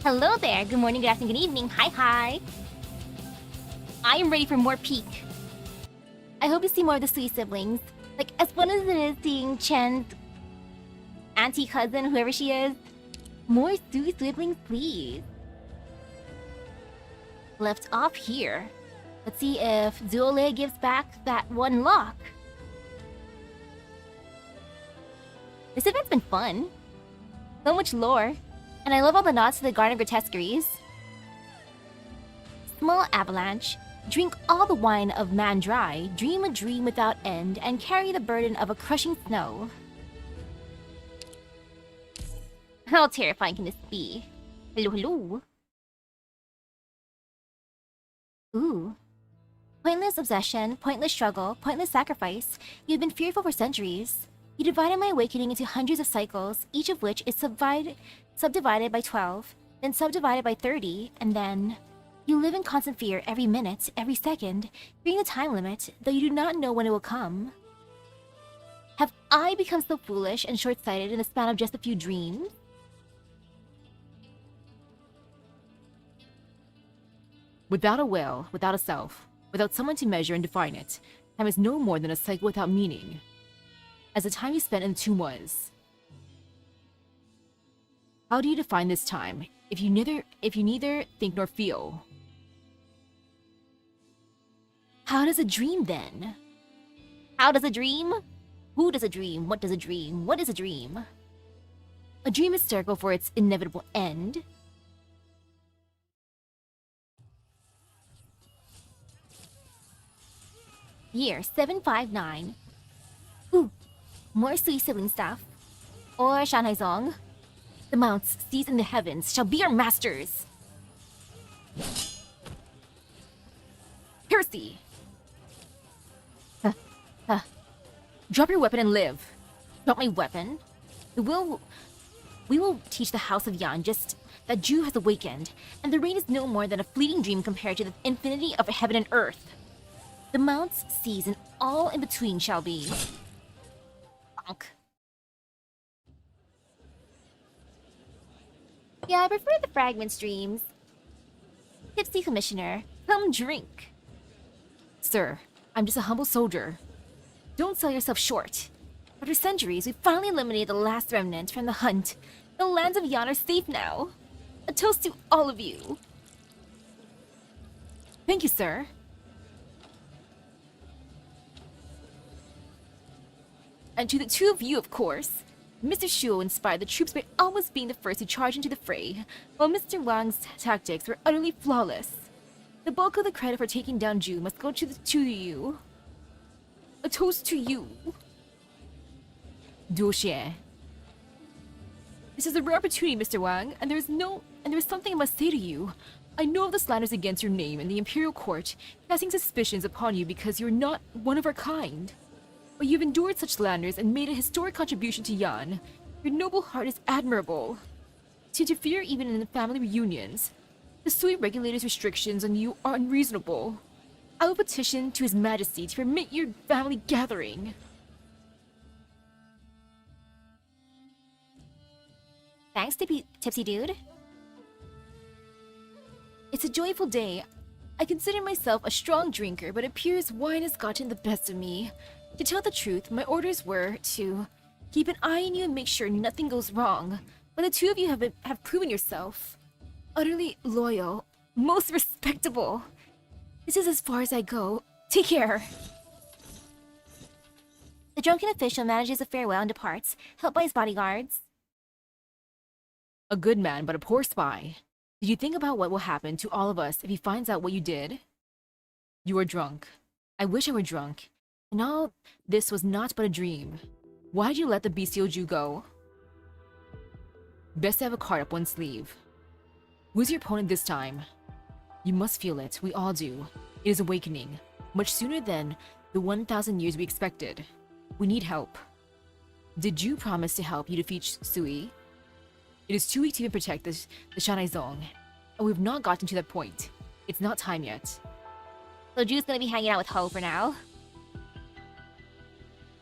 Hello there. Good morning, good afternoon, good evening. Hi. I am ready for more peak. I hope to see more of the Sui siblings. Like, as fun as it is seeing Chen's auntie, cousin, whoever she is. More Sui siblings, please. Left off here. Let's see if Zuole gives back that one lock. This event's been fun. So much lore. And I love all the nods to the Garden of Grotesqueries. Small avalanche. Drink all the wine of man dry. Dream a dream without end. And carry the burden of a crushing snow. How terrifying can this be? Hello. Ooh. Pointless obsession, pointless struggle, pointless sacrifice. You've been fearful for centuries. You divided my awakening into hundreds of cycles, each of which is subdivided by 12, then subdivided by 30, and then... You live in constant fear every minute, every second, fearing the time limit, though you do not know when it will come. Have I become so foolish and short-sighted in the span of just a few dreams? Without a will, without a self, without someone to measure and define it, time is no more than a cycle without meaning, as the time you spent in the tomb was. How do you define this time, if you neither think nor feel? How does a dream then? How does a dream? Who does a dream? What does a dream? What is a dream? A dream is hysterical for its inevitable end. Year 759. Ooh, more Sui sibling stuff. Or Shanhaizong. The mounts seized in the heavens shall be our masters. Heresy! Drop your weapon and live. Drop my weapon? We will teach the House of Yan just that Ju has awakened, and the reign is no more than a fleeting dream compared to the infinity of heaven and earth. The mounts, seas, and all in between shall be. Bonk. Yeah, I prefer the fragment streams. Tipsy Commissioner, come drink. Sir, I'm just a humble soldier. Don't sell yourself short. After centuries, we finally eliminated the last remnant from the hunt. The lands of Yan are safe now. A toast to all of you. Thank you, sir. And to the two of you, of course. Mr. Shuo inspired the troops by almost being the first to charge into the fray, while Mr. Wang's tactics were utterly flawless. The bulk of the credit for taking down Ju must go to you. A toast to you. Duoxie. This is a rare opportunity, Mr. Wang, and there is something I must say to you. I know of the slanders against your name in the Imperial Court, casting suspicions upon you because you're not one of our kind. But you've endured such slanders and made a historic contribution to Yan. Your noble heart is admirable. To interfere even in the family reunions, the Sui regulator's restrictions on you are unreasonable. I will petition to His Majesty to permit your family gathering. Thanks, Tipsy Dude. It's a joyful day. I consider myself a strong drinker, but it appears wine has gotten the best of me. To tell the truth, my orders were to keep an eye on you and make sure nothing goes wrong. But the two of you have proven yourself utterly loyal, most respectable. This is as far as I go. Take care. The drunken official manages a farewell and departs, helped by his bodyguards. A good man, but a poor spy. Did you think about what will happen to all of us if he finds out what you did? You are drunk. I wish I were drunk. And all this was not but a dream. Why did you let the bestial Jew go? Best to have a card up one sleeve. Who's your opponent this time? You must feel it, we all do. It is awakening, much sooner than the 1,000 years we expected. We need help. Did you promise to help you defeat Sui? It is too weak to even protect the Shanhaizong, and we've not gotten to that point. It's not time yet. So Ju's gonna be hanging out with Ho for now.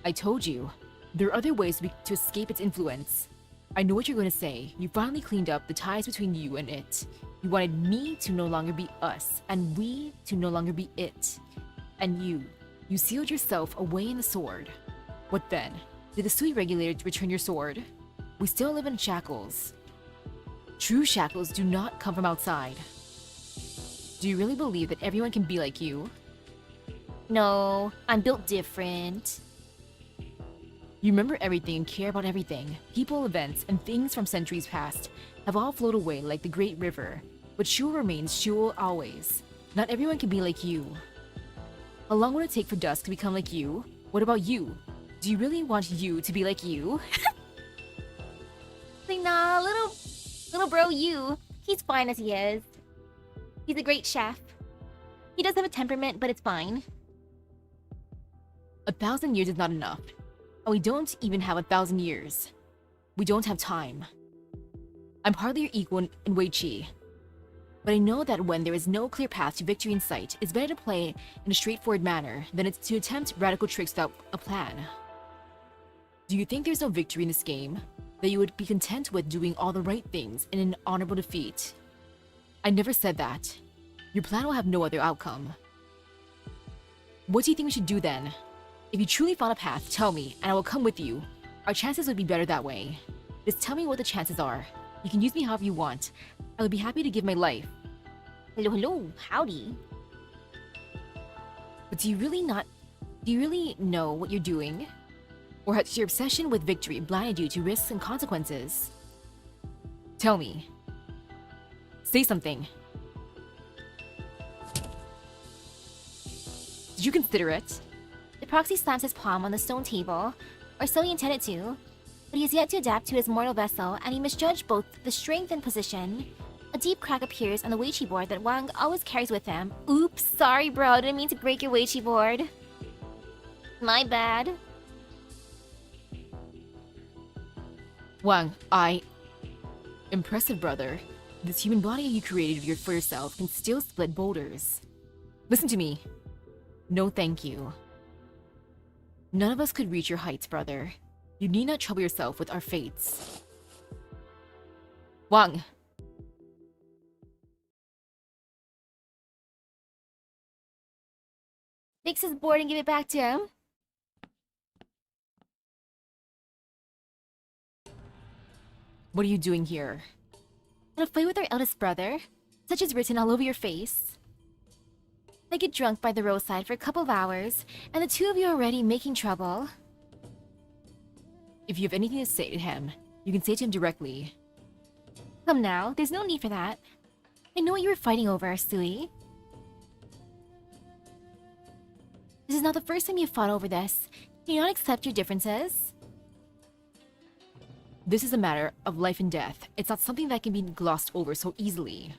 I told you, there are other ways to escape its influence. I know what you're going to say. You finally cleaned up the ties between you and it. You wanted me to no longer be us, and we to no longer be it. And you sealed yourself away in the sword. What then? Did the Sui regulator return your sword? We still live in shackles. True shackles do not come from outside. Do you really believe that everyone can be like you? No, I'm built different. You remember everything and care about everything. People, events, and things from centuries past have all flowed away like the great river. But Shul remains Shul always. Not everyone can be like you. How long would it take for Dusk to become like you? What about you? Do you really want you to be like you? Like, nah, little bro you. He's fine as he is. He's a great chef. He does have a temperament, but it's fine. 1,000 years is not enough. And we don't even have 1,000 years. We don't have time. I'm hardly your equal in Wei Qi. But I know that when there is no clear path to victory in sight, it's better to play in a straightforward manner than it's to attempt radical tricks without a plan. Do you think there's no victory in this game? That you would be content with doing all the right things in an honorable defeat? I never said that. Your plan will have no other outcome. What do you think we should do then? If you truly found a path, tell me, and I will come with you. Our chances would be better that way. Just tell me what the chances are. You can use me however you want. I would be happy to give my life. Hello, howdy. But do you really know what you're doing? Or has your obsession with victory blinded you to risks and consequences? Tell me. Say something. Did you consider it? The proxy slams his palm on the stone table, or so he intended to, but he has yet to adapt to his mortal vessel, and he misjudged both the strength and position. A deep crack appears on the Weiqi board that Wang always carries with him. Oops, sorry bro, I didn't mean to break your Weiqi board. My bad. Wang, Impressive, brother. This human body you created for yourself can still split boulders. Listen to me. No thank you. None of us could reach your heights, brother. You need not trouble yourself with our fates. Wang! Fix his board and give it back to him. What are you doing here? Wanna fight with our eldest brother? Such is written all over your face. I get drunk by the roadside for a couple of hours, and the two of you are already making trouble. If you have anything to say to him, you can say to him directly. Come now, there's no need for that. I know what you were fighting over, Sui. This is not the first time you've fought over this. Can you not accept your differences? This is a matter of life and death. It's not something that can be glossed over so easily.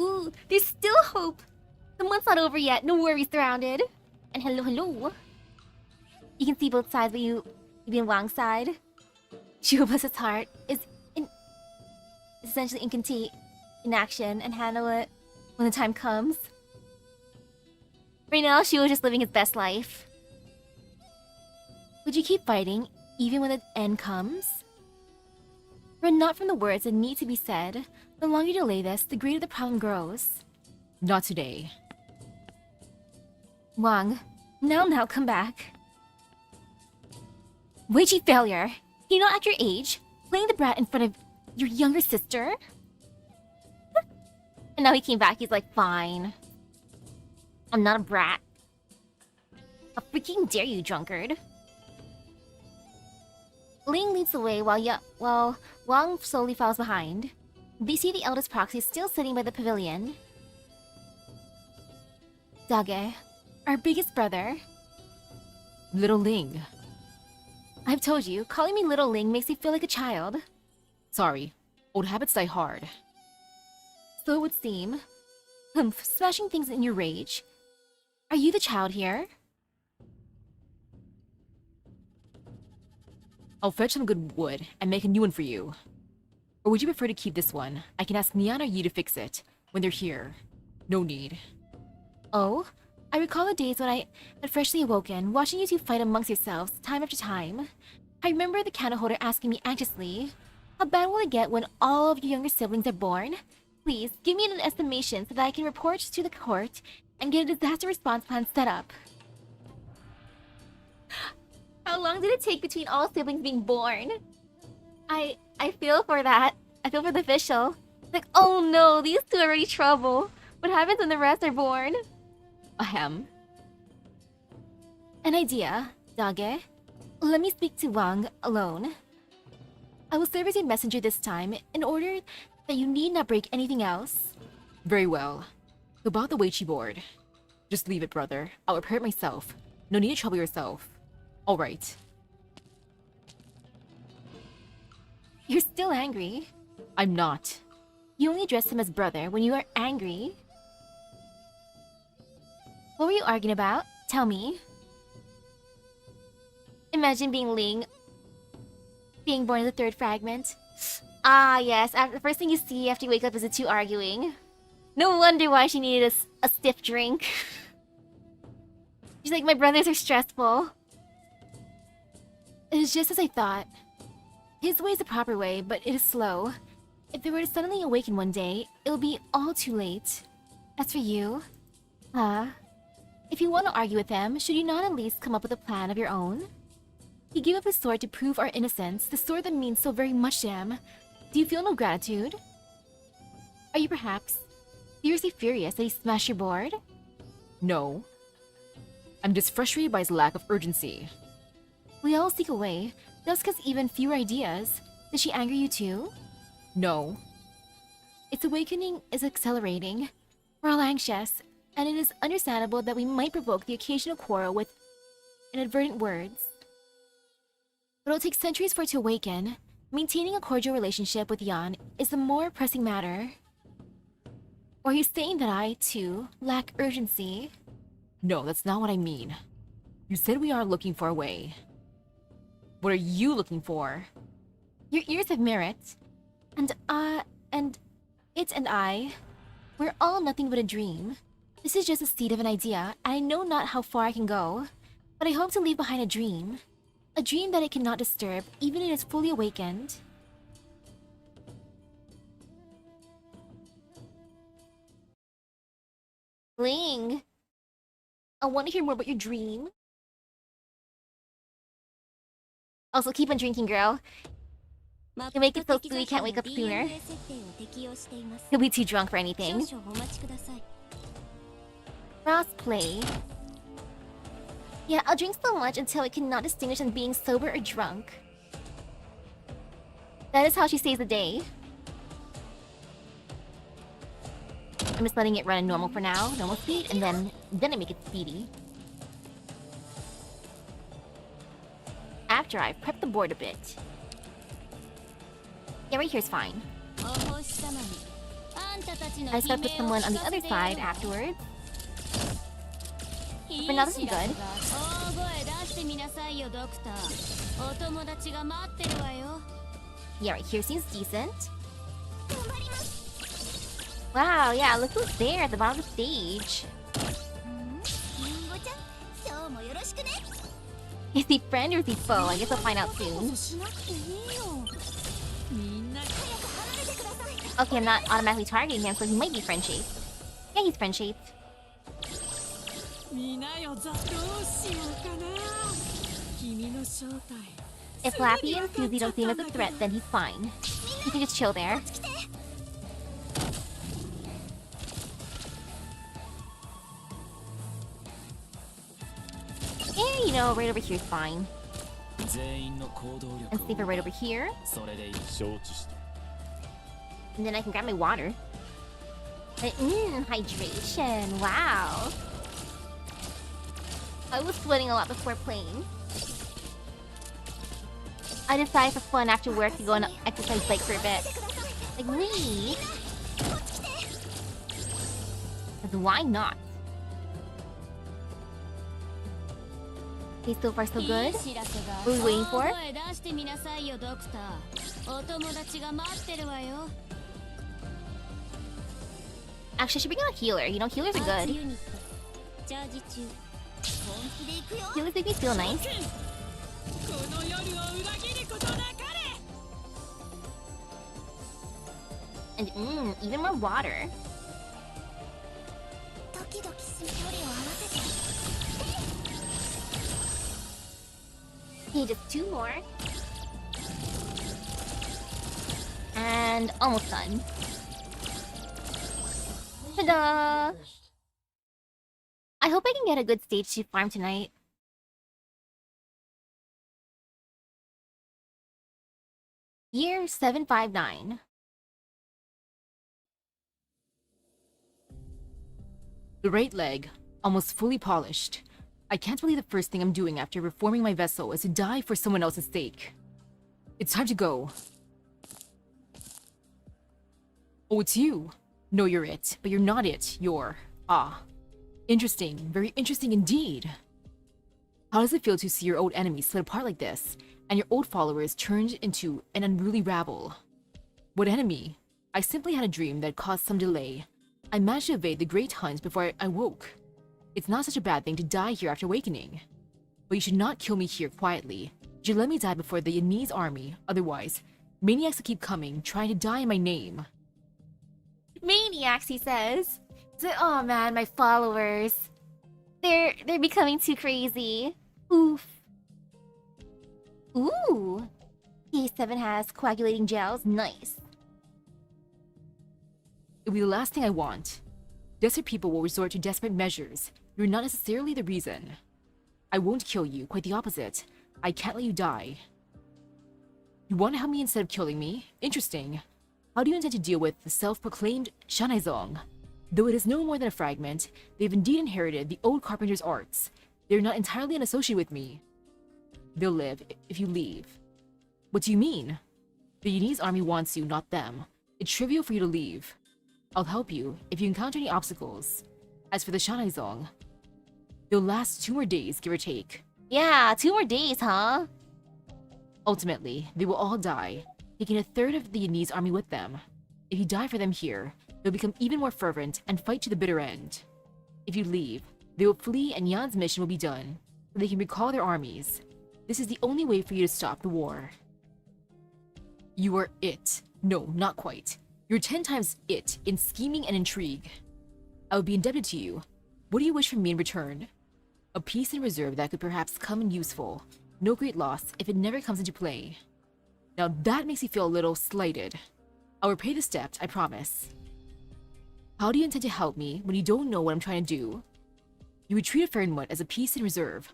Ooh, there's still hope! The month's not over yet, no worries surrounded. And hello. You can see both sides, but you be on Wang's side. Shuba's heart is essentially in action and handle it when the time comes. Right now, Shuba's just living his best life. Would you keep fighting, even when the end comes? Run not from the words that need to be said. The longer you delay this, the greater the problem grows. Not today. Wang, now come back. Weiqi failure! You not at your age, playing the brat in front of your younger sister? And now he came back, he's like, fine. I'm not a brat. How freaking dare you, drunkard? Ling leads the way while Wang slowly follows behind. They see the eldest proxy still sitting by the pavilion. Dage, our biggest brother. Little Ling. I've told you, calling me Little Ling makes me feel like a child. Sorry, old habits die hard. So it would seem. Smashing things in your rage. Are you the child here? I'll fetch some good wood and make a new one for you. Or would you prefer to keep this one? I can ask Nian or Yi to fix it when they're here. No need. Oh? I recall the days when I had freshly awoken, watching you two fight amongst yourselves, time after time. I remember the candle holder asking me anxiously, how bad will it get when all of your younger siblings are born? Please, give me an estimation so that I can report to the court and get a disaster response plan set up. How long did it take between all siblings being born? I feel for that. I feel for the official. It's like, oh no, these two are already trouble. What happens when the rest are born? Ahem. An idea, Dage. Let me speak to Wang alone. I will serve as your messenger this time in order that you need not break anything else. Very well. About the Weichi board. Just leave it, brother. I'll repair it myself. No need to trouble yourself. Alright. You're still angry. I'm not. You only address him as brother when you are angry. What were you arguing about? Tell me. Imagine being Ling, being born in the third fragment. Ah, yes. The first thing you see after you wake up is the two arguing. No wonder why she needed a stiff drink. She's like, my brothers are stressful. It is just as I thought. His way is the proper way, but it is slow. If they were to suddenly awaken one day, it'll be all too late. As for you, if you want to argue with them, should you not at least come up with a plan of your own? He gave up his sword to prove our innocence, the sword that means so very much to him. Do you feel no gratitude? Are you perhaps seriously furious that he smashed your board? No. I'm just frustrated by his lack of urgency. We all seek a way. Duska's even fewer ideas. Did she anger you too? No. Its awakening is accelerating. We're all anxious, and it is understandable that we might provoke the occasional quarrel with inadvertent words. But it'll take centuries for it to awaken. Maintaining a cordial relationship with Jan is the more pressing matter. Or are you saying that I, too, lack urgency? No, that's not what I mean. You said we are looking for a way. What are you looking for? Your ears have merit. And it and I, we're all nothing but a dream. This is just a seed of an idea, and I know not how far I can go. But I hope to leave behind a dream. A dream that it cannot disturb, even when it is fully awakened. Ling, I want to hear more about your dream. Also, keep on drinking, girl. You make it so sweet, you can't wake up sooner. He'll be too drunk for anything. Crossplay. Yeah, I'll drink so much until I cannot distinguish on being sober or drunk. That is how she saves the day. I'm just letting it run in normal for now, normal speed, and then I make it speedy. After I've prepped the board a bit. Yeah, right here's fine. I just gotta put someone on the other side afterwards. But now this is good. Yeah, right here seems decent. Wow, yeah, look who's there at the bottom of the stage. Is he friend or is he foe? I guess I'll find out soon. Okay, I'm not automatically targeting him, so he might be friend-shaped. Yeah, he's friend-shaped. If Lappy and Susie don't see him as a threat, then he's fine. He can just chill there. Yeah, you know, right over here is fine. And sleep it right over here. And then I can grab my water. Hydration. Wow. I was sweating a lot before playing. I decided for fun after work to go on an exercise bike for a bit. Like me. Because why not? Okay, so far so good. What are we waiting for? Actually, I should bring out a healer. You know, healers are good. You always make me feel nice. And even more water. Okay, just 2 more. And almost done. Ta-da! I hope I can get a good stage to farm tonight. Year 759. The right leg, almost fully polished. I can't believe the first thing I'm doing after reforming my vessel is to die for someone else's sake. It's time to go. Oh, it's you. No, you're it, but you're not it. You're... Interesting. Very interesting indeed. How does it feel to see your old enemies split apart like this, and your old followers turned into an unruly rabble? What enemy? I simply had a dream that caused some delay. I managed to evade the great hunt before I woke. It's not such a bad thing to die here after awakening. But you should not kill me here quietly. You should let me die before the Jannie's army, otherwise, maniacs will keep coming, trying to die in my name. Maniacs, he says. So, oh man, my followers. They're becoming too crazy. Oof. Ooh. K7 has coagulating gels. Nice. It'll be the last thing I want. Desperate people will resort to desperate measures. You're not necessarily the reason. I won't kill you, quite the opposite. I can't let you die. You want to help me instead of killing me? Interesting. How do you intend to deal with the self-proclaimed Shanaizong? Though it is no more than a fragment, they've indeed inherited the old carpenter's arts. They're not entirely unassociated with me. They'll live if you leave. What do you mean? The Jannie's army wants you, not them. It's trivial for you to leave. I'll help you if you encounter any obstacles. As for the Shanaizong, they'll last 2 more days, give or take. Yeah, 2 more days, huh? Ultimately, they will all die, taking a third of the Jannie's army with them. If you die for them here, they'll become even more fervent and fight to the bitter end. If you leave, they will flee and Yan's mission will be done, so they can recall their armies. This is the only way for you to stop the war. You are it. No, not quite. You're 10 times it in scheming and intrigue. I would be indebted to you. What do you wish from me in return? A piece in reserve that could perhaps come in useful. No great loss if it never comes into play. Now that makes me feel a little slighted. I'll repay this debt, I promise. How do you intend to help me when you don't know what I'm trying to do? You would treat a Fernwood as a piece in reserve.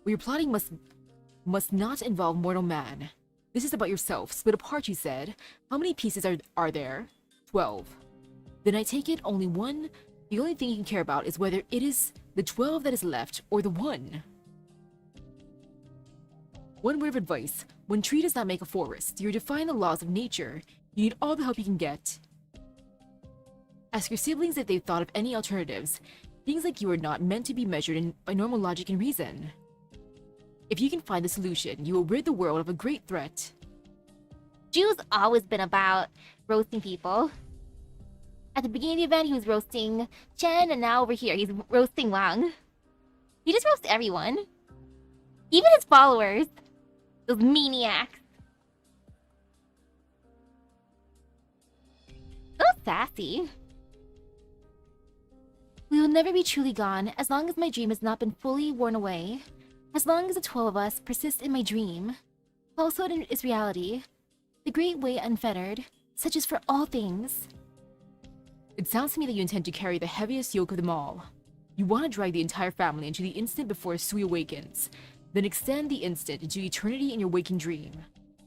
What you're plotting must not involve mortal man. This is about yourself, split apart, you said. How many pieces are there? 12. Then I take it only one. The only thing you can care about is whether it is the 12 that is left or the 1. One word of advice. When tree does not make a forest, you're defying the laws of nature. You need all the help you can get. Ask your siblings if they've thought of any alternatives. Things like you are not meant to be measured by normal logic and reason. If you can find the solution, you will rid the world of a great threat. Ju's always been about roasting people. At the beginning of the event, he was roasting Chen, and now over here, he's roasting Wang. He just roasts everyone. Even his followers. Those maniacs. So sassy. We will never be truly gone as long as my dream has not been fully worn away. As long as the 12 of us persist in my dream. Falsehood is reality. The great way unfettered, such as for all things. It sounds to me that you intend to carry the heaviest yoke of them all. You want to drag the entire family into the instant before Sui awakens, then extend the instant into eternity in your waking dream.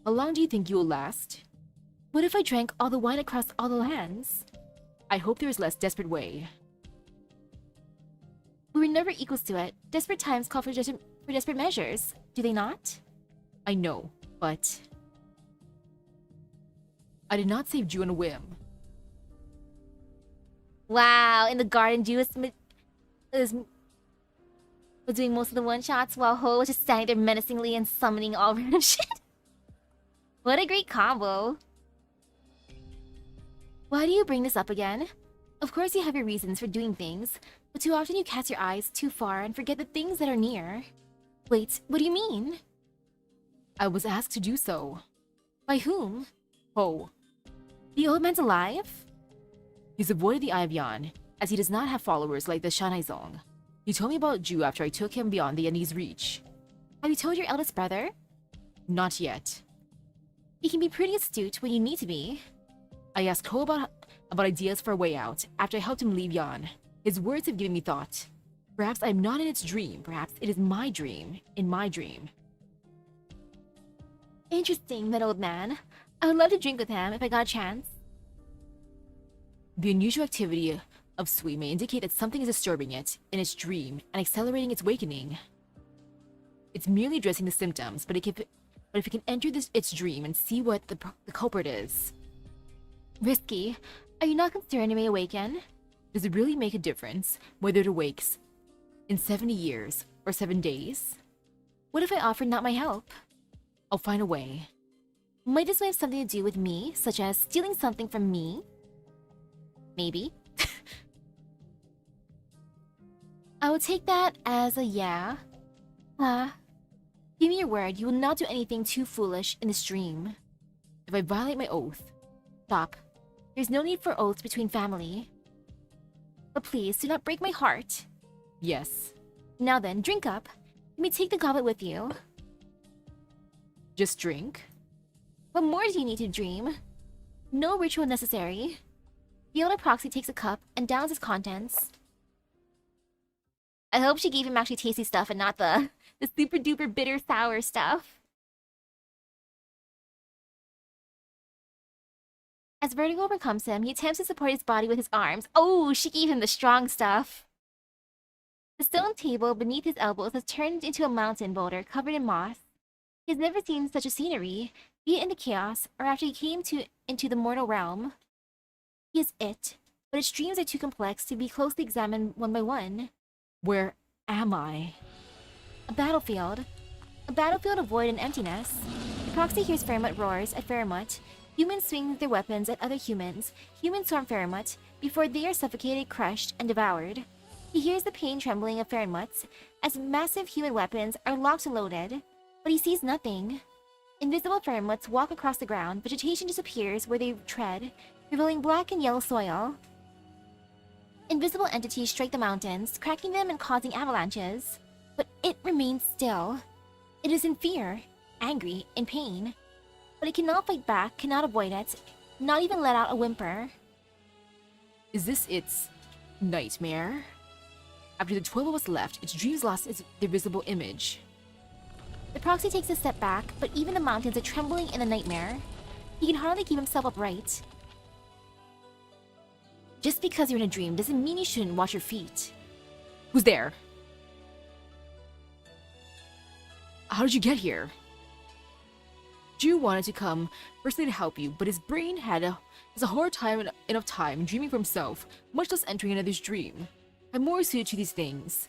How long do you think you will last? What if I drank all the wine across all the lands? I hope there is less desperate way. We were never equals to it. Desperate times call for desperate measures, do they not? I know, but... I did not save Ju on a whim. Wow, in the garden, Ju was doing most of the one-shots while Ho was just standing there menacingly and summoning all random shit. What a great combo. Why do you bring this up again? Of course you have your reasons for doing things, But too often you cast your eyes too far and forget the things that are near. Wait, what do you mean? I was asked to do so. By whom? Oh, The old man's alive? he's avoided the Eye of Yan, as he does not have followers like the Shanaizong. He told me about Ju after I took him beyond the Yanni's reach. Have you told your eldest brother? Not yet. He can be pretty astute when you need to be. I asked Ho about ideas for a way out after I helped him leave Yan. His words have given me thought. Perhaps I am not in its dream. Perhaps it is my dream, in my dream. Interesting, that old man. I would love to drink with him if I got a chance. The unusual activity of Sui may indicate that something is disturbing it in its dream and accelerating its awakening. It's merely addressing the symptoms, but if it can enter its dream and see what the culprit is. Risky. Are you not concerned it may awaken? Does it really make a difference whether it awakes in 70 years or 7 days? What if I offered not my help? I'll find a way. Might this may have something to do with me, such as stealing something from me? Maybe. I will take that as a yeah. Give me your word you will not do anything too foolish in this dream. If I violate my oath, Stop. There's no need for oaths between family. But please, do not break my heart. yes. Now then, drink up. Let me take the goblet with you. Just drink? What more do you need to dream? No ritual necessary. The older proxy takes a cup and downs its contents. I hope she gave him actually tasty stuff and not the super duper bitter sour stuff. As vertigo overcomes him, he attempts to support his body with his arms. Oh, she gave him the strong stuff. The stone table beneath his elbows has turned into a mountain boulder covered in moss. He has never seen such a scenery, be it in the chaos or after he came into the mortal realm. He is it, but its dreams are too complex to be closely examined one by one. Where am I? A battlefield. A battlefield of void and emptiness. The proxy hears Fairmut roars at Fairmut. Humans swing their weapons at other humans. Humans storm Fairmut before they are suffocated, crushed, and devoured. He hears the pain trembling of Fairmut's as massive human weapons are locked and loaded, but he sees nothing. Invisible Fairmuts walk across the ground. Vegetation disappears where they tread, revealing black and yellow soil. Invisible entities strike the mountains, cracking them and causing avalanches. But it remains still. It is in fear, angry, in pain. But it cannot fight back, cannot avoid it, not even let out a whimper. Is this its nightmare? After the 12 of us left, its dreams lost their visible image. The proxy takes a step back, but even the mountains are trembling in the nightmare. He can hardly keep himself upright. Just because you're in a dream doesn't mean you shouldn't watch your feet. Who's there? How did you get here? Ju wanted to come personally to help you, but his brain has a hard time enough time dreaming for himself, much less entering another's dream. I'm more suited to these things.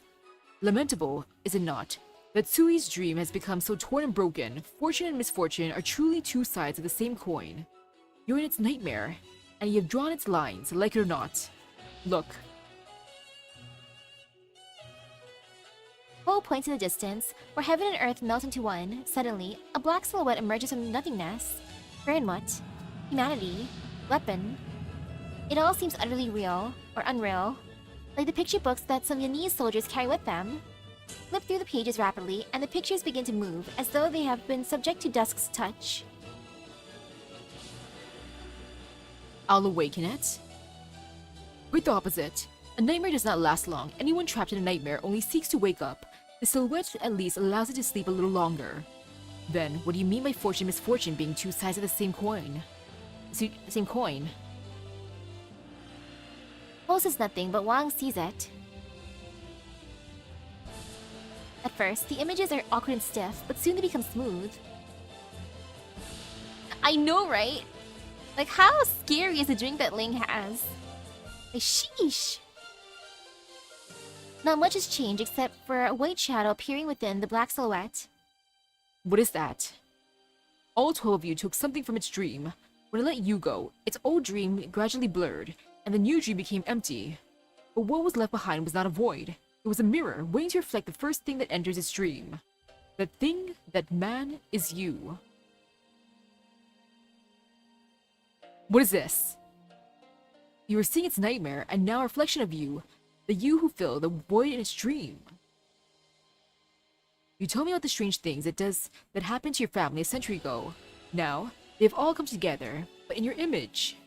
Lamentable, is it not, that Sui's dream has become so torn and broken. Fortune and misfortune are truly two sides of the same coin. You're in its nightmare, and you have drawn its lines, like it or not. Look. Poe points in the distance, where heaven and earth melt into one. Suddenly, a black silhouette emerges from nothingness. Fairmut, humanity, weapon. It all seems utterly real, or unreal, like the picture books that some Yanese soldiers carry with them. Flip through the pages rapidly, and the pictures begin to move, as though they have been subject to Dusk's touch. I'll awaken it? Quite the opposite. A nightmare does not last long. Anyone trapped in a nightmare only seeks to wake up. The silhouette at least allows it to sleep a little longer. Then, what do you mean by fortune and misfortune being two sides of the same coin? Same coin? Poe says nothing, but Wang sees it. At first, the images are awkward and stiff, but soon they become smooth. I know, right? Like, how scary is the drink that Ling has? Like, sheesh! Not much has changed except for a white shadow appearing within the black silhouette. What is that? All 12 of you took something from its dream. When I let you go, its old dream gradually blurred, and the new dream became empty. But what was left behind was not a void. It was a mirror, waiting to reflect the first thing that enters its stream. The thing that man is you. What is this? You are seeing its nightmare, and now a reflection of you. The you who filled the void in its dream. You told me about the strange things that happened to your family a century ago. Now, they've all come together, but in your image.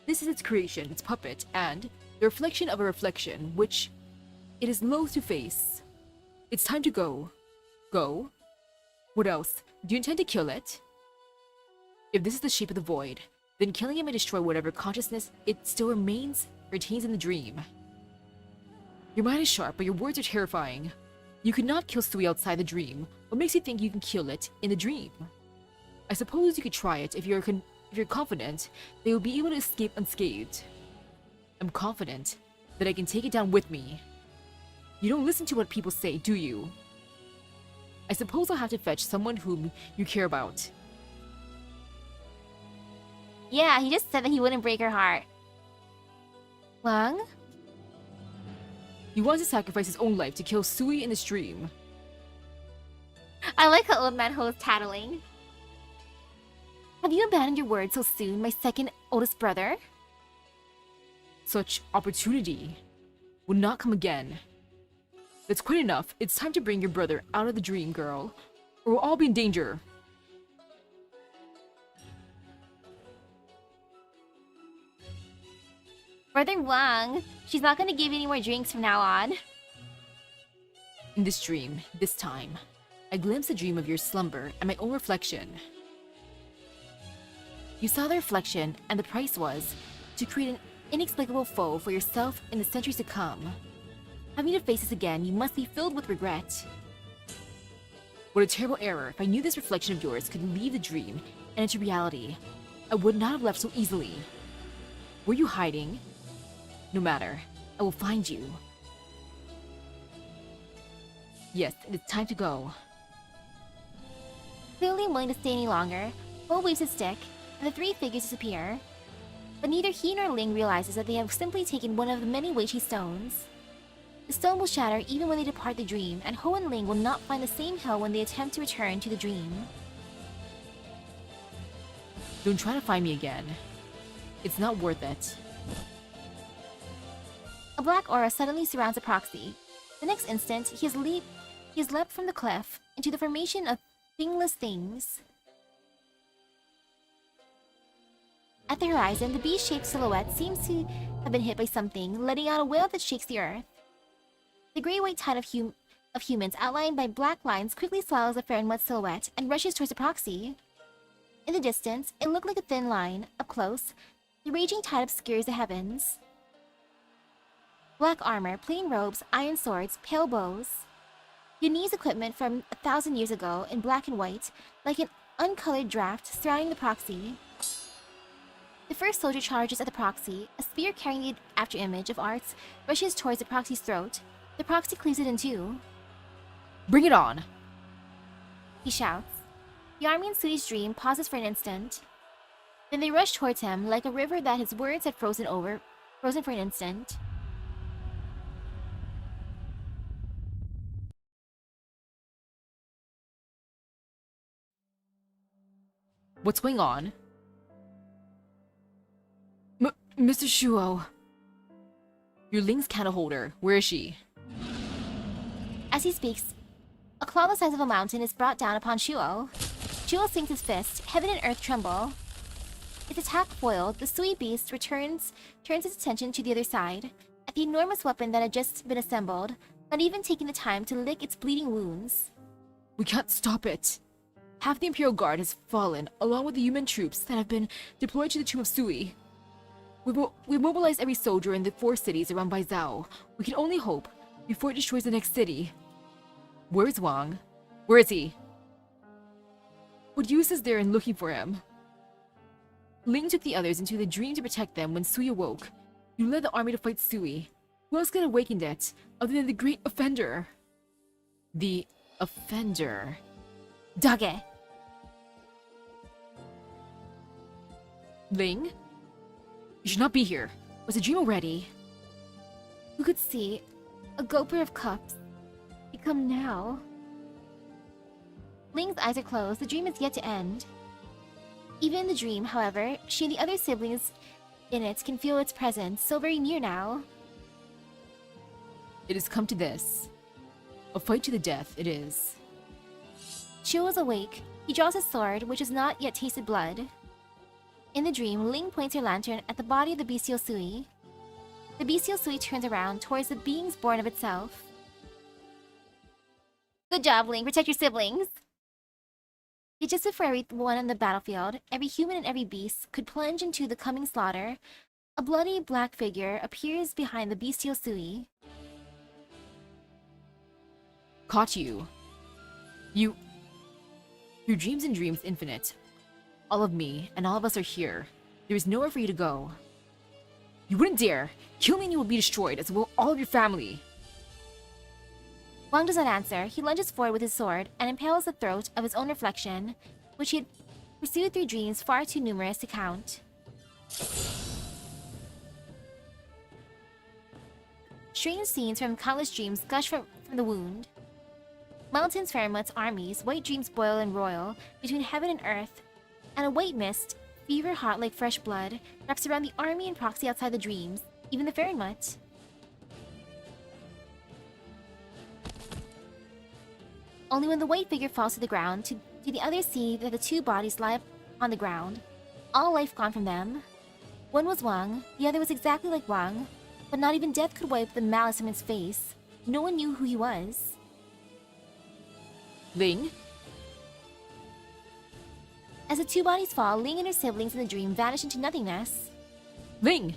This is its creation, its puppet, and the reflection of a reflection, which it is loath to face. It's time to go. Go? What else? Do you intend to kill it? If this is the shape of the void, then killing it may destroy whatever consciousness it still retains in the dream. Your mind is sharp, but your words are terrifying. You could not kill Sui outside the dream. What makes you think you can kill it in the dream? I suppose you could try it if you're confident they will be able to escape unscathed. I'm confident that I can take it down with me. You don't listen to what people say, do you? I suppose I'll have to fetch someone whom you care about. Yeah, he just said that he wouldn't break her heart. Wang? He wants to sacrifice his own life to kill Sui in his dream. I like how old man Ho is tattling. Have you abandoned your word so soon, my second oldest brother? Such opportunity will not come again. That's quite enough. It's time to bring your brother out of the dream, girl, or we'll all be in danger. Brother Wang, she's not gonna give you any more drinks from now on. In this dream, this time, I glimpsed a dream of your slumber and my own reflection. You saw the reflection, and the price was to create an inexplicable foe for yourself in the centuries to come. Having to face this again, you must be filled with regret. What a terrible error. If I knew this reflection of yours could leave the dream and into reality, I would not have left so easily. Were you hiding? No matter, I will find you. Yes, it is time to go. Clearly unwilling to stay any longer, Bo waves his stick, and the three figures disappear. But neither he nor Ling realizes that they have simply taken one of the many Weiqi stones. The stone will shatter even when they depart the dream, and Ho and Ling will not find the same hell when they attempt to return to the dream. Don't try to find me again. It's not worth it. A black aura suddenly surrounds the proxy. The next instant, he has leapt from the cliff into the formation of thingless things. At the horizon, the beast-shaped silhouette seems to have been hit by something, letting out a wail that shakes the earth. The gray-white tide of humans outlined by black lines quickly swallows the fair and mud silhouette and rushes towards the proxy. In the distance, it looked like a thin line. Up close, the raging tide obscures the heavens. Black armor, plain robes, iron swords, pale bows. Jannie's equipment from 1,000 years ago in black and white, like an uncolored draft surrounding the proxy. The first soldier charges at the proxy. A spear carrying the afterimage of arts rushes towards the proxy's throat. The proxy cleaves it in two. Bring it on! He shouts. The army in Sui's dream pauses for an instant. Then they rush towards him like a river that his words had frozen for an instant. What's going on? Mr. Shuo. Your Ling's candle holder. Where is she? As he speaks, a claw the size of a mountain is brought down upon Shuo. Shuo sinks his fist. Heaven and earth tremble. Its attack foiled, the Sui beast turns its attention to the other side, at the enormous weapon that had just been assembled, not even taking the time to lick its bleeding wounds. We can't stop it. Half the Imperial Guard has fallen, along with the human troops that have been deployed to the Tomb of Sui. We've mobilized every soldier in the 4 cities around Baizhou. We can only hope before it destroys the next city. Where's Wang? Where is he? What use is there in looking for him? Ling took the others into the dream to protect them when Sui awoke. You led the army to fight Sui. Who else could have awakened it, other than the great offender? The offender. Dage! Ling? You should not be here. Was a dream already? Who could see a gulper of cups become now? Ling's eyes are closed. The dream is yet to end. Even in the dream, however, she and the other siblings in it can feel its presence, so very near now. It has come to this. A fight to the death, it is. Chiu is awake. He draws his sword, which has not yet tasted blood. In the dream, Ling points her lantern at the body of the bestial Sui. The bestial Sui turns around towards the beings born of itself. Good job, Ling. Protect your siblings. Yet just before everyone on the battlefield, every human and every beast could plunge into the coming slaughter, a bloody black figure appears behind the bestial Sui. Caught you. Your dreams and dreams infinite. All of me and all of us are here. There is nowhere for you to go. You wouldn't dare! Kill me and you will be destroyed, as will all of your family! Wang does not answer. He lunges forward with his sword and impales the throat of his own reflection, which he had pursued through dreams far too numerous to count. Strange scenes from countless dreams gush from the wound. Mountains, Fairmut's armies, white dreams boil and roil between heaven and earth, and a white mist, fever hot like fresh blood, wraps around the army and proxy outside the dreams, even the Fairmut. Only when the white figure falls to the ground do the others see that the two bodies lie on the ground, all life gone from them. One was Wang, the other was exactly like Wang, but not even death could wipe the malice from his face. No one knew who he was. Ling? As the two bodies fall, Ling and her siblings in the dream vanish into nothingness. Ling!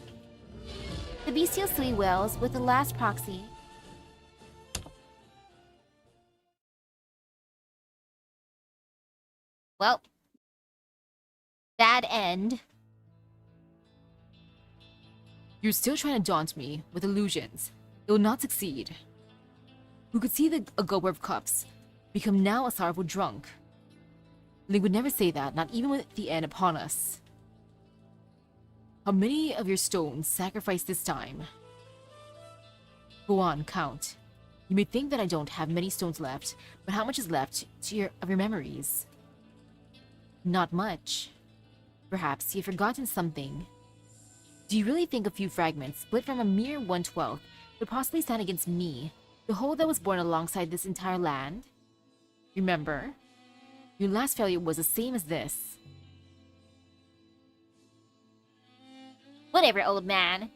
The bestial Sui wails with the last proxy. Well, bad end. You're still trying to daunt me with illusions. It will not succeed. Who could see a gulper of cups become now a sorrowful drunk? Ling would never say that, not even with the end upon us. How many of your stones sacrificed this time? Go on, count. You may think that I don't have many stones left, but how much is left of your memories? Not much. Perhaps you've forgotten something. Do you really think a few fragments, split from a mere 1/12, could possibly stand against me, the whole that was born alongside this entire land? Remember, your last failure was the same as this. Whatever, old man.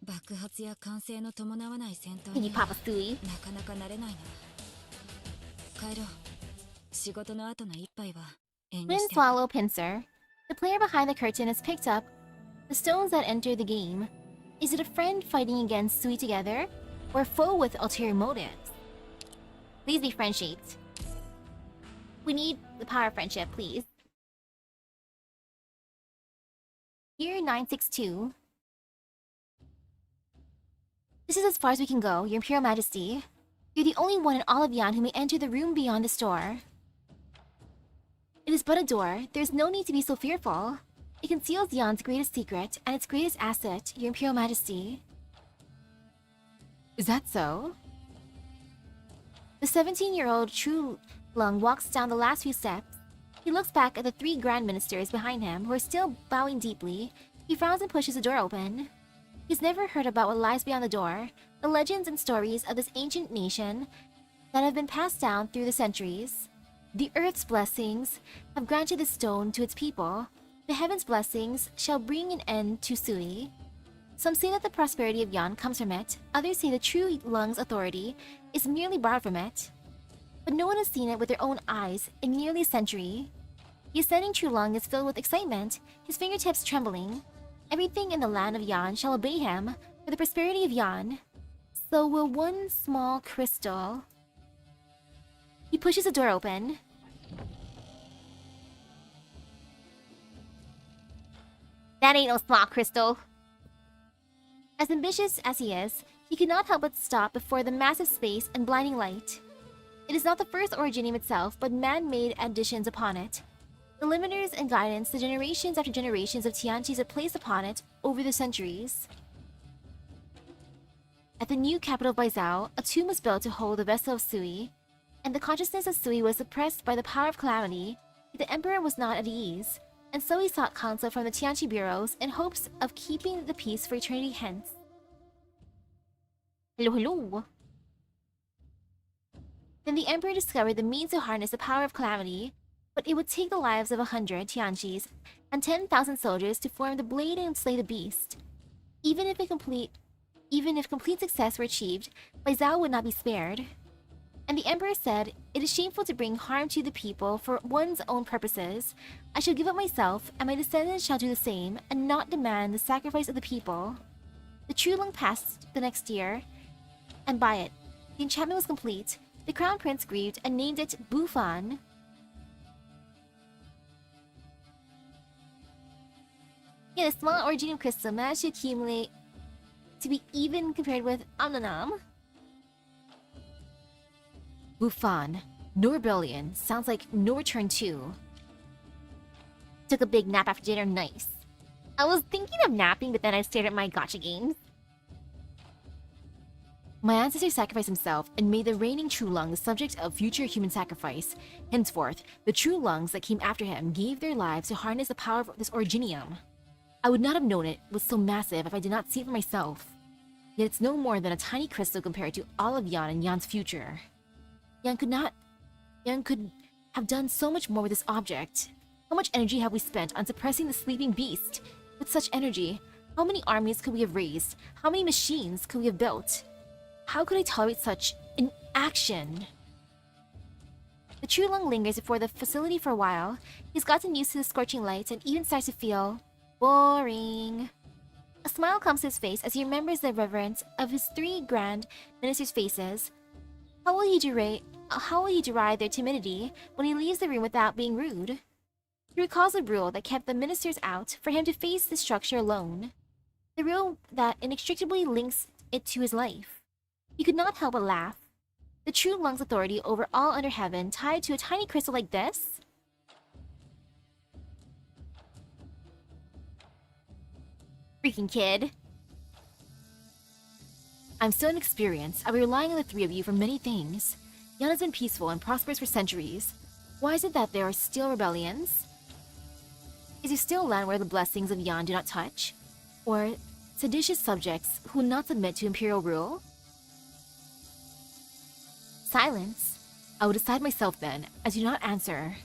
爆発や歓声の伴わない戦闘 Can you に pop a Sui? なかなか慣れないな。帰ろう。仕事の後の一杯は遠慮 Twin して。 Swallow Pincer. The player behind the curtain has picked up the stones that enter the game. Is it a friend fighting against Sui together, or a foe with ulterior motives? Please be friend-shaped. We need the power of friendship, please. Year 962. This is as far as we can go, Your Imperial Majesty. You're the only one in all of Yan who may enter the room beyond this door. It is but a door. There's no need to be so fearful. It conceals Yan's greatest secret and its greatest asset, Your Imperial Majesty. Is that so? The 17-year-old True Lung walks down the last few steps. He looks back at the three Grand Ministers behind him, who are still bowing deeply. He frowns and pushes the door open. He's never heard about what lies beyond the door, the legends and stories of this ancient nation that have been passed down through the centuries. The earth's blessings have granted this stone to its people. The heaven's blessings shall bring an end to Sui. Some say that the prosperity of Yan comes from it. Others say the True Lung's authority is merely borrowed from it. But no one has seen it with their own eyes in nearly a century. The ascending True Lung is filled with excitement, his fingertips trembling. Everything in the land of Yan shall obey him for the prosperity of Yan. So will one small crystal. He pushes the door open. That ain't no small crystal. As ambitious as he is, he cannot help but stop before the massive space and blinding light. It is not the first originium itself, but man-made additions upon it. The limiters and guidance the generations after generations of Tianqis have placed upon it over the centuries. At the new capital of Baizhou, a tomb was built to hold the vessel of Sui, and the consciousness of Sui was suppressed by the power of calamity. The emperor was not at ease, and so he sought counsel from the Tianqi bureaus in hopes of keeping the peace for eternity hence. Hello, hello. Then the emperor discovered the means to harness the power of calamity, but it would take the lives of 100 Tianqis and 10,000 soldiers to form the blade and slay the beast. Even if complete success were achieved, Baizhou would not be spared. And the emperor said, "It is shameful to bring harm to the people for one's own purposes. I shall give up myself, and my descendants shall do the same, and not demand the sacrifice of the people." The true lung passed the next year, and by it, the enchantment was complete. The crown prince grieved and named it Bufan. Yeah, the small originium crystal managed to accumulate to be even compared with Omnanam. Bufan. No rebellion. Sounds like no return too. Took a big nap after dinner, nice. I was thinking of napping, but then I stared at my gacha games. My ancestor sacrificed himself and made the reigning true lung the subject of future human sacrifice. Henceforth, the true lungs that came after him gave their lives to harness the power of this originium. I would not have known it was so massive if I did not see it for myself. Yet it's no more than a tiny crystal compared to all of Yan and Yan's future. Yan could have done so much more with this object. How much energy have we spent on suppressing the sleeping beast? With such energy, how many armies could we have raised? How many machines could we have built? How could I tolerate such inaction? The true lung lingers before the facility for a while. He's gotten used to the scorching lights and even starts to feel boring. A smile comes to his face as he remembers the reverence of his 3 grand ministers' faces. How will he deride their timidity when he leaves the room without being rude? He recalls the rule that kept the ministers out for him to face the structure alone. The rule that inextricably links it to his life. He could not help but laugh. The true lung's authority over all under heaven tied to a tiny crystal like this? Freaking kid. I'm still inexperienced. I'll be relying on the 3 of you for many things. Yan has been peaceful and prosperous for centuries. Why is it that there are still rebellions? Is there still land where the blessings of Yan do not touch? Or seditious subjects who will not submit to imperial rule? Silence. I will decide myself then, as you do not answer.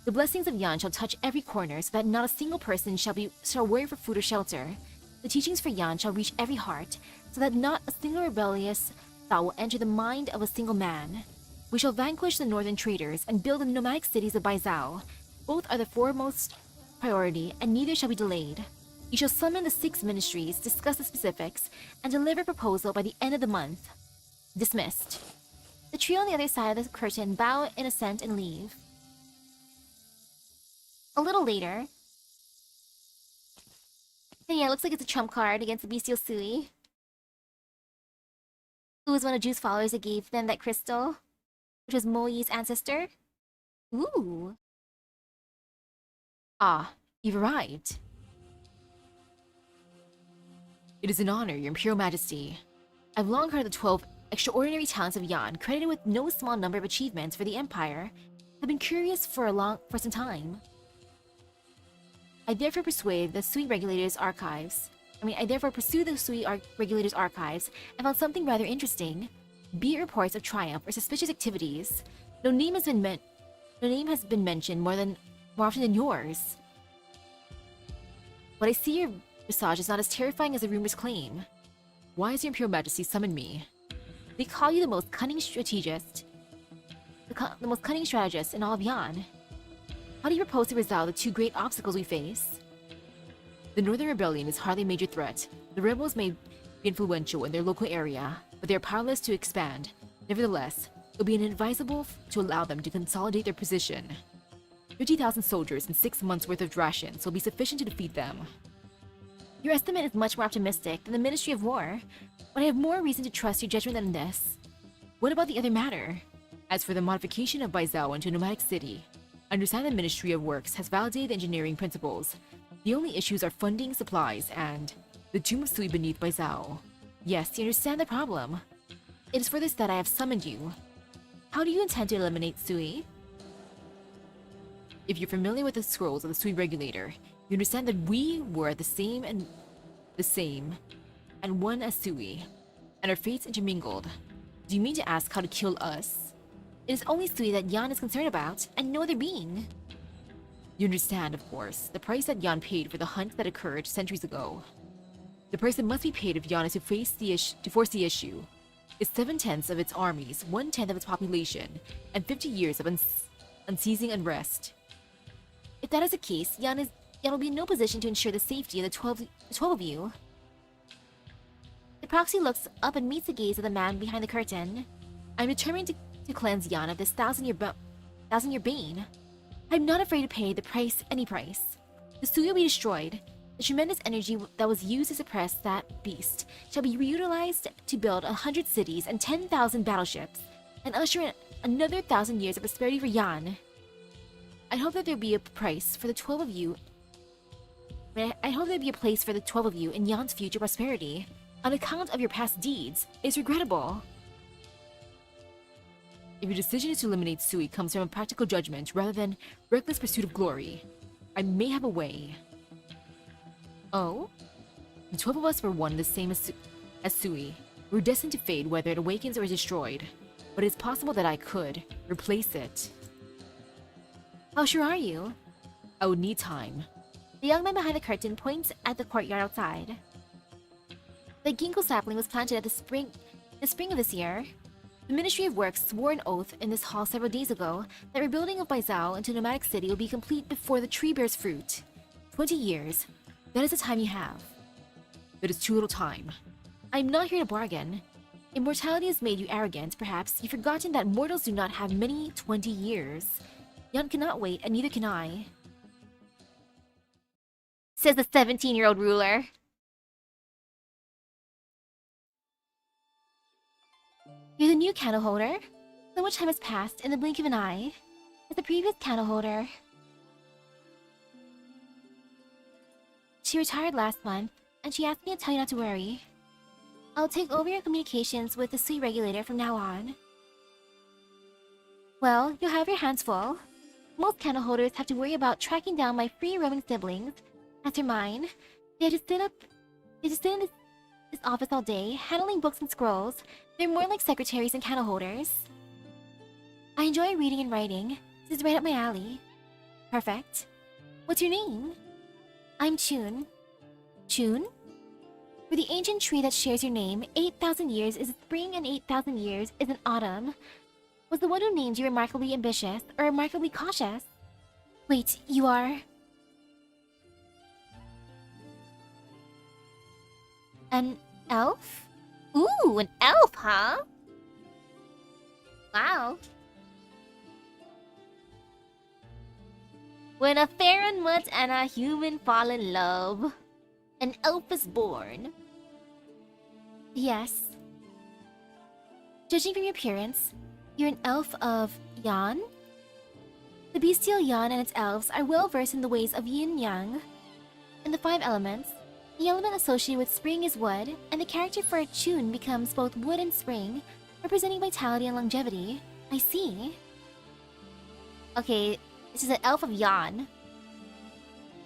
The blessings of Yan shall touch every corner so that not a single person shall worry for food or shelter. The teachings for Yan shall reach every heart, so that not a single rebellious thought will enter the mind of a single man. We shall vanquish the northern traders and build the nomadic cities of Baizhou. Both are the foremost priority, and neither shall be delayed. You shall summon the 6 ministries, discuss the specifics, and deliver a proposal by the end of the month. Dismissed. The trio on the other side of the curtain bow in assent and leave. A little later... And yeah, it looks like it's a trump card against the bestial Sui. Who was one of Ju's followers that gave them that crystal, which was Mo Yi's ancestor. Ooh. Ah, you've arrived. It is an honor, Your Imperial Majesty. I've long heard of the 12 extraordinary talents of Yan, credited with no small number of achievements for the Empire. I've been curious for some time. I therefore pursue the Sui Regulators' archives and found something rather interesting. Be it reports of triumph or suspicious activities, no name has been mentioned more often than yours. What I see your visage is not as terrifying as the rumors claim. Why has Your Imperial Majesty summoned me? They call you the most cunning strategist. The most cunning strategist in all of Yan. How do you propose to resolve the 2 great obstacles we face? The Northern Rebellion is hardly a major threat. The rebels may be influential in their local area, but they are powerless to expand. Nevertheless, it will be inadvisable to allow them to consolidate their position. 50,000 soldiers and 6 months' worth of rations will be sufficient to defeat them. Your estimate is much more optimistic than the Ministry of War, but I have more reason to trust your judgment than this. What about the other matter? As for the modification of Baizhou into a nomadic city, I understand the Ministry of Works has validated the engineering principles. The only issues are funding, supplies, and the tomb of Sui beneath Baizao. Yes, you understand the problem. It is for this that I have summoned you. How do you intend to eliminate Sui? If you're familiar with the scrolls of the Sui Regulator, you understand that we were the same and one as Sui, and our fates intermingled. Do you mean to ask how to kill us? It is only Sui that Yan is concerned about, and no other being. You understand, of course, the price that Yan paid for the hunt that occurred centuries ago. The price that must be paid if Yan is to force the issue is 7/10 of its armies, 1/10 of its population, and 50 years of unceasing unrest. If that is the case, Yan will be in no position to ensure the safety of the 12 of you. The proxy looks up and meets the gaze of the man behind the curtain. I'm determined to cleanse Yan of this thousand-year bane. I'm not afraid to pay the price, any price. The Sui will be destroyed. The tremendous energy that was used to suppress that beast shall be reutilized to build 100 cities and 10,000 battleships, and usher in another 1,000 years of prosperity for Yan. I hope that there be a price for the 12 of you. I hope there be a place for the 12 of you in Yan's future prosperity. On account of your past deeds, it's regrettable. If your decision is to eliminate Sui comes from a practical judgment rather than reckless pursuit of glory, I may have a way. Oh? The 12 of us were one the same as Sui. We're destined to fade whether it awakens or is destroyed, but it's possible that I could replace it. How sure are you? I would need time. The young man behind the curtain points at the courtyard outside. The ginkgo sapling was planted at the spring of this year. The Ministry of Works swore an oath in this hall several days ago that rebuilding of Baizao into a nomadic city will be complete before the tree bears fruit. 20 years. That is the time you have. That is too little time. I'm not here to bargain. Immortality has made you arrogant, perhaps. You've forgotten that mortals do not have many 20 years. Yan cannot wait, and neither can I. Says the 17-year-old ruler. You're the new candle holder. So much time has passed in the blink of an eye. As the previous candle holder. She retired last month, and she asked me to tell you not to worry. I'll take over your communications with the Sui Regulator from now on. Well, you'll have your hands full. Most candle holders have to worry about tracking down my free-roaming siblings. As for mine, they have to sit in this office all day, handling books and scrolls. They're more like secretaries and candle holders. I enjoy reading and writing. This is right up my alley. Perfect. What's your name? I'm Chun. Chun? For the ancient tree that shares your name, 8,000 years is a spring and 8,000 years is an autumn. Was the one who named you remarkably ambitious or remarkably cautious? Wait, you are... an elf? Ooh, an elf, huh? Wow. When a fairy mutt and a human fall in love, an elf is born. Yes. Judging from your appearance, you're an elf of Yan? The bestial Yan and its elves are well versed in the ways of yin-yang. In the 5 elements, the element associated with spring is wood, and the character for Chun becomes both wood and spring, representing vitality and longevity. I see. Okay, this is an elf of Yan.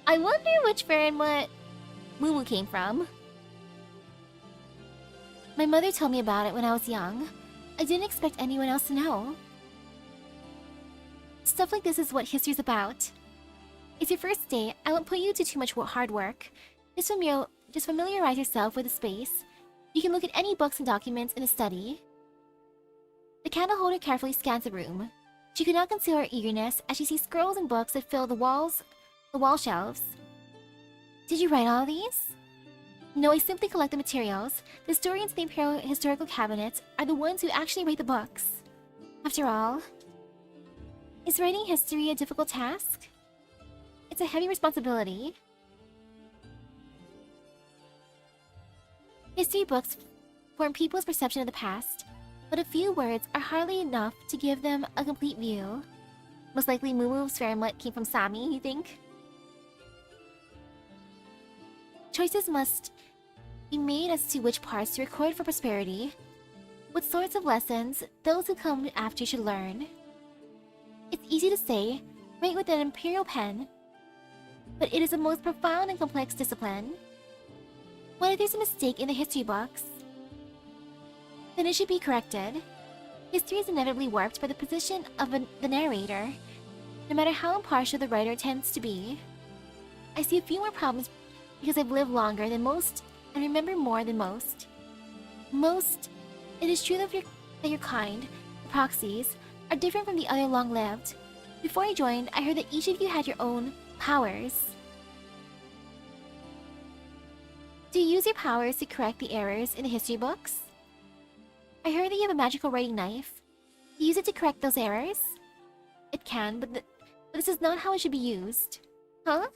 I wonder which fairy what Moo came from. My mother told me about it when I was young. I didn't expect anyone else to know. Stuff like this is what history's about. It's your first day. I won't put you to too much hard work. Just familiarize yourself with the space. You can look at any books and documents in the study. The candle holder carefully scans the room. She could not conceal her eagerness as she sees scrolls and books that fill the wall shelves. Did you write all these? No, I simply collect the materials. The historians in the Imperial Historical Cabinet are the ones who actually write the books. After all, is writing history a difficult task? It's a heavy responsibility. History books form people's perception of the past, but a few words are hardly enough to give them a complete view. Most likely Mumu's Fairmut came from Sami, you think? Choices must be made as to which parts to record for prosperity. What sorts of lessons those who come after should learn. It's easy to say, write with an imperial pen, but it is a most profound and complex discipline. What if there's a mistake in the history books? Then it should be corrected. History is inevitably warped by the position of the narrator, no matter how impartial the writer tends to be. I see a few more problems because I've lived longer than most and remember more than most. It is true that your kind, the proxies, are different from the other long-lived. Before I joined, I heard that each of you had your own powers. Do you use your powers to correct the errors in the history books? I heard that you have a magical writing knife. Do you use it to correct those errors? It can, but this is not how it should be used. Huh?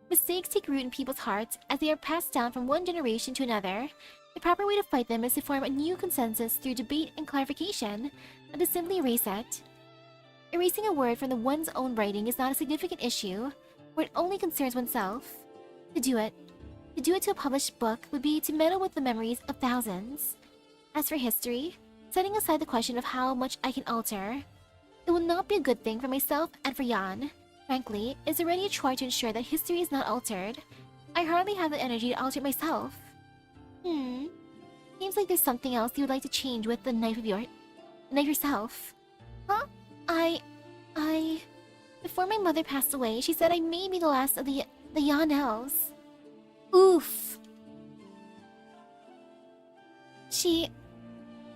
Mistakes take root in people's hearts as they are passed down from one generation to another. The proper way to fight them is to form a new consensus through debate and clarification, not to simply erase it. Erasing a word from one's own writing is not a significant issue, where it only concerns oneself. To do it to a published book would be to meddle with the memories of thousands. As for history, setting aside the question of how much I can alter, it will not be a good thing for myself and for Jan. Frankly, it's already a chore to ensure that history is not altered. I hardly have the energy to alter it myself. Seems like there's something else you would like to change with the knife yourself. Huh? Before my mother passed away, she said I may be the last of the Jan elves. Oof. She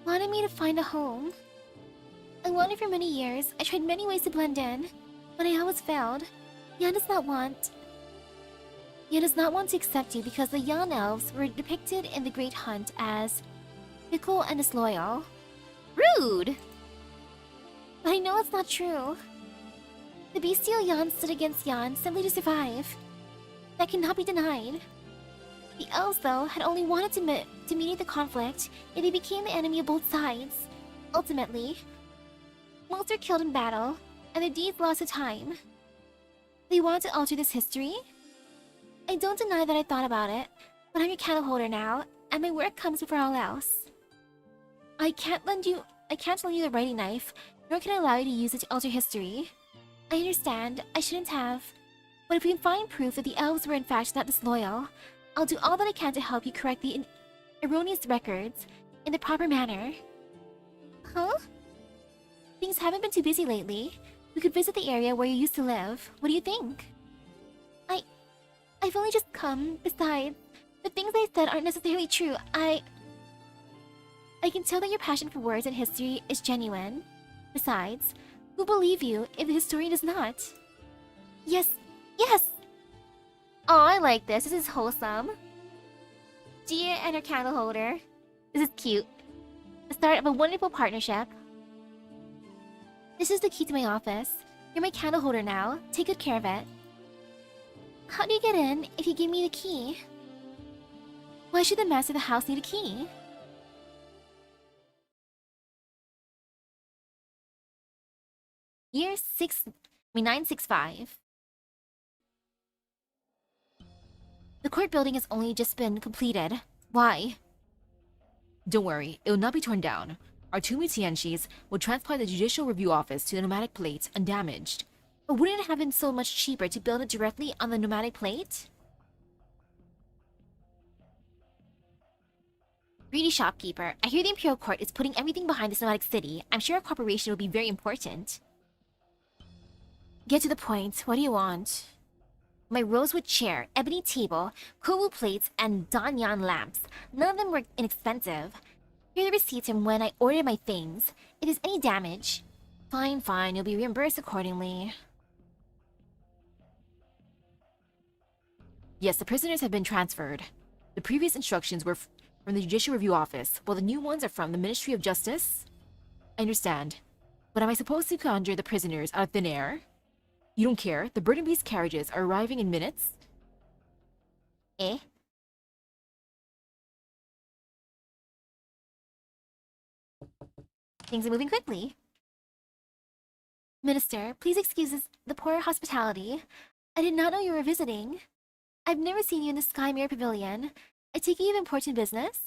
wanted me to find a home. I wanted for many years. I tried many ways to blend in, but I always failed. Jan does not want to accept you because the Jan elves were depicted in the Great Hunt as fickle and disloyal. Rude! But I know it's not true. The bestial Jan stood against Jan simply to survive. That cannot be denied. The elves, though, had only wanted to mediate the conflict, yet they became the enemy of both sides. Ultimately, most were killed in battle, and their deeds lost to time. They want to alter this history? I don't deny that I thought about it, but I'm your candle holder now, and my work comes before all else. I can't lend you the writing knife, nor can I allow you to use it to alter history. I understand, I shouldn't have. But if we can find proof that the elves were in fact not disloyal, I'll do all that I can to help you correct the erroneous records in the proper manner. Huh? Things haven't been too busy lately. We could visit the area where you used to live. What do you think? I've only just come. Besides, the things I said aren't necessarily true. I can tell that your passion for words and history is genuine. Besides, who'll believe you if the historian does not? Yes! Oh, I like this. This is wholesome. Gia and her candle holder. This is cute. The start of a wonderful partnership. This is the key to my office. You're my candle holder now. Take good care of it. How do you get in if you give me the key? Why should the master of the house need a key? Year 965. The court building has only just been completed. Why? Don't worry, it will not be torn down. Our two Mutianshis will transport the Judicial Review Office to the nomadic plate undamaged. But wouldn't it have been so much cheaper to build it directly on the nomadic plate? Greedy shopkeeper, I hear the Imperial Court is putting everything behind this nomadic city. I'm sure our cooperation will be very important. Get to the point. What do you want? My rosewood chair, ebony table, kobu plates, and Danyan lamps. None of them were inexpensive. Here are the receipts from when I ordered my things. If there's any damage... Fine, you'll be reimbursed accordingly. Yes, the prisoners have been transferred. The previous instructions were from the Judicial Review Office, while the new ones are from the Ministry of Justice. I understand. But am I supposed to conjure the prisoners out of thin air? You don't care? The Burden Beast carriages are arriving in minutes? Eh? Things are moving quickly. Minister, please excuse the poor hospitality. I did not know you were visiting. I've never seen you in the Sky Mirror Pavilion. I take it you have important business?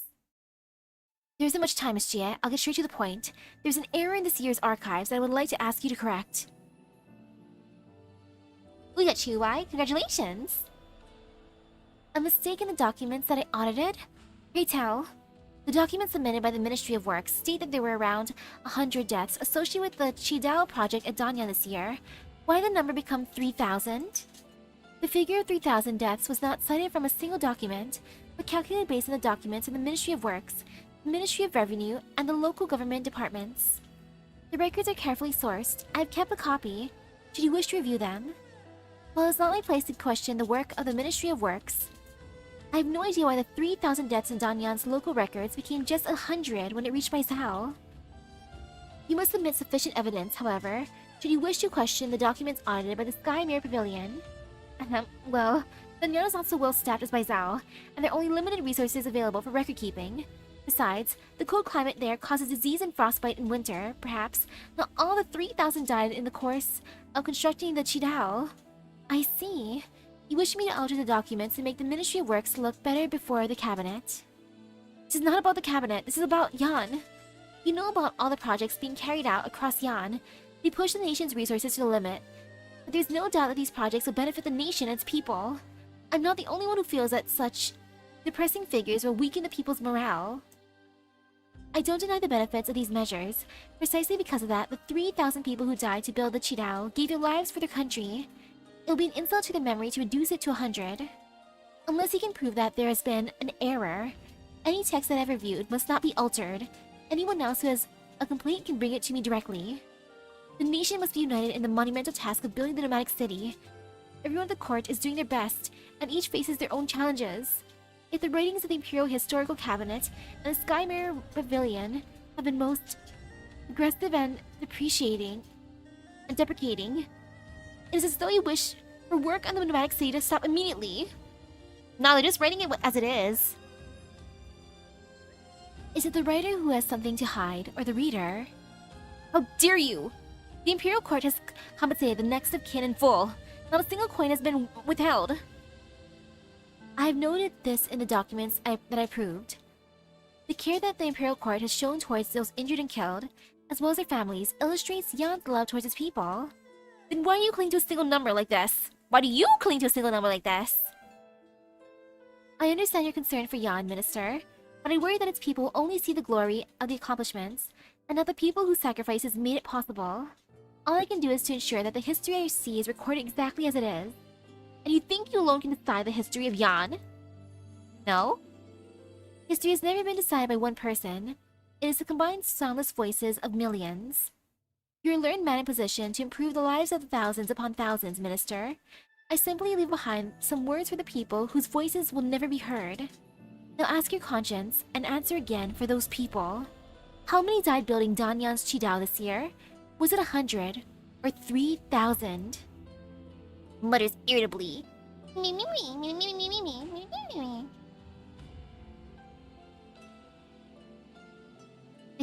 There isn't much time, Miss Jie. I'll get straight to the point. There's an error in this year's archives that I would like to ask you to correct. We got Chuai. Congratulations! A mistake in the documents that I audited? Pray tell. The documents submitted by the Ministry of Works state that there were around 100 deaths associated with the Chidao project at Danya this year. Why did the number become 3,000? The figure of 3,000 deaths was not cited from a single document, but calculated based on the documents in the Ministry of Works, the Ministry of Revenue, and the local government departments. The records are carefully sourced. I have kept a copy, should you wish to review them. While it's not my place to question the work of the Ministry of Works, I have no idea why the 3,000 deaths in Danyan's local records became just 100 when it reached my Zao. You must submit sufficient evidence, however, should you wish to question the documents audited by the Sky Mirror Pavilion. Well, Danyan is not so well staffed as Baizhou, and there are only limited resources available for record keeping. Besides, the cold climate there causes disease and frostbite in winter. Perhaps not all the 3,000 died in the course of constructing the Chidao. I see. You wish me to alter the documents and make the Ministry of Works look better before the cabinet. This is not about the cabinet, this is about Yan. You know about all the projects being carried out across Yan. They push the nation's resources to the limit. But there's no doubt that these projects will benefit the nation and its people. I'm not the only one who feels that such depressing figures will weaken the people's morale. I don't deny the benefits of these measures. Precisely because of that, the 3,000 people who died to build the Chidao gave their lives for their country. It will be an insult to their memory to reduce it to 100. Unless he can prove that there has been an error, any text that I've reviewed must not be altered. Anyone else who has a complaint can bring it to me directly. The nation must be united in the monumental task of building the nomadic city. Everyone at the court is doing their best, and each faces their own challenges. If the writings of the Imperial Historical Cabinet and the Sky Mirror Pavilion have been most aggressive and deprecating, it is as though you wish for work on the nomadic city to stop immediately. No, they're just writing it as it is. Is it the writer who has something to hide, or the reader? How dare you! The Imperial Court has compensated the next of kin in full. Not a single coin has been withheld. I have noted this in the documents that I proved. The care that the Imperial Court has shown towards those injured and killed, as well as their families, illustrates Yan's love towards its people. Then why do you cling to a single number like this? Why do you cling to a single number like this? I understand your concern for Yan, Minister, but I worry that its people will only see the glory of the accomplishments, and not the people whose sacrifices made it possible. All I can do is to ensure that the history I see is recorded exactly as it is. And you think you alone can decide the history of Yan? No? History has never been decided by one person. It is the combined soundless voices of millions. You're a learned man in position to improve the lives of thousands upon thousands, Minister. I simply leave behind some words for the people whose voices will never be heard. Now ask your conscience and answer again for those people. How many died building Danyan's Chidao this year? Was it 100 or 3,000? Mutters irritably. There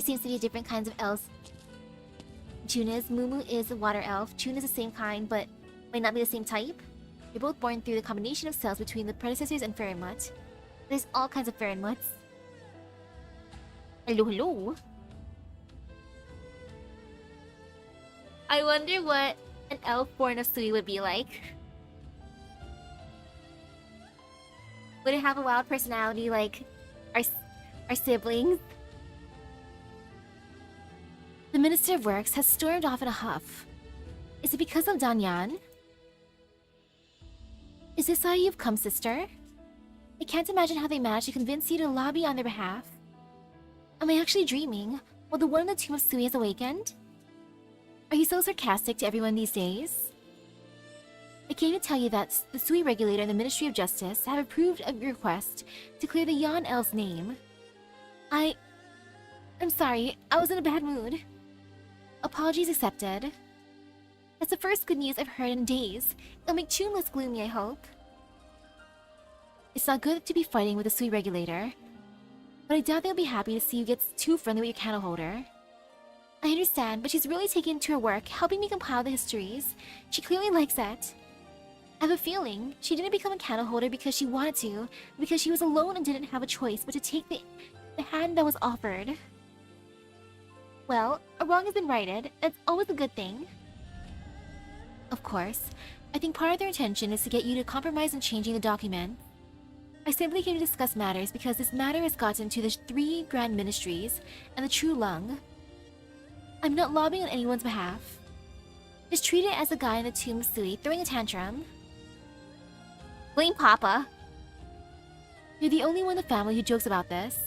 seems to be different kinds of elves. Juna's Mumu is a water elf. Chun is the same kind, but might not be the same type. They're both born through the combination of cells between the predecessors and Fairenmut. There's all kinds of Fairenmuts. Hello, hello. I wonder what an elf born of Sui would be like. Would it have a wild personality like our siblings? The Minister of Works has stormed off in a huff. Is it because of Danyan? Is this how you've come, sister? I can't imagine how they managed to convince you to lobby on their behalf. Am I actually dreaming while the one in the tomb of Sui has awakened? Are you so sarcastic to everyone these days? I came to tell you that the Sui regulator and the Ministry of Justice have approved a request to clear the Yan Elf's name. I'm sorry, I was in a bad mood. Apologies accepted. That's the first good news I've heard in days. It'll make Chun less gloomy, I hope. It's not good to be fighting with the Sui regulator, but I doubt they'll be happy to see you get too friendly with your candle holder. I understand, but she's really taken to her work, helping me compile the histories. She clearly likes that. I have a feeling she didn't become a candle holder because she wanted to, because she was alone and didn't have a choice but to take the hand that was offered. Well, a wrong has been righted. That's always a good thing. Of course, I think part of their intention is to get you to compromise in changing the document. I simply came to discuss matters because this matter has gotten to the 3 grand ministries and the true lung. I'm not lobbying on anyone's behalf. Just treat it as a guy in the tomb Sui throwing a tantrum. Blame Papa. You're the only one in the family who jokes about this.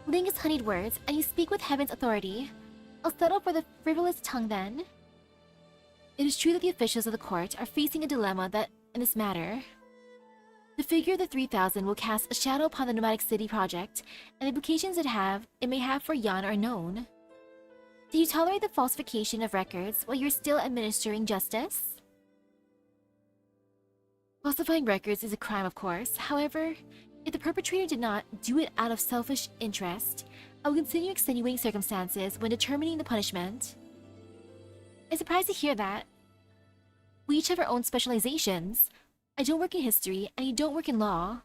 Ling is honeyed words, and you speak with heaven's authority. I'll settle for the frivolous tongue then. It is true that the officials of the court are facing a dilemma in this matter. The figure of the 3,000 will cast a shadow upon the Nomadic City project, and the implications it may have for Yan are known. Do you tolerate the falsification of records while you're still administering justice? Falsifying records is a crime, of course. However, if the perpetrator did not do it out of selfish interest, I will consider extenuating circumstances when determining the punishment. I'm surprised to hear that. We each have our own specializations. I don't work in history, and you don't work in law.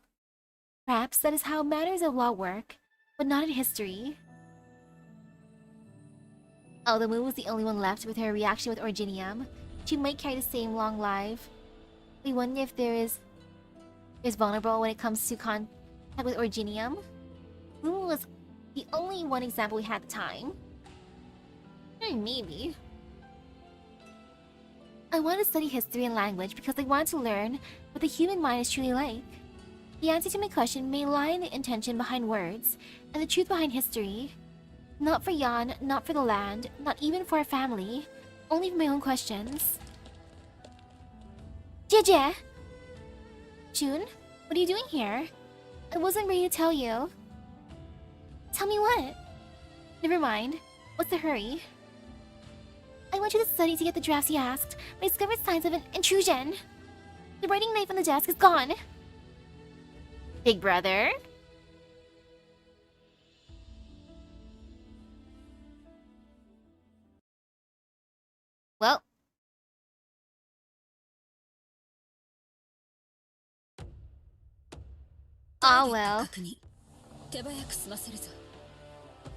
Perhaps that is how matters of law work, but not in history. Oh, the moon was the only one left with her reaction with Originium. She might carry the same long life. We wonder if is vulnerable when it comes to contact with Originium. Moon was the only one example we had at the time. Maybe. I want to study history and language because I want to learn what the human mind is truly like. The answer to my question may lie in the intention behind words and the truth behind history. Not for Yan, not for the land, not even for our family. Only for my own questions. Jie! June, what are you doing here? I wasn't ready to tell you. Tell me what? Never mind. What's the hurry? I went to the study to get the drafts you asked, but I discovered signs of an intrusion. The writing knife on the desk is gone. Big brother? Well. Ah well.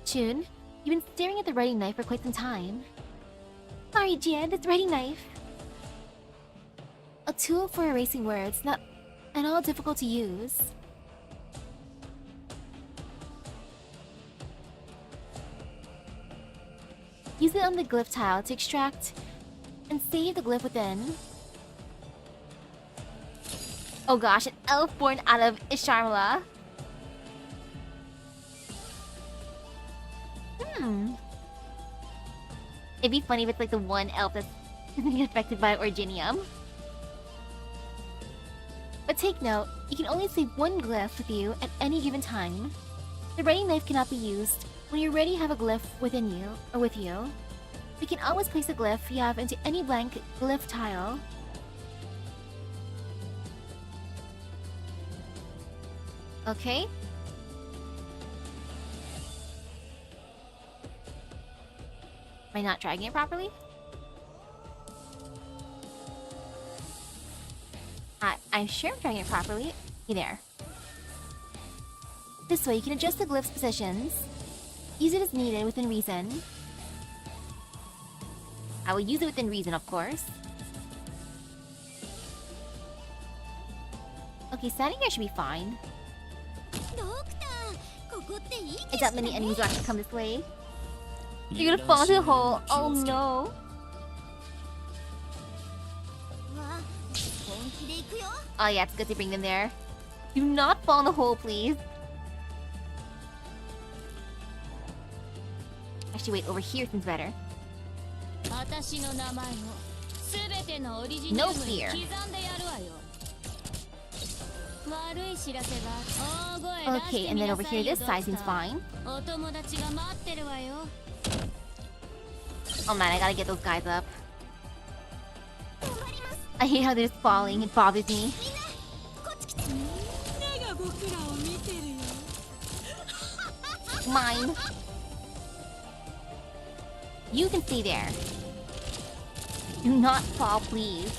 Chun, you've been staring at the writing knife for quite some time. Sorry, Jie, this writing knife. A tool for erasing words, not at all difficult to use. Use it on the glyph tile to extract and save the glyph within. Oh gosh, an elf born out of Isharmala. It'd be funny if it's like the one elf that's getting affected by Originium. But take note, you can only save one glyph with you at any given time. The writing knife cannot be used when you already have a glyph within you, or with you. You can always place a glyph you have into any blank glyph tile. Okay. Am I not dragging it properly? I'm sure I'm dragging it properly. Okay, there. This way you can adjust the glyph's positions. Use it as needed within reason. I will use it within reason, of course. Okay, standing here should be fine. I doubt many enemies will actually come this way. You're gonna fall into the hole. Oh no. Oh yeah, it's good to bring them there. Do not fall in the hole, please. Actually, wait, over here seems better. No fear. Okay, and then over here, this side seems fine. Oh man, I gotta get those guys up. I hate how they're just falling, it bothers me. Mine. You can stay there. Do not fall, please.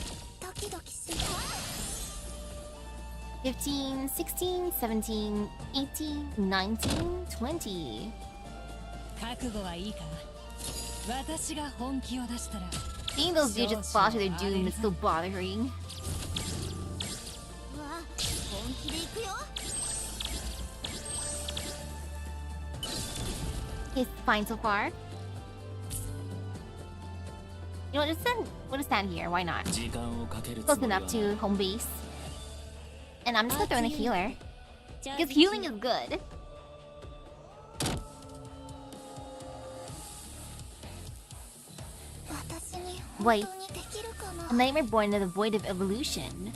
15, 16, 17, 18, 19, 20. 覚悟はいいか。私が本気を出したら。 Seeing those dudes just fall to their doom is so bothering. Okay, fine so far. You know what, we'll just stand here, why not? Close enough to home base. And I'm just gonna throw in a healer. Because healing is good. Wait. A nightmare born in the void of evolution.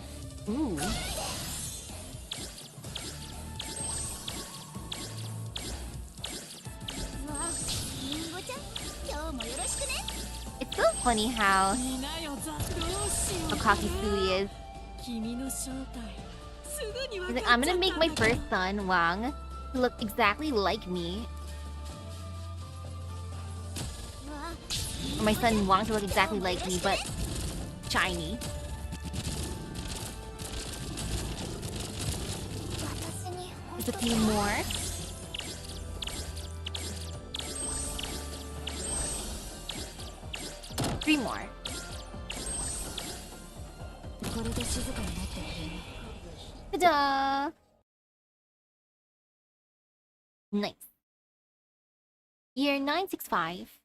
Ooh. It's so funny how cocky Sui is. He's like, I'm gonna make my first son, Wang, to look exactly like me. Or my son Wang to look exactly like me, but shiny. Just a few more. Three more. Ta-da! Nice. Year 965.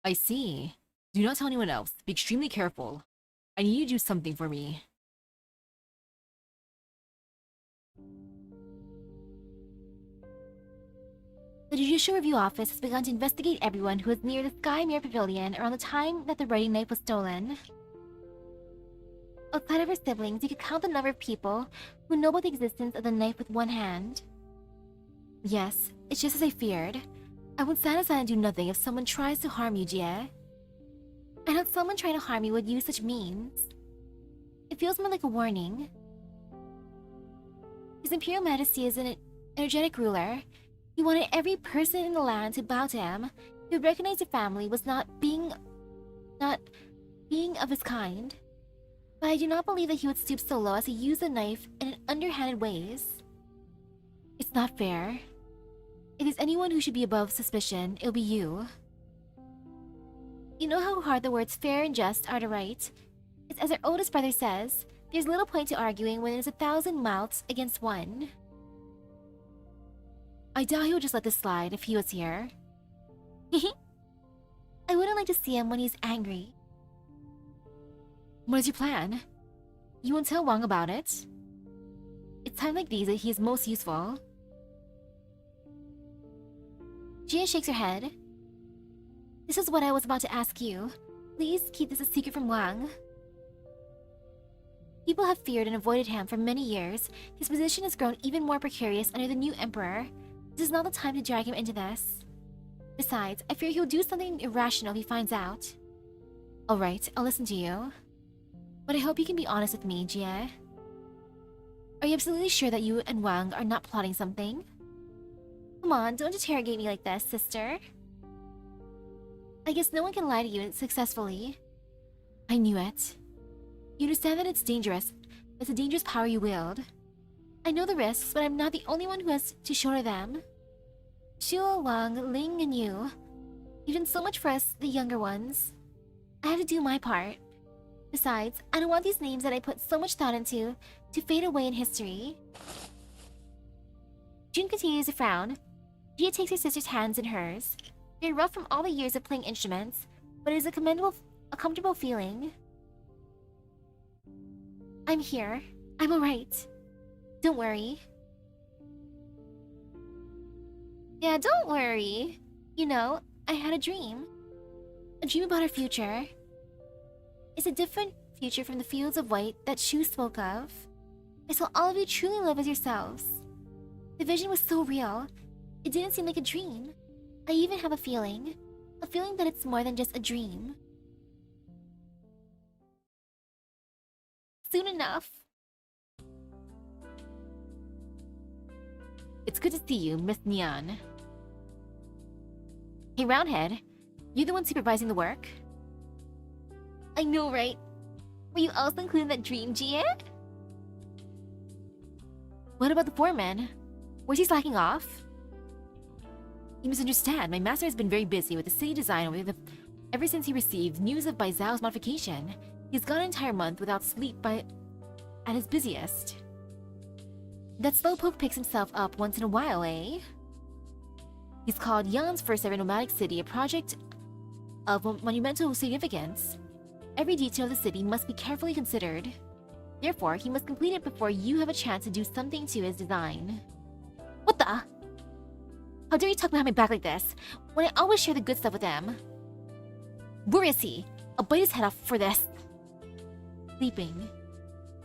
I see. Do not tell anyone else. Be extremely careful. I need you to do something for me. The Judicial Review Office has begun to investigate everyone who was near the Sky Mirror Pavilion around the time that the writing knife was stolen. Outside of her siblings, you could count the number of people who know about the existence of the knife with one hand. Yes, it's just as I feared. I won't stand aside and do nothing if someone tries to harm you, Jie. I doubt someone trying to harm you would use such means. It feels more like a warning. His Imperial Majesty is an energetic ruler. He wanted every person in the land to bow to him. He would recognize the family was not being of his kind. But I do not believe that he would stoop so low as to use the knife in underhanded ways. It's not fair. If there's anyone who should be above suspicion, it'll be you. You know how hard the words fair and just are to write? It's as our oldest brother says, there's little point to arguing when there's 1,000 mouths against one. I doubt he would just let this slide if he was here. I wouldn't like to see him when he's angry. What is your plan? You won't tell Wang about it? It's time like these that he is most useful. Jia shakes her head. This is what I was about to ask you. Please keep this a secret from Wang. People have feared and avoided him for many years. His position has grown even more precarious under the new emperor. This is not the time to drag him into this. Besides, I fear he'll do something irrational if he finds out. Alright, I'll listen to you. But I hope you can be honest with me, Jie. Are you absolutely sure that you and Wang are not plotting something? Come on, don't interrogate me like this, sister. I guess no one can lie to you successfully. I knew it. You understand that it's dangerous. It's a dangerous power you wield. I know the risks, but I'm not the only one who has to shoulder them. Shuo, Wang, Ling, and you. You've done so much for us, the younger ones. I have to do my part. Besides, I don't want these names that I put so much thought into to fade away in history. June continues to frown. Jia takes her sister's hands in hers. They're rough from all the years of playing instruments, but it is a comfortable feeling. I'm here. I'm alright. Don't worry. Yeah, don't worry. You know, I had a dream. A dream about our future. It's a different future from the fields of white that Shu spoke of. I saw all of you truly live as yourselves. The vision was so real. It didn't seem like a dream. I even have a feeling that it's more than just a dream. Soon enough. It's good to see you, Miss Nian. Hey, Roundhead, you the one supervising the work? I know, right? Were you also included in that dream, Gia? What about the foreman? Was he slacking off? You misunderstand. My master has been very busy with the city design ever since he received news of Baizao's modification. He's gone an entire month without sleep at his busiest. That slowpoke picks himself up once in a while, eh? He's called Yan's first ever nomadic city a project of monumental significance. Every detail of the city must be carefully considered. Therefore, he must complete it before you have a chance to do something to his design. What the? How dare you talk behind my back like this, when I always share the good stuff with him? Where is he? I'll bite his head off for this. Sleeping.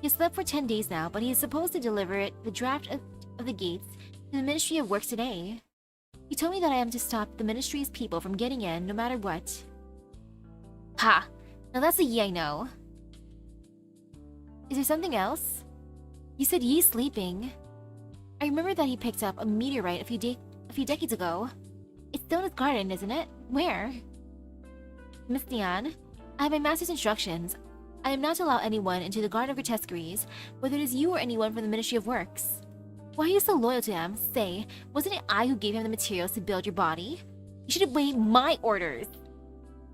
He has slept for 10 days now, but he is supposed to deliver the draft of the gates to the Ministry of Works today. He told me that I am to stop the Ministry's people from getting in, no matter what. Ha! Now that's a Yi I know. Is there something else? You said Yi's sleeping. I remember that he picked up a meteorite a few decades ago. It's still in his garden, isn't it? Where? Miss Dian, I have my master's instructions. I am not to allow anyone into the Garden of Grotesqueries, whether it is you or anyone from the Ministry of Works. Why are you so loyal to him? Say, wasn't it I who gave him the materials to build your body? You should obey my orders.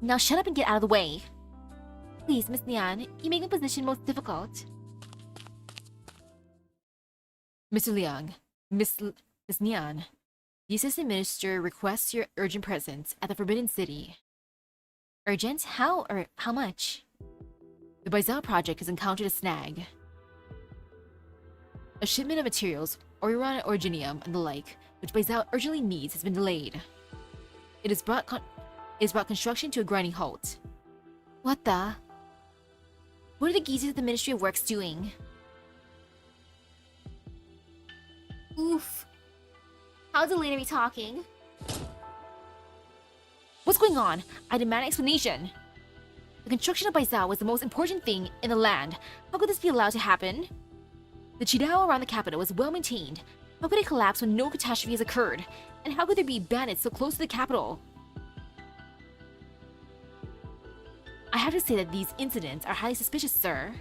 Now shut up and get out of the way. Please, Miss Nian, you make my position most difficult. Mr. Liang, Miss Nian, the Assistant Minister requests your urgent presence at the Forbidden City. Urgent? How much? The Baizao project has encountered a snag. A shipment of materials, Orion, Originium, and the like, which Baizao urgently needs, has been delayed. It has brought construction to a grinding halt. What the? What are the geezers at the Ministry of Works doing? Oof. How delayed are we talking? What's going on? I demand an explanation. The construction of Baizao was the most important thing in the land. How could this be allowed to happen? The Qidao around the capital is well maintained. How could it collapse when no catastrophe has occurred? And how could there be bandits so close to the capital? I have to say that these incidents are highly suspicious, sir.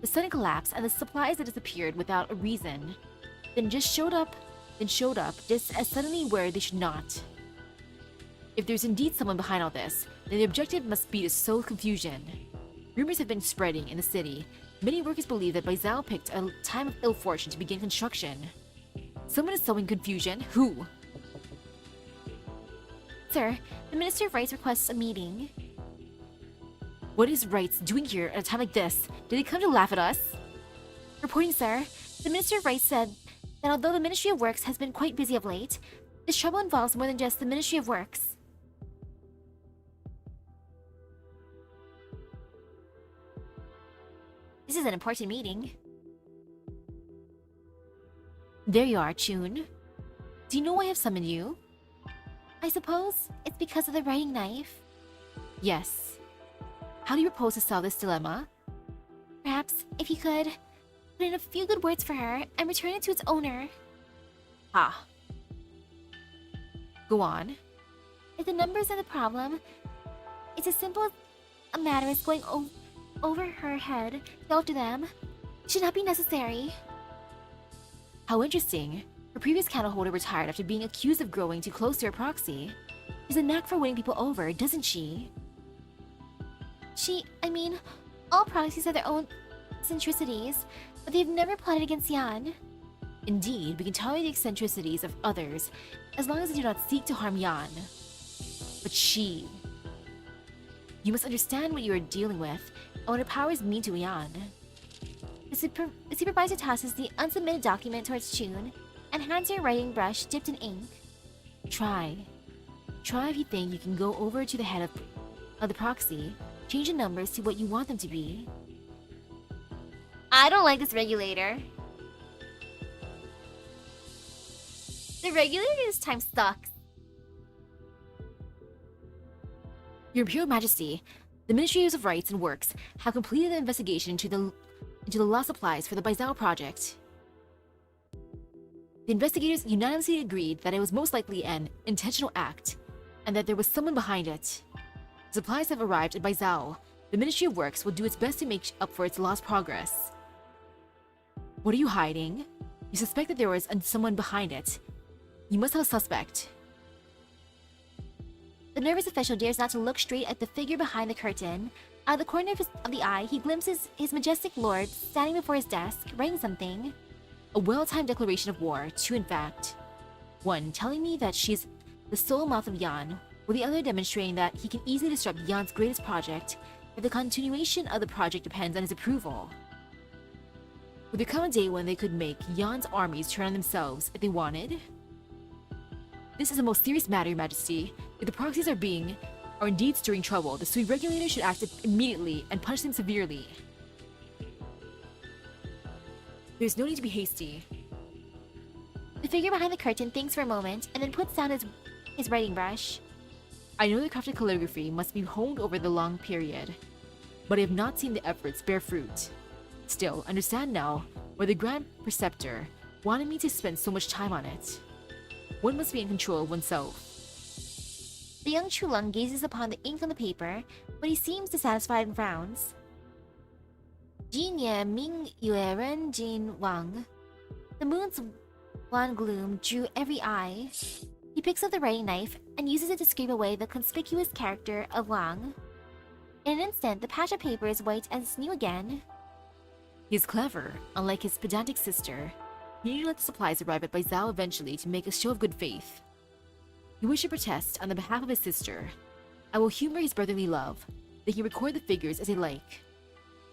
The sudden collapse and the supplies that disappeared without a reason, then showed up just as suddenly where they should not. If there's indeed someone behind all this, then the objective must be to sow confusion. Rumors have been spreading in the city. Many workers believe that Baizao picked a time of ill fortune to begin construction. Someone is sowing confusion? Who? Sir, the Minister of Rights requests a meeting. What is Rights doing here at a time like this? Did they come to laugh at us? Reporting, sir. The Minister of Rights said that although the Ministry of Works has been quite busy of late, this trouble involves more than just the Ministry of Works. This is an important meeting. There you are, Chun. Do you know why I have summoned you? I suppose it's because of the writing knife. Yes. How do you propose to solve this dilemma? Perhaps if you could put in a few good words for her and return it to its owner. Ah. Go on. If the numbers are the problem, it's as simple as a matter as going over her head to go after them. It should not be necessary. How interesting. Her previous candle holder retired after being accused of growing too close to her proxy. She's a knack for winning people over, doesn't she? I mean, all proxies have their own eccentricities, but they've never plotted against Yan. Indeed, we can tolerate the eccentricities of others, as long as they do not seek to harm Yan. But she... You must understand what you are dealing with, and what her powers mean to Yan. The supervisor tosses the unsubmitted document towards Chun, and hands her a writing brush dipped in ink. Try. Try if you think you can go over to the head of the proxy, change the numbers to what you want them to be. I don't like this regulator. The regulator this time sucks. Your Imperial Majesty, the Ministries of Rights and Works have completed the investigation into the lost supplies for the Baizao project. The investigators unanimously agreed that it was most likely an intentional act. and that there was someone behind it. Supplies have arrived at Baizhou. The Ministry of Works will do its best to make up for its lost progress. What are you hiding? You suspect that there was someone behind it. You must have a suspect. The nervous official dares not to look straight at the figure behind the curtain. Out of the corner of the eye, he glimpses his majestic lord standing before his desk, writing something. A well-timed declaration of war, two in fact. One telling me that she's the sole mouth of Yan, while the other demonstrating that he can easily disrupt Yan's greatest project, if the continuation of the project depends on his approval. Would there come a day when they could make Yan's armies turn on themselves if they wanted? This is a most serious matter, Your Majesty. If the proxies are indeed stirring trouble, the Sui regulator should act immediately and punish them severely. There's no need to be hasty. The figure behind the curtain thinks for a moment and then puts down his writing brush. I know the crafted calligraphy must be honed over the long period, but I have not seen the efforts bear fruit. Still, understand now why the Grand Preceptor wanted me to spend so much time on it. One must be in control of oneself. The young Chulung gazes upon the ink on the paper, but he seems dissatisfied and frowns. Jin Ye Ming Yue Ren Jin Wang. The moon's wan gloom drew every eye. He picks up the writing knife and uses it to scrape away the conspicuous character of Wang. In an instant, the patch of paper is white as new again. He is clever, unlike his pedantic sister. He needed to let the supplies arrive at Baizhou eventually to make a show of good faith. He wished to protest on the behalf of his sister. I will humor his brotherly love, that he record the figures as I like.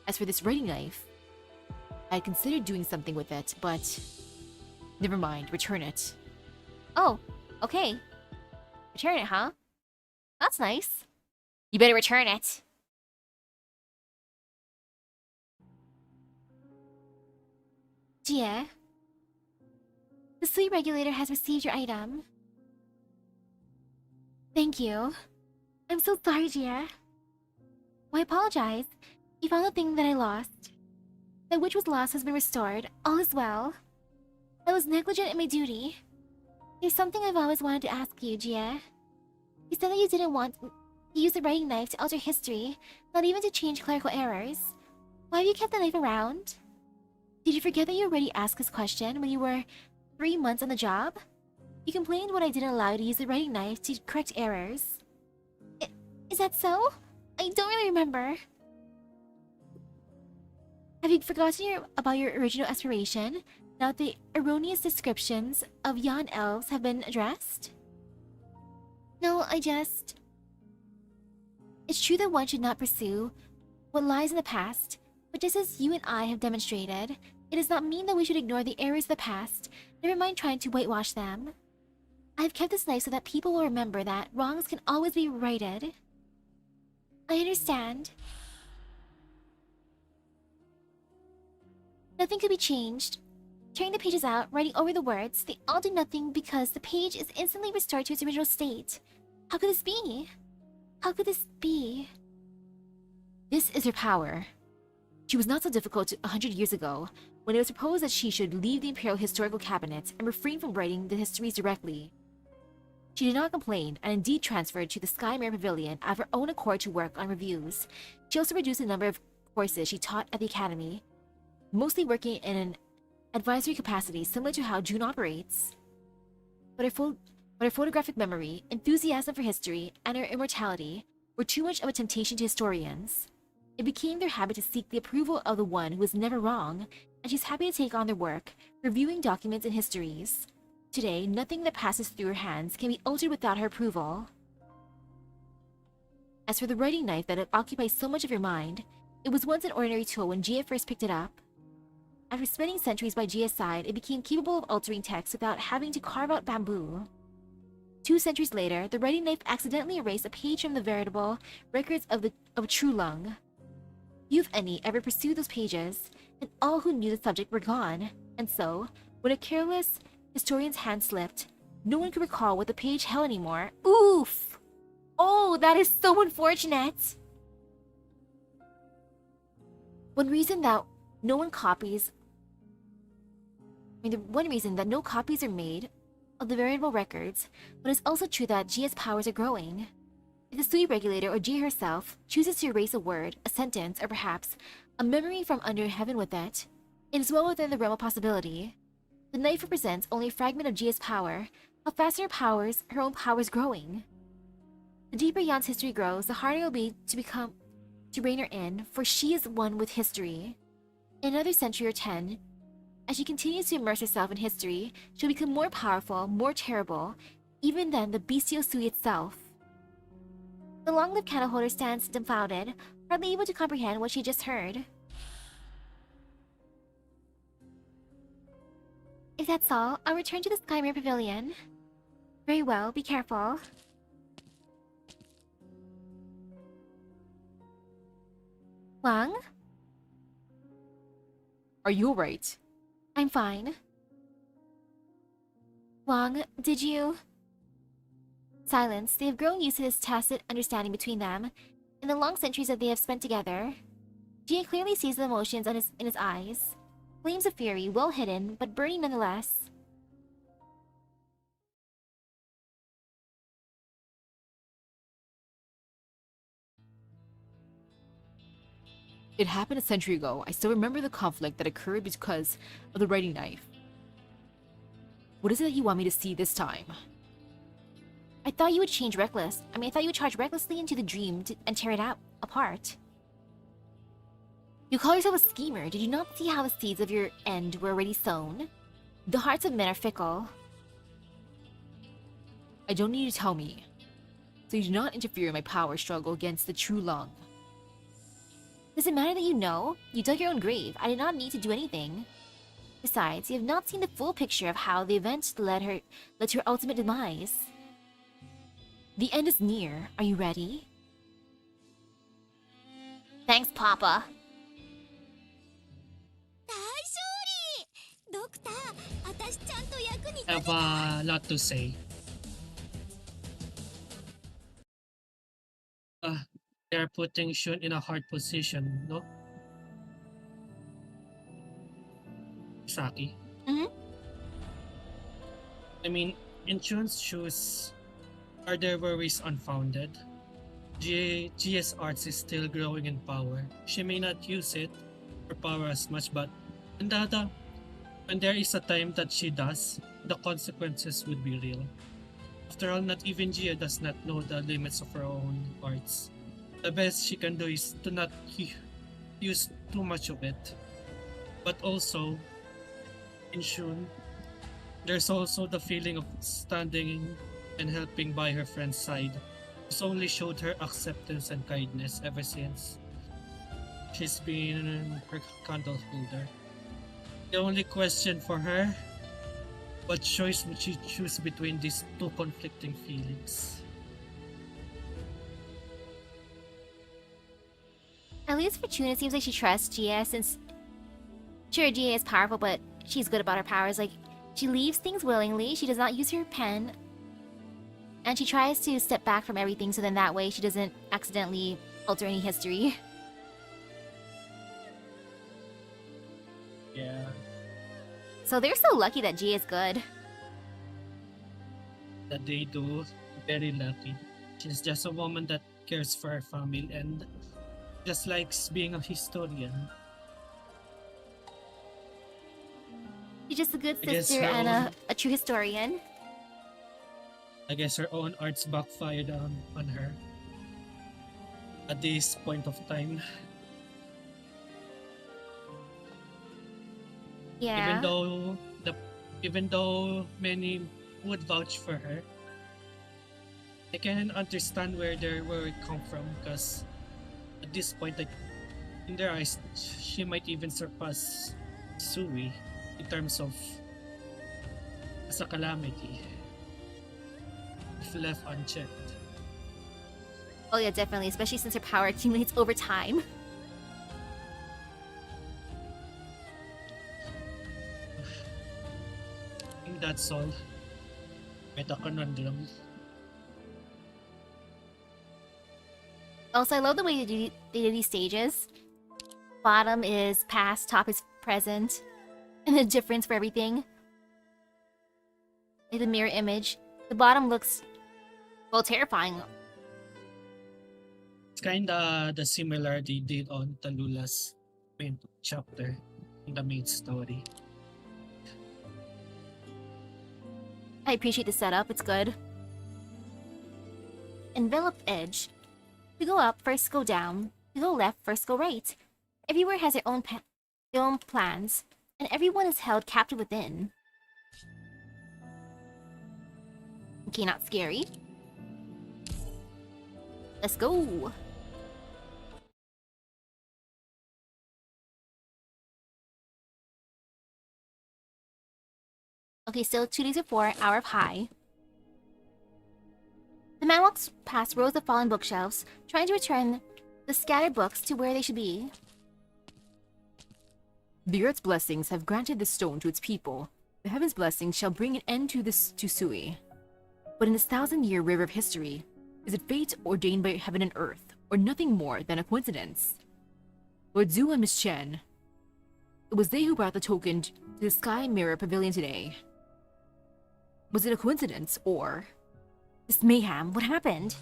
As for this writing knife, I had considered doing something with it, but never mind, return it. Oh, okay. Return it, huh? That's nice. You better return it. Jie, the sleep regulator has received your item. Thank you. I'm so sorry, Jie. Why apologize? You found the thing that I lost. That which was lost has been restored. All is well. I was negligent in my duty. There's something I've always wanted to ask you, Jie. You said that you didn't want to use the writing knife to alter history, not even to change clerical errors. Why have you kept the knife around? Did you forget that you already asked this question when you were 3 months on the job? You complained when I didn't allow you to use the writing knife to correct errors. Is that so? I don't really remember. Have you forgotten about your original aspiration, now that the erroneous descriptions of Yan elves have been addressed? No, It's true that one should not pursue what lies in the past, but just as you and I have demonstrated, it does not mean that we should ignore the errors of the past, never mind trying to whitewash them. I have kept this knife so that people will remember that wrongs can always be righted. I understand. Nothing could be changed. Tearing the pages out, writing over the words, they all do nothing because the page is instantly restored to its original state. How could this be? How could this be? This is her power. She was not so difficult 100 years ago, when it was proposed that she should leave the Imperial Historical Cabinet and refrain from writing the histories directly. She did not complain, and indeed transferred to the Skymare Pavilion of her own accord to work on reviews. She also reduced the number of courses she taught at the Academy, mostly working in an advisory capacity similar to how June operates. But her photographic memory, enthusiasm for history, and her immortality were too much of a temptation to historians. It became their habit to seek the approval of the one who was never wrong, and she's happy to take on their work, reviewing documents and histories. Today, nothing that passes through her hands can be altered without her approval. As for the writing knife that occupies so much of your mind, it was once an ordinary tool when Jia first picked it up. After spending centuries by Jia's side, it became capable of altering text without having to carve out bamboo. 2 centuries later, the writing knife accidentally erased a page from the veritable records of True Lung. Few, if any, ever pursued those pages, and all who knew the subject were gone. And so, when a careless historian's hand slipped, no one could recall what the page held anymore. Oof! Oh, that is so unfortunate! One reason that no copies are made of the variable records, but it's also true that Gia's powers are growing. If the Sui regulator or Gia herself chooses to erase a word, a sentence, or perhaps a memory from under heaven with it is well within the realm of possibility. The knife represents only a fragment of Gia's power. How fast her own powers growing. The deeper Yan's history grows, the harder it will be to rein her in, for she is one with history. In another century or 10, as she continues to immerse herself in history, she'll become more powerful, more terrible, even than the bestial Sui itself. The long-lived candle holder stands dumbfounded, hardly able to comprehend what she just heard. If that's all, I'll return to the Skymere Pavilion. Very well, be careful. Wang? Are you alright? I'm fine. Wang, did you... Silence. They have grown used to this tacit understanding between them. In the long centuries that they have spent together, Jia clearly sees the emotions in his eyes. Flames of fury, well hidden, but burning nonetheless. It happened a century ago. I still remember the conflict that occurred because of the writing knife. What is it that you want me to see this time? I thought you would I thought you would charge recklessly into the dream and tear it apart. You call yourself a schemer. Did you not see how the seeds of your end were already sown? The hearts of men are fickle. I don't need you to tell me. So you do not interfere in my power struggle against the true Lung. Does it matter that you know? You dug your own grave. I did not need to do anything. Besides, you have not seen the full picture of how the event led to her ultimate demise. The end is near. Are you ready? Thanks, Papa. I have a lot to say. They're putting Shun in a hard position, no? Misaki. I mean, in Shun's shoes, are their worries unfounded? Gia's arts is still growing in power. She may not use it for power as much, but when there is a time that she does, the consequences would be real. After all, not even Gia does not know the limits of her own arts. The best she can do is to not use too much of it. But also, in Shun, there's also the feeling of standing and helping by her friend's side. She's only showed her acceptance and kindness ever since she's been her candle holder. The only question for her, what choice would she choose between these two conflicting feelings? At least for Chun, it seems like she trusts Gia since... Sure, Gia is powerful, but she's good about her powers. Like, she leaves things willingly, she does not use her pen, and she tries to step back from everything so then that way she doesn't accidentally alter any history. Yeah. So they're so lucky that Gia is good. That they do, very lucky. She's just a woman that cares for her family and just likes being a historian. She's just a good I guess sister her and own- a true historian. I guess her own arts backfired on her at this point of time. Yeah. Even though many would vouch for her, I can understand where it come from, because at this point, like, in their eyes, she might even surpass Sui in terms of as a calamity if left unchecked. Oh yeah, definitely, especially since her power accumulates over time. I think that's all. Meta conundrum. Also, I love the way they do these stages. Bottom is past, top is present, and the difference for everything. Like the mirror image, the bottom looks, well, terrifying. It's kinda the similar they did on Tallulah main chapter in the main story. I appreciate the setup, it's good. Enveloped edge. To go up, first go down. To go left, first go right. Everywhere has their own plans, and everyone is held captive within. Okay, not scary. Let's go! Okay, still 2 days before Hour of High. The man walks past rows of fallen bookshelves, trying to return the scattered books to where they should be. The earth's blessings have granted this stone to its people. The heaven's blessings shall bring an end to this to Sui. But in this 1,000-year river of history, is it fate ordained by heaven and earth, or nothing more than a coincidence? Lord Zhu and Miss Chen, it was they who brought the token to the Sky Mirror Pavilion today. Was it a coincidence, or... This mayhem, what happened?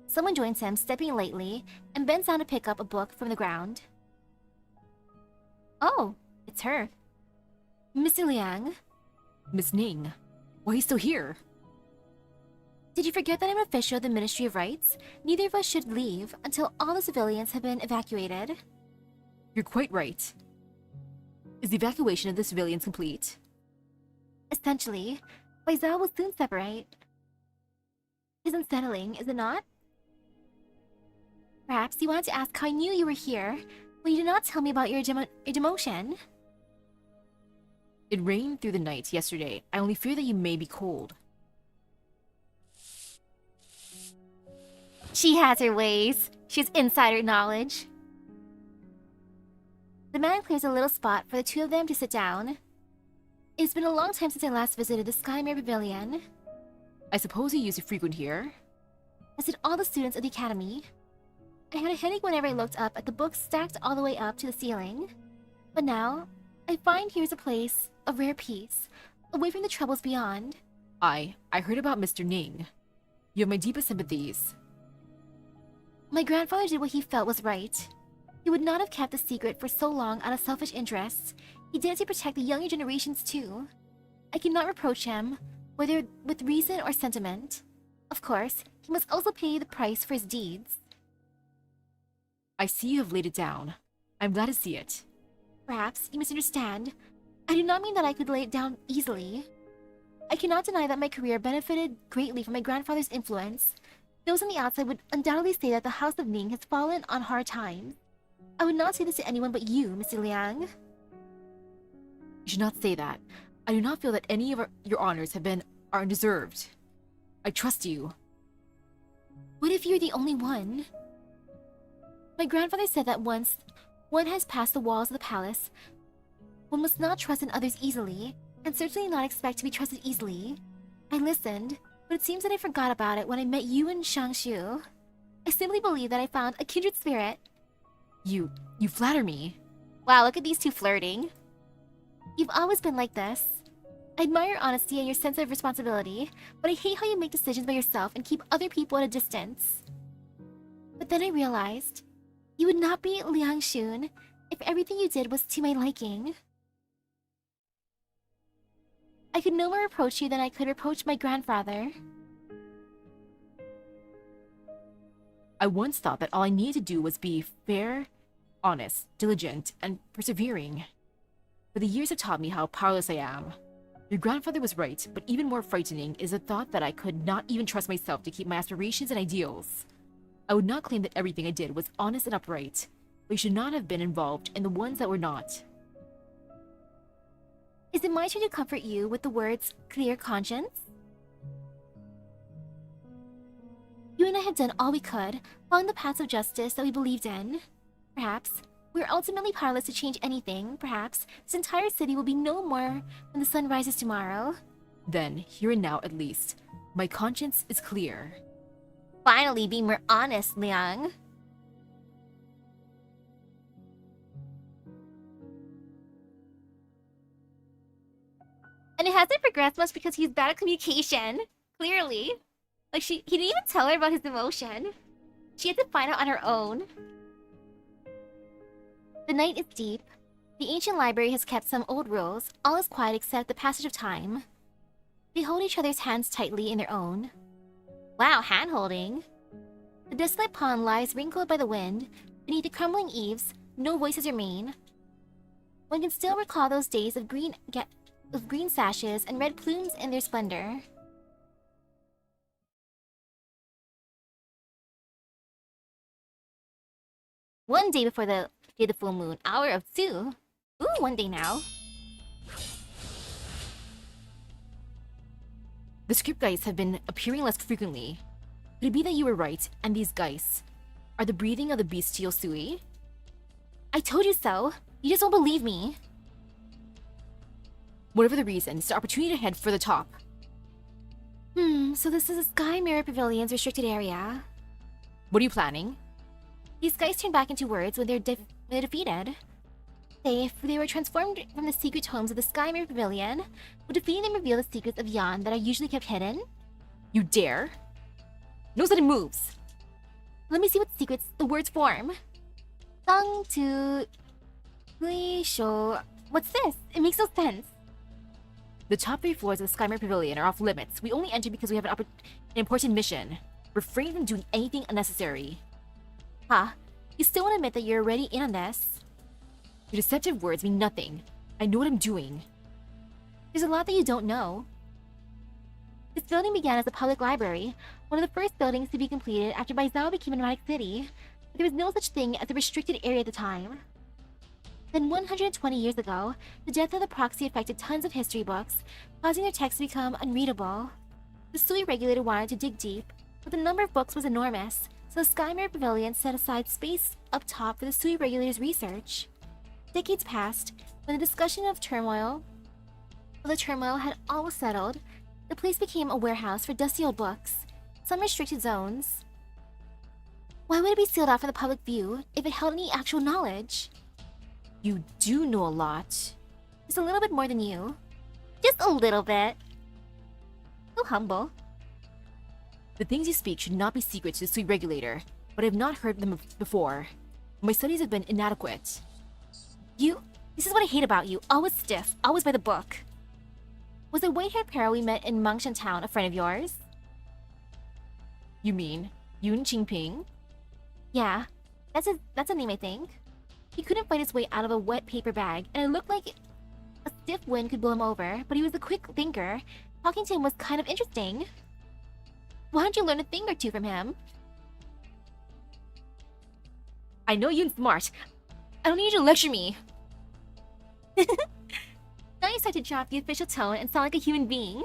Someone joins him, stepping lightly, and bends down to pick up a book from the ground. Oh, it's her. Mr. Liang, Miss Ning, why are you still here? did you forget that I'm an official of the Ministry of Rights? Neither of us should leave until all the civilians have been evacuated. You're quite right. Is the evacuation of the civilians complete? Essentially, Baizal will soon separate. It's unsettling, is it not? Perhaps you wanted to ask how I knew you were here, but you did not tell me about your demotion. It rained through the night yesterday. I only fear that you may be cold. She has her ways. She has insider knowledge. The man clears a little spot for the two of them to sit down. It's been a long time since I last visited the Skymere Pavilion. I suppose you used to frequent here? As did all the students of the academy. I had a headache whenever I looked up at the books stacked all the way up to the ceiling. But now, I find here's a place of rare peace, away from the troubles beyond. I heard about Mr. Ning. You have my deepest sympathies. My grandfather did what he felt was right. He would not have kept the secret for so long out of selfish interests. He did it to protect the younger generations too. I cannot reproach him, whether with reason or sentiment. Of course, he must also pay the price for his deeds. I see you have laid it down. I'm glad to see it. Perhaps you misunderstand. I do not mean that I could lay it down easily. I cannot deny that my career benefited greatly from my grandfather's influence. Those on the outside would undoubtedly say that the House of Ning has fallen on hard times. I would not say this to anyone but you, Mr. Liang. You should not say that. I do not feel that any of your honors are undeserved. I trust you. What if you're the only one? My grandfather said that once one has passed the walls of the palace, one must not trust in others easily, and certainly not expect to be trusted easily. I listened, but it seems that I forgot about it when I met you and Shangshu. I simply believe that I found a kindred spirit. You flatter me. Wow, look at these two flirting. You've always been like this. I admire your honesty and your sense of responsibility, but I hate how you make decisions by yourself and keep other people at a distance. But then I realized, you would not be Liang Shun if everything you did was to my liking. I could no more reproach you than I could reproach my grandfather. I once thought that all I needed to do was be fair, honest, diligent, and persevering. But the years have taught me how powerless I am. Your grandfather was right, but even more frightening is the thought that I could not even trust myself to keep my aspirations and ideals. I would not claim that everything I did was honest and upright, but you should not have been involved in the ones that were not. Is it my turn to comfort you with the words, clear conscience? You and I have done all we could, following the paths of justice that we believed in. Perhaps we are ultimately powerless to change anything. Perhaps this entire city will be no more when the sun rises tomorrow. Then, here and now at least, my conscience is clear. Finally, be more honest, Liang. And it hasn't progressed much because he's bad at communication. Clearly. Like, he didn't even tell her about his emotion. She had to find out on her own. The night is deep. The ancient library has kept some old rules. All is quiet except the passage of time. They hold each other's hands tightly in their own. Wow, hand-holding. The desolate pond lies wrinkled by the wind. Beneath the crumbling eaves, no voices remain. One can still recall those days of green sashes and red plumes in their splendor. One day before the day of the full moon, hour of 2. Ooh, one day now. The script guys have been appearing less frequently. Could it be that you were right, and these guys are the breathing of the bestial Sui? I told you so. You just won't believe me. Whatever the reason, it's the opportunity to head for the top. So this is a Sky Mirror Pavilion's restricted area. What are you planning? These guys turn back into words when they're defeated. Say, if they were transformed from the secret homes of the Sky Mirror Pavilion, would defeating them reveal the secrets of Yan that are usually kept hidden? You dare? No sudden moves! Let me see what secrets the words form. Sung to... Show. What's this? It makes no sense. The top 3 floors of the Sky Mirror Pavilion are off limits. We only enter because we have an important mission. Refrain from doing anything unnecessary. Huh? You still won't admit that you're already in on this? Your deceptive words mean nothing. I know what I'm doing. There's a lot that you don't know. This building began as a public library, one of the first buildings to be completed after Baizhou became a nomadic city, but there was no such thing as a restricted area at the time. Then 120 years ago, the death of the proxy affected tons of history books, causing their texts to become unreadable. The Sui regulator wanted to dig deep, but the number of books was enormous, so the Sky Mirror Pavilion set aside space up top for the Sui regulator's research. Decades passed, when the discussion of the turmoil had almost settled, the place became a warehouse for dusty old books, some restricted zones. Why would it be sealed off from the public view if it held any actual knowledge? You do know a lot. Just a little bit more than you. Just a little bit. So humble. The things you speak should not be secret to the Sui regulator, but I have not heard them before. My studies have been inadequate. This is what I hate about you. Always stiff, always by the book. Was the white-haired pair we met in Mangshan Town a friend of yours? You mean Yun Qingping? Yeah, that's a name I think. He couldn't find his way out of a wet paper bag, and it looked like a stiff wind could blow him over, but he was a quick thinker. Talking to him was kind of interesting. Why don't you learn a thing or two from him? I know Yun's smart. I don't need you to lecture me. Now you start to drop the official tone and sound like a human being.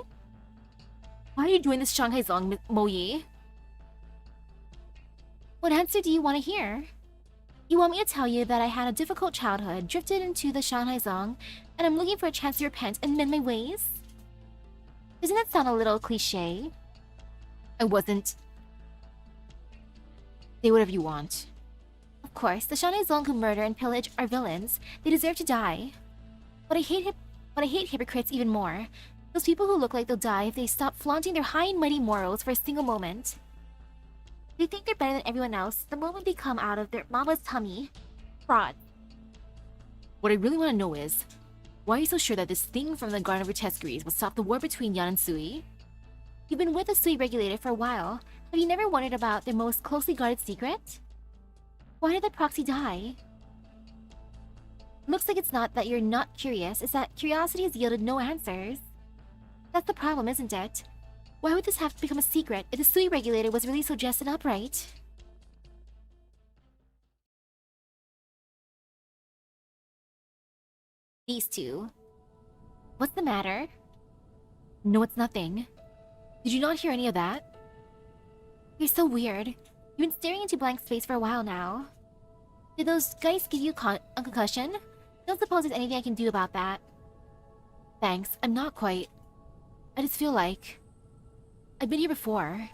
Why are you doing this Shanghai Zong, Mo Yi? What answer do you want to hear? You want me to tell you that I had a difficult childhood, drifted into the Shanghai Zong, and I'm looking for a chance to repent and mend my ways? Doesn't that sound a little cliche? I wasn't. Say whatever you want. Of course, the Shanghai Zong who murder and pillage are villains. They deserve to die. But I hate hypocrites even more. Those people who look like they'll die if they stop flaunting their high and mighty morals for a single moment. They think they're better than everyone else the moment they come out of their mama's tummy. Fraud. What I really want to know is, why are you so sure that this thing from the Garden of Grotesqueries will stop the war between Yan and Sui? You've been with the Sui regulator for a while. Have you never wondered about their most closely guarded secret? Why did the proxy die? Looks like it's not that you're not curious, it's that curiosity has yielded no answers. That's the problem, isn't it? Why would this have to become a secret if the Sui regulator was really so just and upright? These two. What's the matter? No, it's nothing. Did you not hear any of that? You're so weird. You've been staring into blank space for a while now. Did those guys give you a concussion? Don't suppose there's anything I can do about that. Thanks, I'm not quite. I just feel like I've been here before.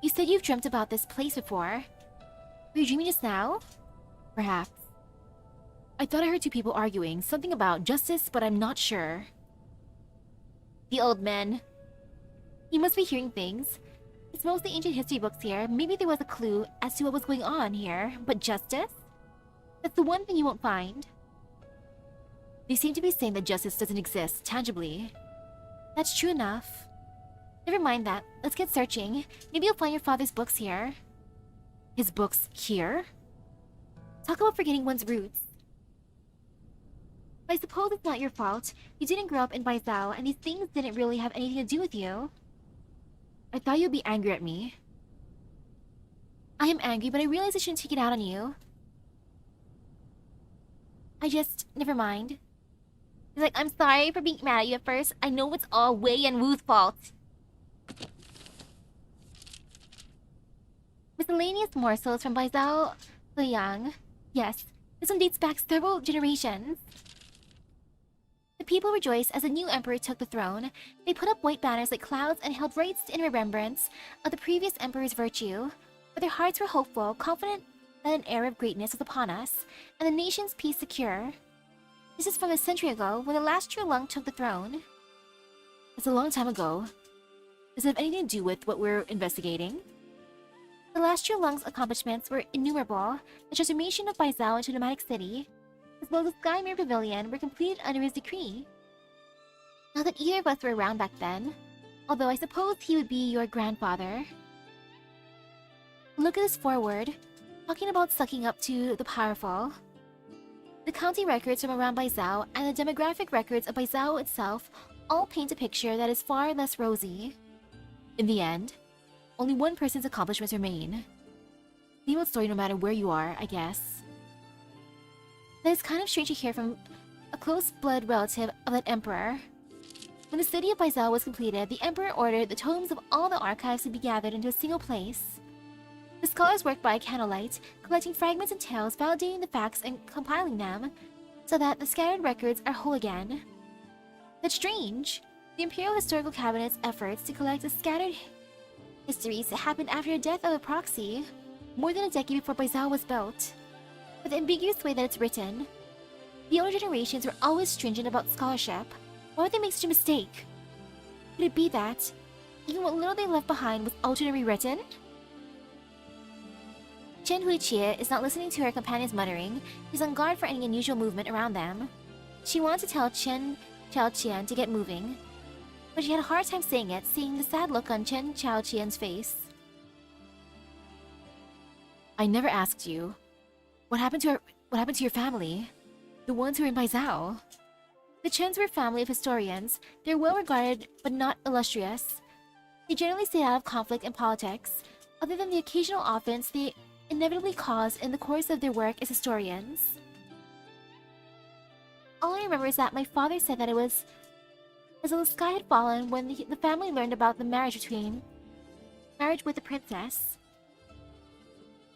You said you've dreamt about this place before. Were you dreaming just now? Perhaps. I thought I heard two people arguing, something about justice, but I'm not sure. The old man. He must be hearing things. It's mostly ancient history books here. Maybe there was a clue as to what was going on here. But justice? That's the one thing you won't find. They seem to be saying that justice doesn't exist, tangibly. That's true enough. Never mind that. Let's get searching. Maybe you'll find your father's books here. His books here? Talk about forgetting one's roots. I suppose it's not your fault. You didn't grow up in Baizhou, and these things didn't really have anything to do with you. I thought you'd be angry at me. I am angry, but I realize I shouldn't take it out on you. Never mind. He's like, I'm sorry for being mad at you at first. I know it's all Wei and Wu's fault. Miscellaneous morsels from Baizhou Liyang. Yes, this one dates back several generations. The people rejoiced as the new emperor took the throne. They put up white banners like clouds and held rites in remembrance of the previous emperor's virtue. But their hearts were hopeful, confident that an era of greatness was upon us, and the nation's peace secure. This is from a century ago, when the last true Lung took the throne. That's a long time ago. Does it have anything to do with what we're investigating? The last true Lung's accomplishments were innumerable. The transformation of Baizhou into a nomadic city, as well as the Sky Mirror Pavilion, were completed under his decree. Not that either of us were around back then, although I suppose he would be your grandfather. Look at this foreword, talking about sucking up to the powerful. The county records from around Baizhou and the demographic records of Baizhou itself all paint a picture that is far less rosy. In the end, only one person's accomplishments remain. Same old story no matter where you are, I guess. That is kind of strange to hear from a close blood relative of that emperor. When the city of Baizhou was completed, the emperor ordered the tomes of all the archives to be gathered into a single place. The scholars worked by candlelight, collecting fragments and tales, validating the facts and compiling them, so that the scattered records are whole again. That's strange. The Imperial Historical Cabinet's efforts to collect the scattered histories happened after the death of a proxy, more than a decade before Baizhou was built. But the ambiguous way that it's written, the older generations were always stringent about scholarship. Why would they make such a mistake? Could it be that even what little they left behind was alternately rewritten? Chen Huichie is not listening to her companion's muttering. She's on guard for any unusual movement around them. She wanted to tell Chen Chaoqian to get moving, but she had a hard time saying it, seeing the sad look on Chen Chaoqian's face. I never asked you. What happened to your family? The ones who were in Baizhou? The Chens were a family of historians. They're well regarded, but not illustrious. They generally stay out of conflict and politics, other than the occasional offense they inevitably cause in the course of their work as historians. All I remember is that my father said that it was as though the sky had fallen when the family learned about the marriage with the princess.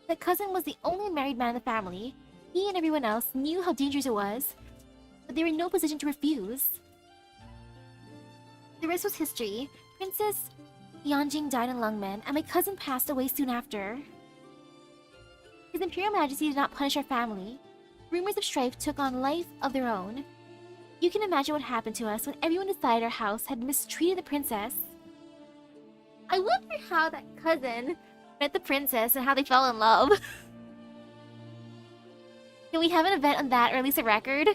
That cousin was the only married man in the family. He and everyone else knew how dangerous it was, but they were in no position to refuse. The rest was history. Princess Yanjing died in Lungmen, and my cousin passed away soon after. His Imperial Majesty did not punish our family. Rumors of strife took on life of their own. You can imagine what happened to us when everyone inside our house had mistreated the princess. I wonder how that cousin met the princess and how they fell in love. Can we have an event on that, or at least a record?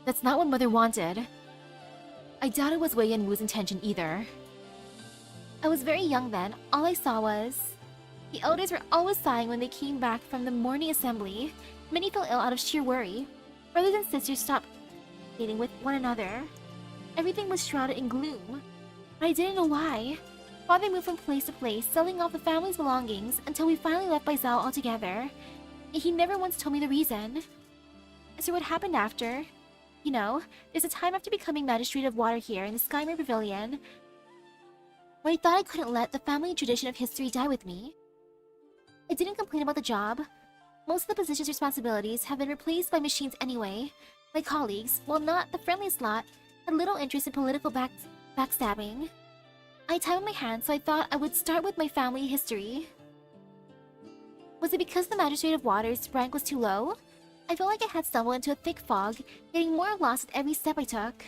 That's not what Mother wanted. I doubt it was Wei and Wu's intention either. I was very young then. All I saw was the elders were always sighing when they came back from the morning assembly. Many fell ill out of sheer worry. Brothers and sisters stopped communicating with one another. Everything was shrouded in gloom, but I didn't know why. Father moved from place to place, selling off the family's belongings until we finally left Baizhou altogether. Yet he never once told me the reason. As for what happened after, you know, there's a time after becoming Magistrate of Water here in the Sky Mirror Pavilion where I thought I couldn't let the family tradition of history die with me. I didn't complain about the job. Most of the position's responsibilities have been replaced by machines anyway. My colleagues, while not the friendliest lot, had little interest in political backstabbing. I had time on my hands, so I thought I would start with my family history. Was it because the Magistrate of Water's rank was too low? I felt like I had stumbled into a thick fog, getting more lost with every step I took.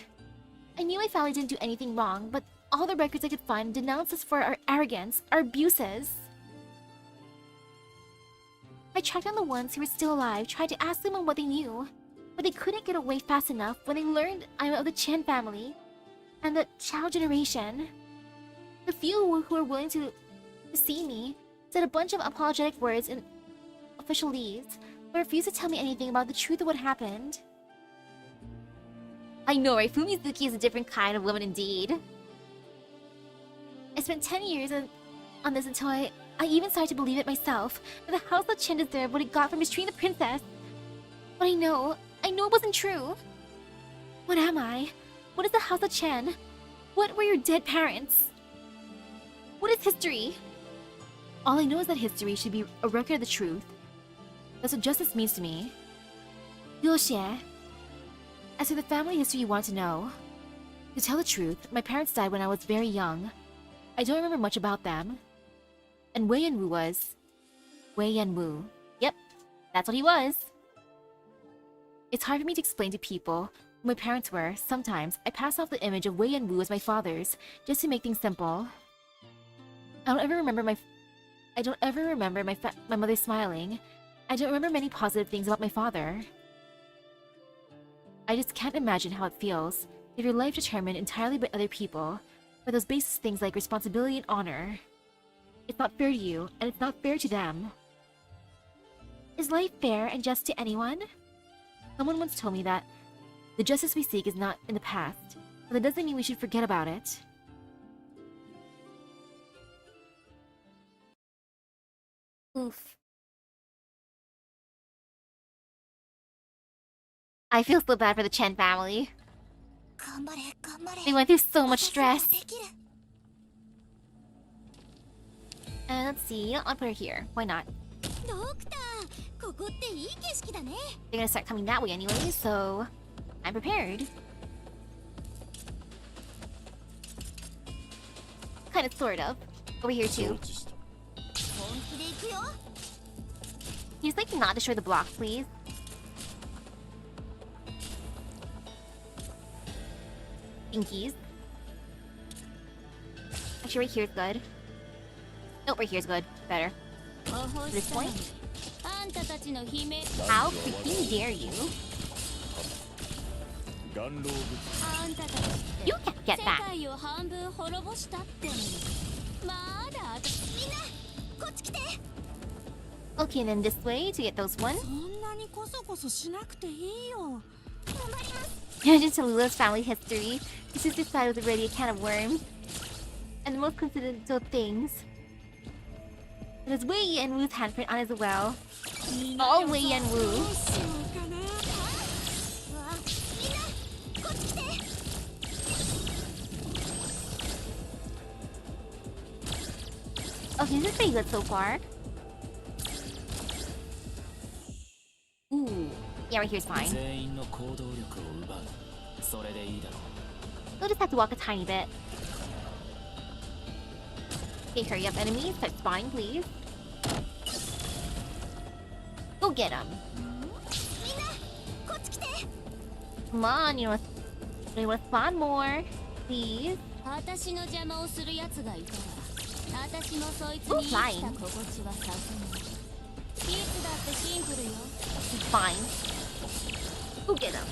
I knew my family didn't do anything wrong, but all the records I could find denounced us for our arrogance, our abuses. I tracked down the ones who were still alive, tried to ask them on what they knew, but they couldn't get away fast enough when they learned I'm of the Chen family and the Chao generation. The few who were willing to see me said a bunch of apologetic words in officialese, but refused to tell me anything about the truth of what happened. I know, right? Fumizuki is a different kind of woman indeed. I spent 10 years on this until I even started to believe it myself, that the House of Chen deserved what it got for mistreating the princess. But I know it wasn't true. What am I? What is the House of Chen? What were your dead parents? What is history? All I know is that history should be a record of the truth. That's what justice means to me. Yoshie. As for the family history you want to know, to tell the truth, my parents died when I was very young. I don't remember much about them. And Wei Yanwu was... Wei Yanwu. Yep, that's what he was. It's hard for me to explain to people who my parents were. Sometimes, I pass off the image of Wei Yanwu as my father's, just to make things simple. I don't ever remember my mother smiling. I don't remember many positive things about my father. I just can't imagine how it feels if your life determined entirely by other people, by those basic things like responsibility and honor. It's not fair to you, and it's not fair to them. Is life fair and just to anyone? Someone once told me that the justice we seek is not in the past, but that doesn't mean we should forget about it. Oof. I feel so bad for the Chen family. They went through so much stress. And let's see, I'll put her here. Why not? They're gonna start coming that way anyway, so I'm prepared. Kind of, sort of. Over here too. Can you just like not destroy the blocks, please? Pinkies. Actually, right here's good. Nope, right here's good. Better. This point. How freaking dare you? You can't get that. Okay, and then this way to get those ones. Imagine Tallulah's family history. His sister's side was already a can of worms. And the most coincidental things. There's Wei Yanwu's handprint on as well. All Wei Yanwu. Okay, this is pretty good so far. Ooh. Yeah, right here's fine. We'll just have to walk a tiny bit. Okay, hurry up, enemies. Start spawning, please. Go get him. Come on, you wanna spawn more, please. Ooh, flying. He's fine. Go get him.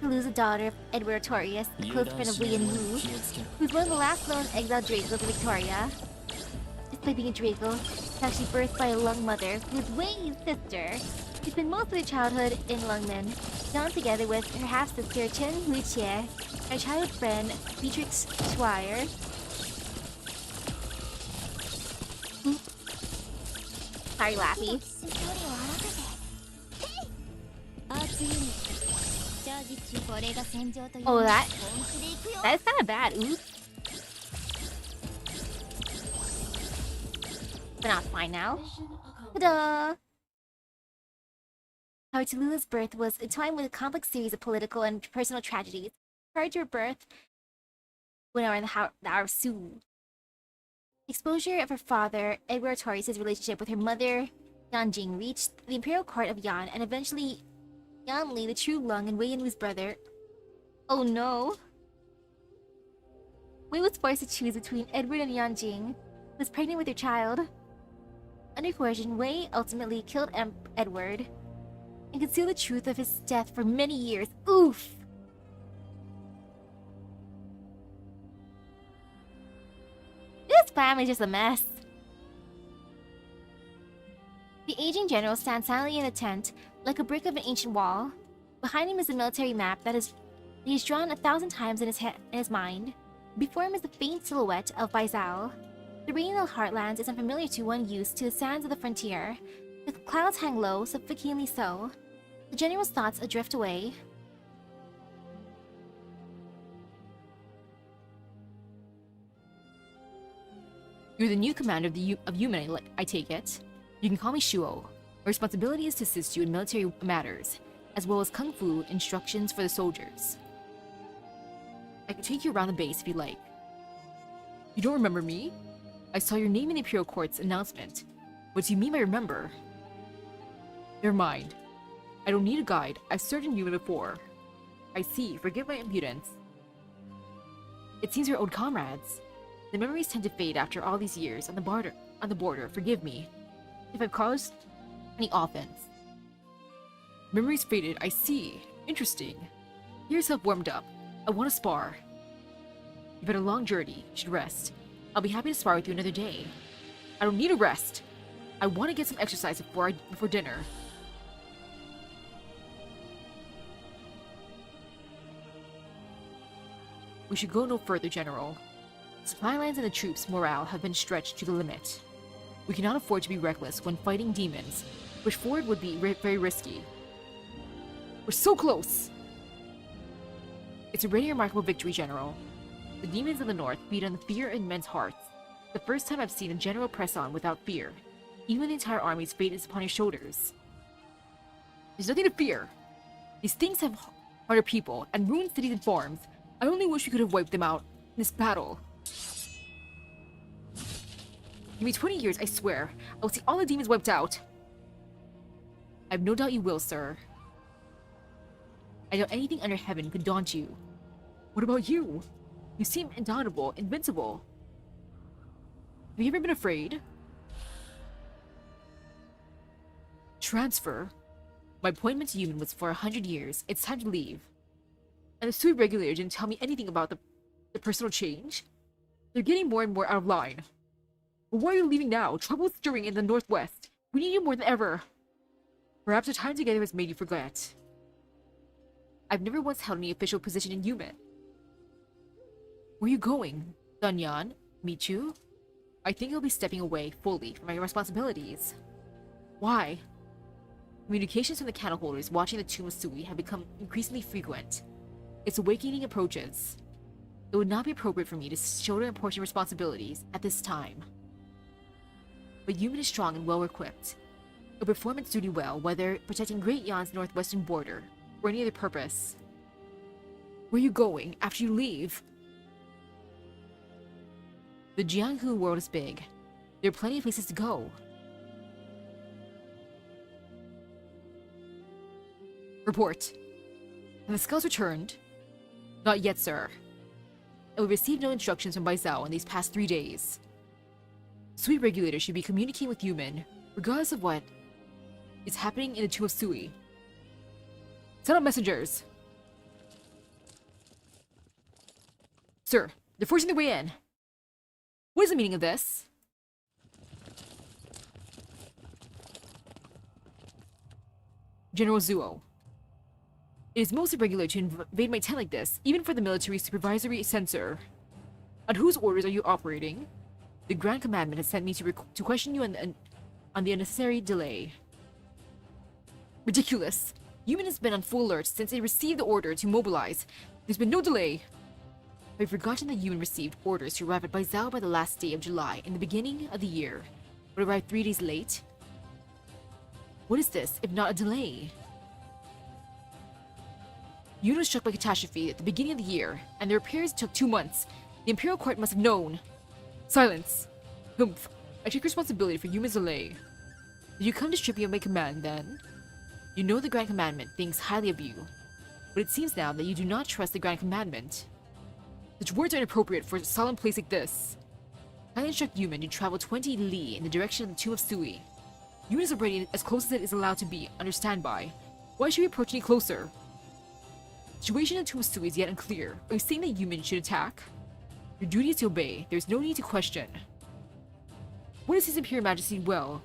Lose a daughter of Edward Artorias, a close friend of Wei Yanwu, who's one of the last known exiled Dracos of Victoria. Despite being a Draco, she's actually birthed by a Lung mother, who is Wei's sister. She spent most of their childhood in Lungmen, down together with her half-sister Chen Huichie, her childhood friend Beatrix Schweier. Sorry, Laffy. Oh, that is kind of bad. Oops. But not fine now. Ta-da! Our Tallulah's birth was entwined with a complex series of political and personal tragedies. Prior to her birth, when our in the Hour of Su. Exposure of her father, Edward Artorias' relationship with her mother, Yanjing, reached the imperial court of Yan and eventually Jannie, the true Lung, and Wei Yanwu's brother. Oh no! Wei was forced to choose between Edward and Yanjing, who was pregnant with their child. Under coercion, Wei ultimately killed Edward and concealed the truth of his death for many years. Oof! This family is just a mess. The aging general stands silently in a tent, like a brick of an ancient wall. Behind him is a military map that he's drawn 1,000 times in his mind. Before him is the faint silhouette of Baizal. The Rainbow Heartlands is unfamiliar to one used to the sands of the frontier. The clouds hang low, suffocatingly so. The general's thoughts adrift away. You're the new commander of Yumen, I take it. You can call me Shuo. My responsibility is to assist you in military matters, as well as kung fu instructions for the soldiers. I can take you around the base if you like. You don't remember me? I saw your name in the Imperial Court's announcement. What do you mean by remember? Never mind. I don't need a guide. I've served in Yumen before. I see. Forgive my impudence. It seems you're old comrades. The memories tend to fade after all these years on the border. Forgive me if I've caused any offense. Memories faded. I see. Interesting. Get yourself warmed up. I want to spar. You've had a long journey. You should rest. I'll be happy to spar with you another day. I don't need a rest. I want to get some exercise before dinner. We should go no further, General. Supply lines and the troops' morale have been stretched to the limit. We cannot afford to be reckless when fighting demons. Push forward would be very risky. We're so close! It's already a remarkable victory, General. The demons of the north feed on the fear in men's hearts. The first time I've seen a general press on without fear. Even the entire army's fate is upon your shoulders. There's nothing to fear. These things have harder people and ruined cities and farms. I only wish we could have wiped them out in this battle. Give me 20 years, I swear. I will see all the demons wiped out. I have no doubt you will, sir. I doubt anything under heaven could daunt you. What about you? You seem indomitable, invincible. Have you ever been afraid? Transfer? My appointment to Yumen was for 100 years. It's time to leave. And the Sui regulator didn't tell me anything about the personal change. They're getting more and more out of line. But why are you leaving now? Trouble is stirring in the northwest. We need you more than ever. Perhaps our time together has made you forget. I've never once held any official position in Yumen. Where are you going? Dunyan? Michu? I think I'll be stepping away fully from my responsibilities. Why? Communications from the candle holders watching the tomb of Sui have become increasingly frequent. Its awakening approaches. It would not be appropriate for me to shoulder important responsibilities at this time. But Yumen is strong and well equipped. It'll perform its duty well, whether protecting Great Yan's northwestern border or any other purpose. Where are you going after you leave? The Jianghu world is big. There are plenty of places to go. Report. Have the scouts returned? Not yet, sir. And we received no instructions from Baizal in these past 3 days. Sui regulators should be communicating with Yumen, regardless of what is happening in the tomb of Sui. Send out messengers. Sir, they're forcing their way in. What is the meaning of this? General Zuo. It is most irregular to invade my tent like this, even for the military supervisory censor. On whose orders are you operating? The Grand Commandment has sent me to question you on the unnecessary delay. Ridiculous! Yumen has been on full alert since they received the order to mobilize. There's been no delay. I've forgotten that Yumen received orders to arrive at Baizal by the last day of July in the beginning of the year, but arrived 3 days late? What is this, if not a delay? Yumen was struck by catastrophe at the beginning of the year, and the repairs took 2 months. The Imperial Court must have known. Silence! Humph. I take responsibility for Yumen's delay. Did you come to strip me of my command, then? You know the Grand Commandment thinks highly of you, but it seems now that you do not trust the Grand Commandment. Such words are inappropriate for a solemn place like this. I instruct Yuman to travel 20 li in the direction of the tomb of Sui. Yuman is already as close as it is allowed to be, under standby. Why should we approach any closer? The situation in the tomb of Sui is yet unclear. Are you saying that Yuman should attack? Your duty is to obey. There is no need to question. What is His Imperial Majesty will?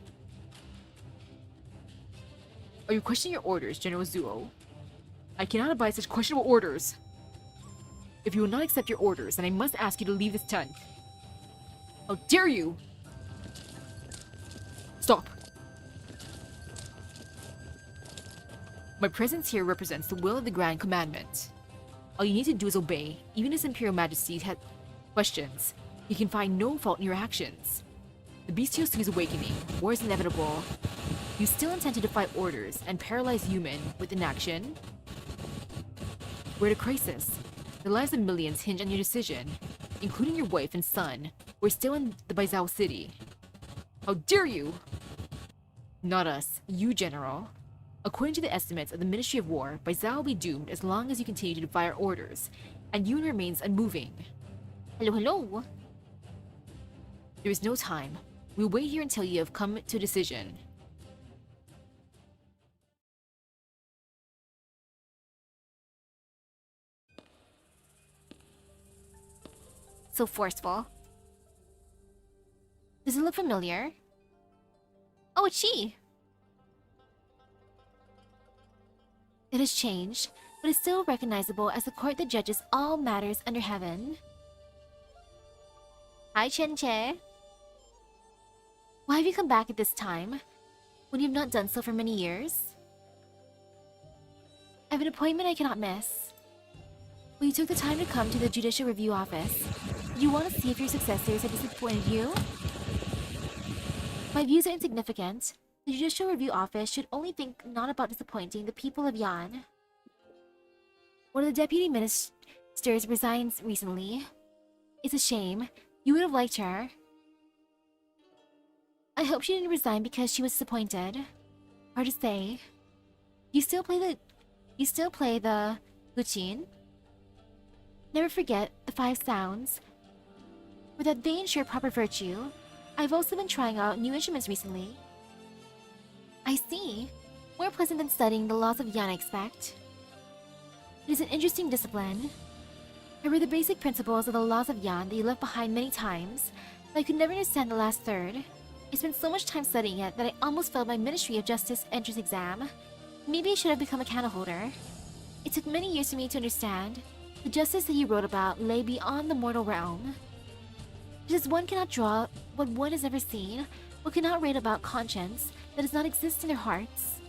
Are you questioning your orders, General Zuo? I cannot abide such questionable orders. If you will not accept your orders, then I must ask you to leave this tent. How dare you! Stop! My presence here represents the will of the Grand Commandment. All you need to do is obey. Even His Imperial Majesty had questions. He can find no fault in your actions. The bestial Sui is awakening. War is inevitable. You still intend to defy orders and paralyze Yuman with inaction? We're at a crisis. The lives of millions hinge on your decision, including your wife and son. We're still in the Baizhou city. How dare you! Not us. You, General. According to the estimates of the Ministry of War, Baizhou will be doomed as long as you continue to defy our orders, and Yuan remains unmoving. Hello, hello. There is no time. We'll wait here until you have come to a decision. So forceful. Does it look familiar? Oh, it's she! It has changed, but is still recognizable as the court that judges all matters under heaven. Hi, Chen-che. Why have you come back at this time, when you have not done so for many years? I have an appointment I cannot miss. Well, you took the time to come to the Judicial Review Office. Do you want to see if your successors have disappointed you? My views are insignificant. The Judicial Review Office should only think not about disappointing the people of Yan. One of the deputy ministers resigns recently. It's a shame. You would have liked her. I hope she didn't resign because she was disappointed. Hard to say. You still play the Guqin? Never forget the 5 sounds. For that they ensure proper virtue. I've also been trying out new instruments recently. I see. More pleasant than studying the laws of Yan, I expect. It is an interesting discipline. I read the basic principles of the laws of Yan that you left behind many times, but I could never understand the last third. I spent so much time studying it that I almost failed my Ministry of Justice entrance exam. Maybe I should have become a candle holder. It took many years for me to understand. The justice that you wrote about lay beyond the mortal realm. Just as one cannot draw what one has never seen, one cannot write about conscience that does not exist in their hearts.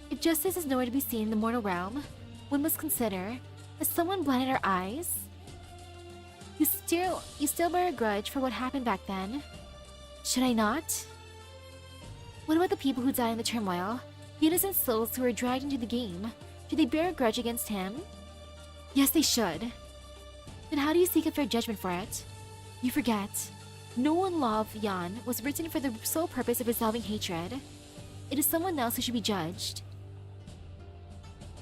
If justice is nowhere to be seen in the mortal realm, one must consider, has someone blinded our eyes? You still bear a grudge for what happened back then. Should I not? What about the people who died in the turmoil? The innocent souls who were dragged into the game? Should they bear a grudge against him? Yes, they should. Then how do you seek a fair judgment for it? You forget. No one law of Yan was written for the sole purpose of resolving hatred. It is someone else who should be judged.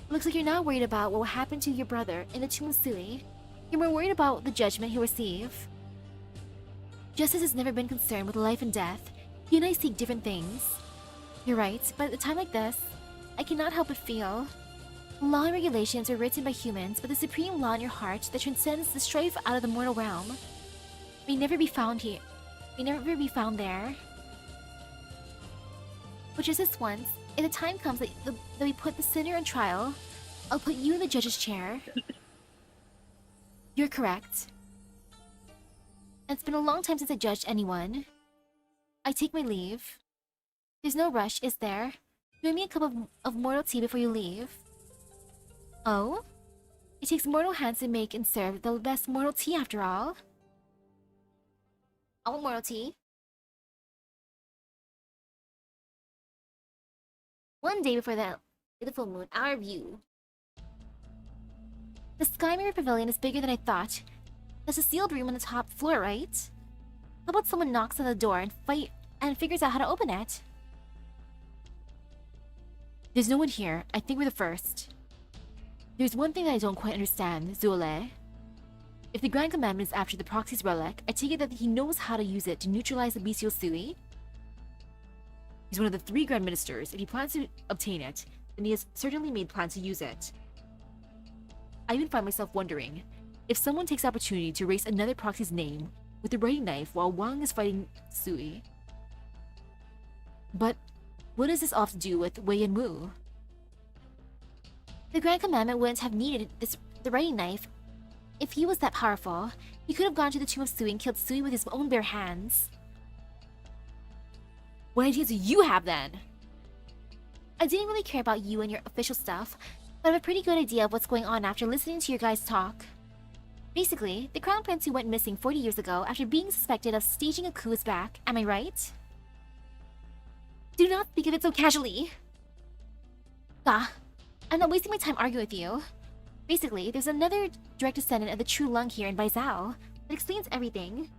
Looks like you're not worried about what will happen to your brother in the tomb of Sui. You're more worried about the judgment he'll receive. Justice has never been concerned with life and death. You and I seek different things. You're right, but at a time like this, I cannot help but feel. Law and regulations are written by humans, but the supreme law in your heart that transcends the strife out of the mortal realm may never be found here. May never be found there. But just this once, if the time comes that we put the sinner on trial, I'll put you in the judge's chair. You're correct. It's been a long time since I judged anyone. I take my leave. There's no rush, is there? Bring me a cup of mortal tea before you leave. Oh? It takes mortal hands to make and serve the best mortal tea after all. I want mortal tea. One day before the full moon, our view. The Sky Mirror Pavilion is bigger than I thought. There's a sealed room on the top floor, right? How about someone knocks on the door and figures out how to open it? There's no one here. I think we're the first. There's one thing that I don't quite understand, Zule. If the Grand Commandment is after the Proxy's relic, I take it that he knows how to use it to neutralize the bestial Sui? He's one of the 3 Grand Ministers. If he plans to obtain it, then he has certainly made plans to use it. I even find myself wondering, if someone takes the opportunity to erase another Proxy's name with the writing knife while Wang is fighting Sui. But what does this all have to do with Wei and Wu? The Grand Commandment wouldn't have needed the writing knife. If he was that powerful, he could have gone to the Tomb of Sui and killed Sui with his own bare hands. What ideas do you have then? I didn't really care about you and your official stuff, but I have a pretty good idea of what's going on after listening to your guys talk. Basically, the Crown Prince who went missing 40 years ago after being suspected of staging a coup is back, am I right? Do not speak of it so casually! Ah, I'm not wasting my time arguing with you. Basically, there's another direct descendant of the true lung here in Baizhou that explains everything.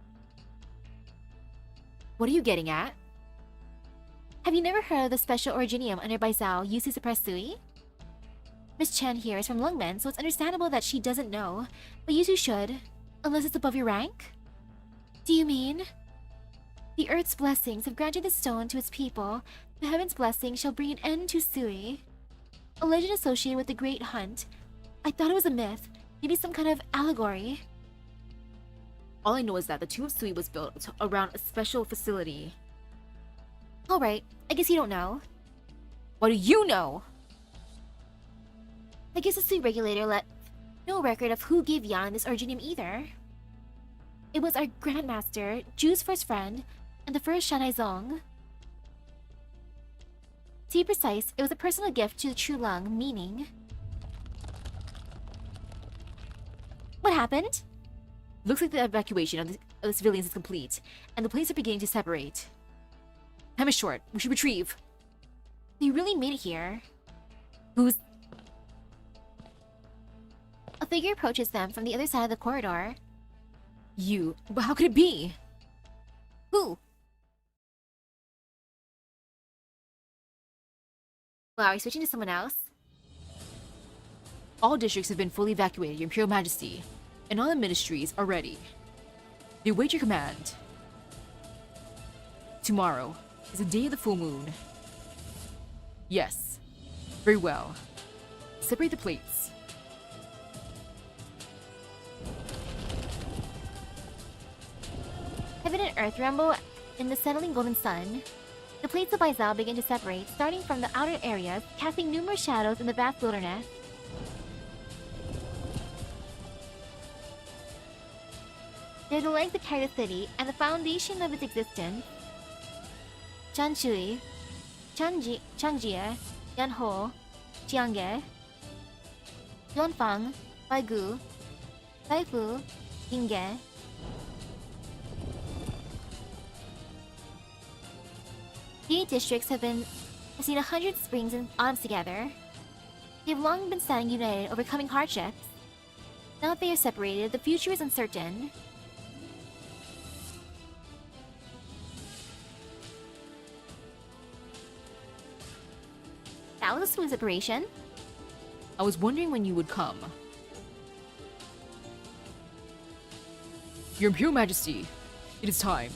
What are you getting at? Have you never heard of the special originium under Baizhou used to suppress Sui? Miss Chen here is from Lungmen, so it's understandable that she doesn't know, but you two should, unless it's above your rank? Do you mean? The Earth's blessings have granted the stone to its people. The Heaven's blessing shall bring an end to Sui. A legend associated with the Great Hunt. I thought it was a myth, maybe some kind of allegory. All I know is that the Tomb of Sui was built around a special facility. Alright, I guess you don't know. What do you know? I guess the Sui regulator left no record of who gave Yan this originium either. It was our Grandmaster, Ju's first friend, and the first Shanai Zong. To be precise, it was a personal gift to the True Lung, meaning... What happened? Looks like the evacuation of the civilians is complete, and the planes are beginning to separate. Time is short. We should retrieve. They really made it here. Who's... A figure approaches them from the other side of the corridor. You? But how could it be? Who? Well, are we switching to someone else? All districts have been fully evacuated, Your Imperial Majesty, and all the ministries are ready. They await your command. Tomorrow is the day of the full moon. Yes. Very well. Separate the plates. Heaven and Earth rumble in the settling golden sun. The plates of Baizhou begin to separate, starting from the outer areas, casting numerous shadows in the vast wilderness. They're the legs that carry the city and the foundation of its existence. Chanshui, Changjie, Yanho, Jiangge, Yonfang, Baigu, Baifu, Yingge. The 8 districts have seen 100 springs and autumns together. They've long been standing united, overcoming hardships. Now that they are separated, the future is uncertain. That was a smooth separation. I was wondering when you would come. Your Imperial Majesty, it is time.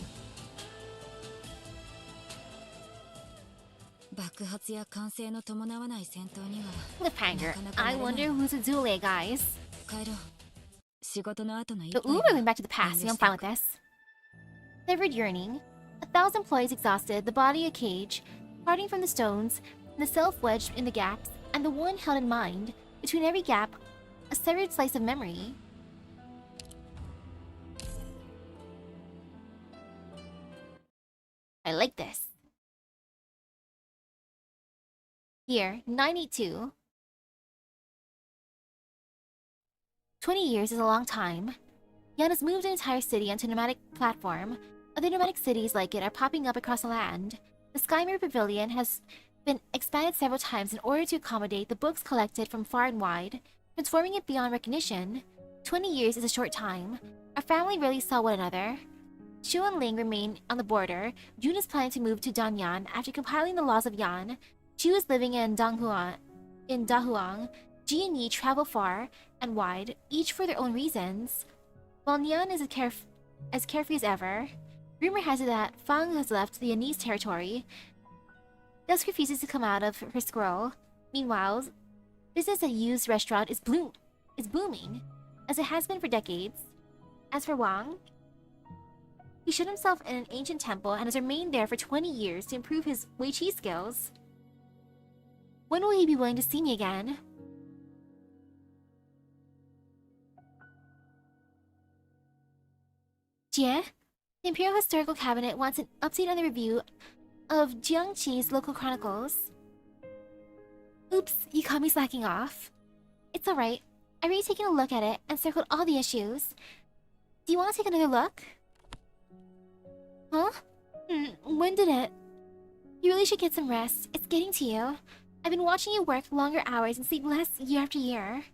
Cliffhanger. I wonder who's the Zule guys. But ooh, we're going back to the past, so I'm fine with this. Severed yearning. 1,000 ploys exhausted, the body a cage, parting from the stones, the self wedged in the gaps, and the one held in mind, between every gap, a severed slice of memory. I like this. Year 982. 20 years is a long time. Yan has moved an entire city onto a nomadic platform. Other nomadic cities like it are popping up across the land. The Skymirror Pavilion has been expanded several times in order to accommodate the books collected from far and wide, transforming it beyond recognition. 20 years is a short time. Our family rarely saw one another. Shu and Ling remain on the border. Jun is planning to move to Danyan after compiling the laws of Yan. Chu is living in Dahuang. Ji and Yi travel far and wide, each for their own reasons. While Nian is as carefree as ever, rumor has it that Fang has left the Anise territory. Dusk refuses to come out of her scroll. Meanwhile, business at Yu's restaurant is booming, as it has been for decades. As for Wang, he shut himself in an ancient temple and has remained there for 20 years to improve his Wei Qi skills. When will he be willing to see me again? Jie, the Imperial Historical Cabinet wants an update on the review of Jiangqi's local chronicles. Oops, you caught me slacking off. It's alright. I've already taken a look at it and circled all the issues. Do you want to take another look? Huh? When did it? You really should get some rest. It's getting to you. I've been watching you work longer hours and sleep less year after year.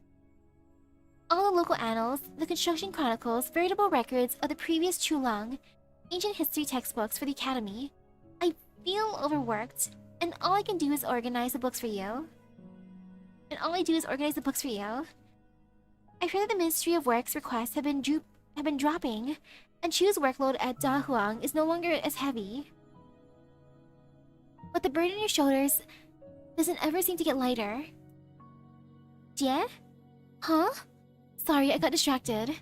All the local annals, the construction chronicles, veritable records of the previous Chulong, ancient history textbooks for the academy. I feel overworked, and all I can do is organize the books for you. I've heard that the Ministry of Works requests have been dropping, and Chu's workload at Dahuang is no longer as heavy. But the burden on your shoulders doesn't ever seem to get lighter. Jie? Huh? Sorry, I got distracted.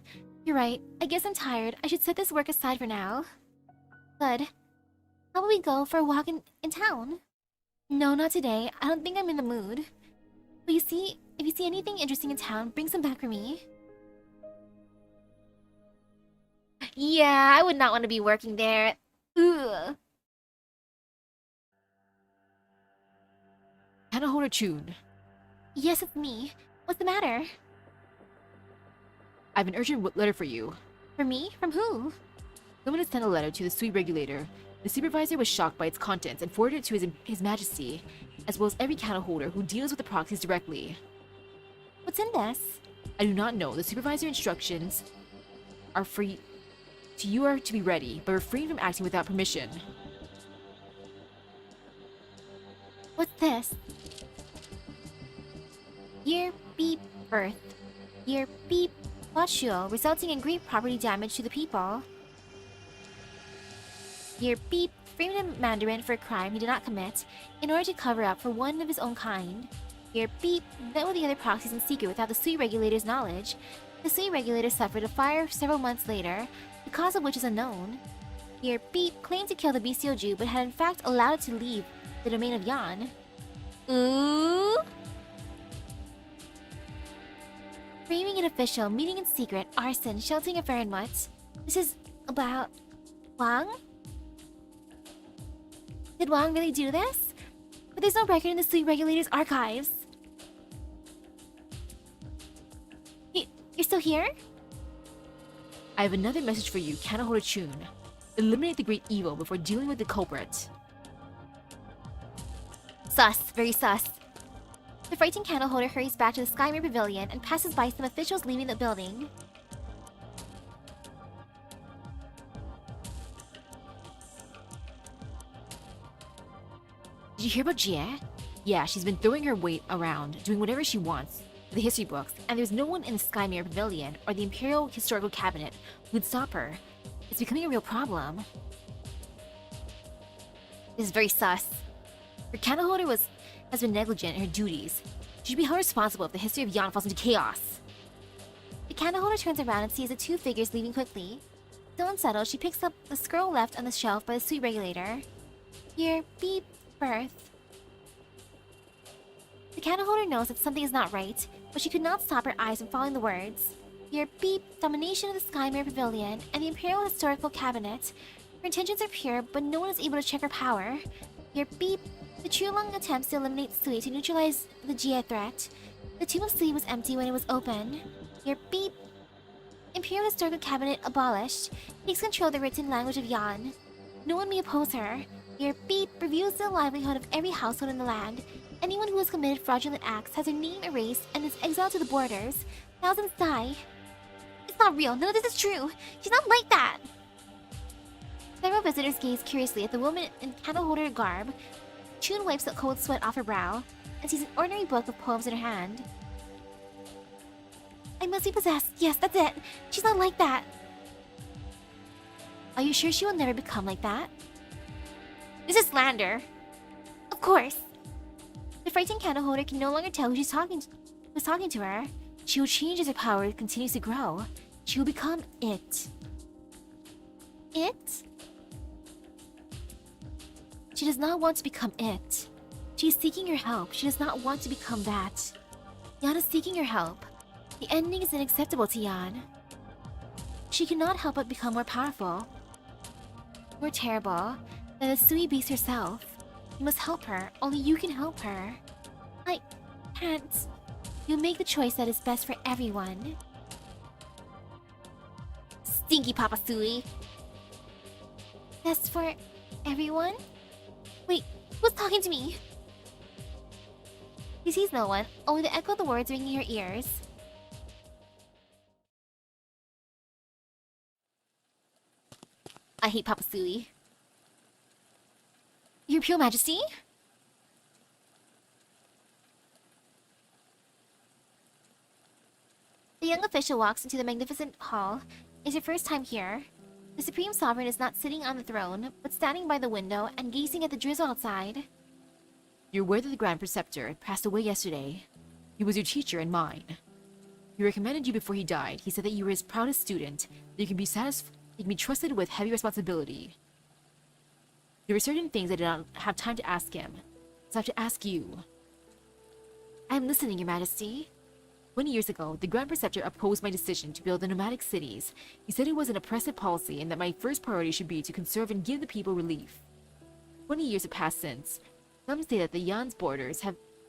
You're right. I guess I'm tired. I should set this work aside for now. Good. How about we go for a walk in town? No, not today. I don't think I'm in the mood. But if you see anything interesting in town, bring some back for me. Yeah, I would not want to be working there. Ugh. Kanahoda Chun. Yes, it's me. What's the matter? I have an urgent letter for you. For me? From who? Someone had sent a letter to the Sui regulator. The supervisor was shocked by its contents and forwarded it to His Majesty, as well as every candle holder who deals with the proxies directly. What's in this? I do not know. The supervisor instructions are free. You are to be ready, but refrain from acting without permission. What's this? Year beep birth. Year beep Washuo, resulting in great property damage to the people. Year beep framed a mandarin for a crime he did not commit in order to cover up for one of his own kind. Year beep met with the other proxies in secret without the Sui regulator's knowledge. The Sui regulator suffered a fire several months later, the cause of which is unknown. Year beep claimed to kill the bestial Jew but had in fact allowed it to leave the domain of Yan. Ooh! Framing an official, meeting in secret, arson, sheltering a Farinmut. This is about Wang? Did Wang really do this? But there's no record in the Sui regulator's archives. You're still here? I have another message for you, Kanahoda Chun. Eliminate the great evil before dealing with the culprit. Sus, very sus. The frightened candleholder hurries back to the Skymere Pavilion and passes by some officials leaving the building. Did you hear about Jie? Yeah, she's been throwing her weight around, doing whatever she wants with the history books, and there's no one in the Skymere Pavilion or the Imperial Historical Cabinet who would stop her. It's becoming a real problem. This is very sus. Her candleholder has been negligent in her duties. She should be held responsible if the history of Yan falls into chaos. The candleholder turns around and sees the two figures leaving quickly. Still unsettled, she picks up the scroll left on the shelf by the Sui regulator. Year beep birth. The candleholder knows that something is not right, but she could not stop her eyes from following the words. Year beep domination of the Skymere Pavilion and the Imperial Historical Cabinet. Her intentions are pure, but no one is able to check her power. Year beep the Chulong attempts to eliminate Sui to neutralize the Jie threat. The tomb of Sui was empty when it was open. Year beep Imperial Historical Cabinet abolished. Takes control of the written language of Yan. No one may oppose her. Year beep reviews the livelihood of every household in the land. Anyone who has committed fraudulent acts has their name erased and is exiled to the borders. Thousands die. It's not real. None of this is true. She's not like that. Several visitors gaze curiously at the woman in candleholder garb. Chun wipes the cold sweat off her brow and sees an ordinary book of poems in her hand. I must be possessed. Yes, that's it. She's not like that. Are you sure she will never become like that? This is slander. Of course. The frightened candle holder can no longer tell who's talking to her. She will change as her power continues to grow. She will become it. It? She does not want to become it. She is seeking your help. She does not want to become that. Yan is seeking your help. The ending is unacceptable to Yan. She cannot help but become more powerful, more terrible than the Sui beast herself. You must help her. Only you can help her. I can't. You'll make the choice that is best for everyone. Stinky Papa Sui. Best for everyone? Wait, who's talking to me? He sees no one, only the echo of the words ringing in her ears. I hate Papa Sui. Your Imperial Majesty? The young official walks into the magnificent hall. It's your first time here. The Supreme Sovereign is not sitting on the throne, but standing by the window and gazing at the drizzle outside. You're aware that the Grand Preceptor passed away yesterday. He was your teacher and mine. He recommended you before he died. He said that you were his proudest student, that you can be trusted with heavy responsibility. There were certain things I did not have time to ask him, so I have to ask you. I am listening, Your Majesty. 20 years ago, the Grand Preceptor opposed my decision to build the nomadic cities. He said it was an oppressive policy and that my first priority should be to conserve and give the people relief. 20 years have passed since. Some say that the Yan's borders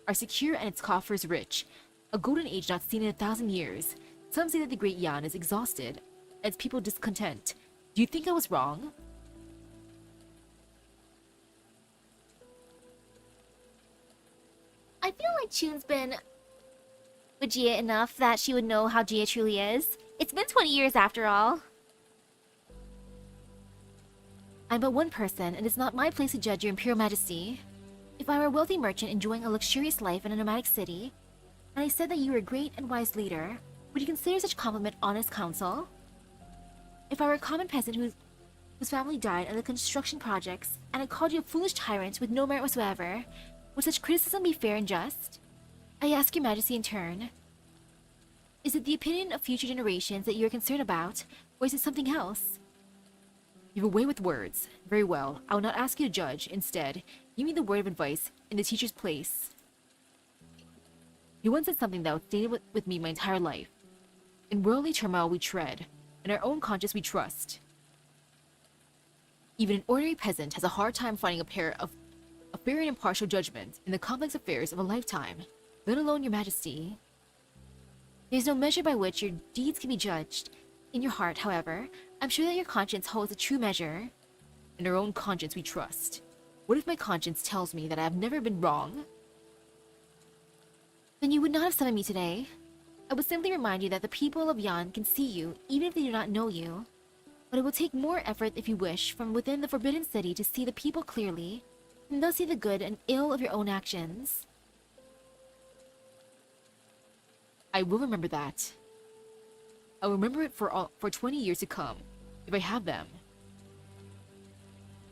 are secure and its coffers rich, a golden age not seen in 1,000 years. Some say that the great Yan is exhausted, and its people discontent. Do you think I was wrong? I feel like Chun's been with Jia enough that she would know how Jia truly is. It's been 20 years after all. I'm but one person, and it's not my place to judge your Imperial Majesty. If I were a wealthy merchant enjoying a luxurious life in a nomadic city, and I said that you were a great and wise leader, would you consider such compliment honest counsel? If I were a common peasant whose family died in the construction projects, and I called you a foolish tyrant with no merit whatsoever, would such criticism be fair and just? I ask your Majesty in turn. Is it the opinion of future generations that you are concerned about, or is it something else? You have a way with words. Very well, I will not ask you to judge. Instead, give me the word of advice in the teacher's place. You once said something that would stay with me my entire life. In worldly turmoil we tread, in our own conscience we trust. Even an ordinary peasant has a hard time finding a fair and impartial judgment in the complex affairs of a lifetime, let alone your Majesty. There is no measure by which your deeds can be judged. In your heart, however, I'm sure that your conscience holds a true measure. In our own conscience we trust. What if my conscience tells me that I have never been wrong? Then you would not have summoned me today. I would simply remind you that the people of Yan can see you, even if they do not know you. But it will take more effort if you wish from within the Forbidden City to see the people clearly, and thus see the good and ill of your own actions. I will remember that. I will remember it for 20 years to come, if I have them.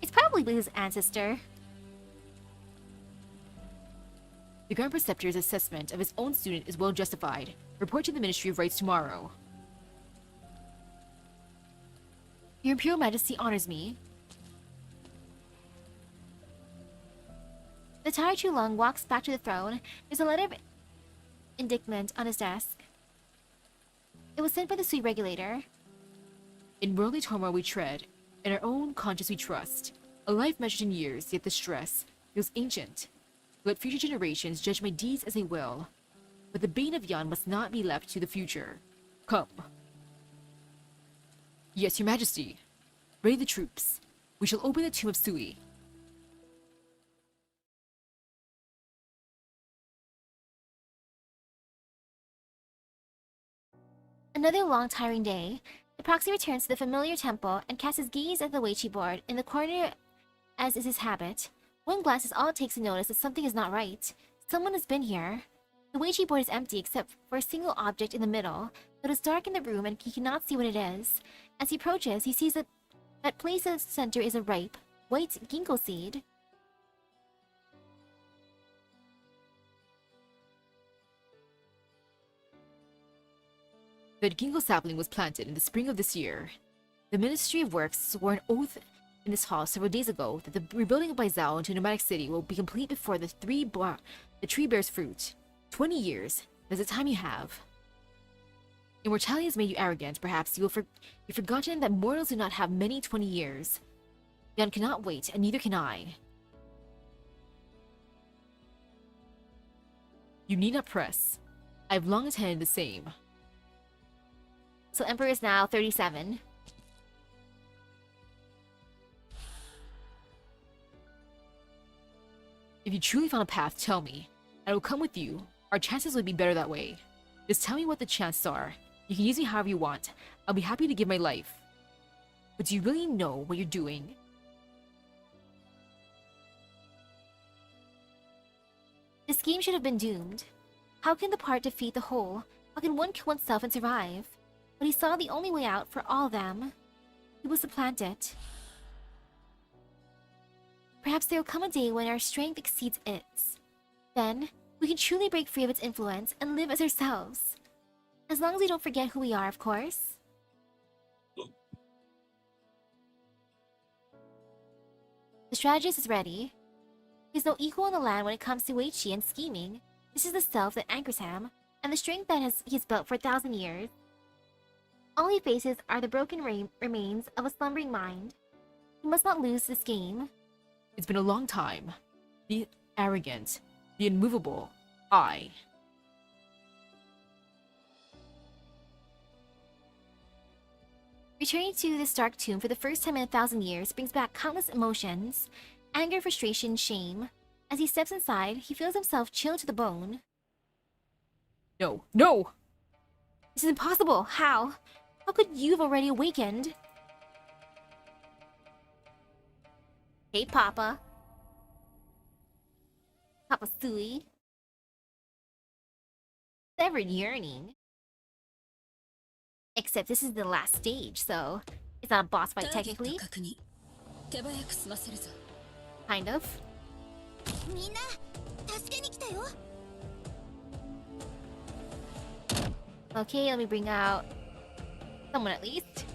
It's probably his ancestor. The Grand Preceptor's assessment of his own student is well justified. Report to the Ministry of Rights tomorrow. Your Imperial Majesty honors me. The tired Chulung walks back to the throne. There's a letter of indictment on his desk. It was sent by the Sui regulator. In worldly turmoil we tread, in our own conscience we trust. A life measured in years, yet the stress feels ancient. Let future generations judge my deeds as they will, but the bane of Yan must not be left to the future. Come. Yes, Your Majesty. Ready the troops. We shall open the tomb of Sui. Another long, tiring day. The proxy returns to the familiar temple and casts his gaze at the Weiqi board in the corner as is his habit. One glance is all it takes to notice that something is not right. Someone has been here. The Weichi board is empty except for a single object in the middle, but it's dark in the room and he cannot see what it is. As he approaches, he sees that placed at the center is a ripe, white ginkgo seed. The ginkgo sapling was planted in the spring of this year. The Ministry of Works swore an oath in this hall several days ago that the rebuilding of Baizhou into a nomadic city will be complete before the tree bears fruit. 20 years. That's the time you have. Immortality has made you arrogant. Perhaps you've forgotten that mortals do not have many 20 years. Yon cannot wait, and neither can I. You need not press. I have long intended the same. So Emperor is now 37. If you truly found a path, tell me. I will come with you. Our chances would be better that way. Just tell me what the chances are. You can use me however you want. I'll be happy to give my life. But do you really know what you're doing? The scheme should have been doomed. How can the part defeat the whole? How can one kill oneself and survive? But he saw the only way out for all of them. He will supplant it. Perhaps there will come a day when our strength exceeds its. Then, we can truly break free of its influence and live as ourselves. As long as we don't forget who we are, of course. The strategist is ready. He has no equal in the land when it comes to Weichi and scheming. This is the self that anchors him, and the strength that he has built for 1,000 years. All he faces are the broken remains of a slumbering mind. He must not lose this game. It's been a long time. The arrogant, the immovable, I. Returning to this dark tomb for the first time in 1,000 years brings back countless emotions. Anger, frustration, shame. As he steps inside, he feels himself chilled to the bone. No, no! This is impossible! How? How could you have already awakened? Hey, Papa. Papa Sui. Severed yearning. Except this is the last stage, so it's not a boss fight technically. Kind of. Okay, let me bring out someone at least.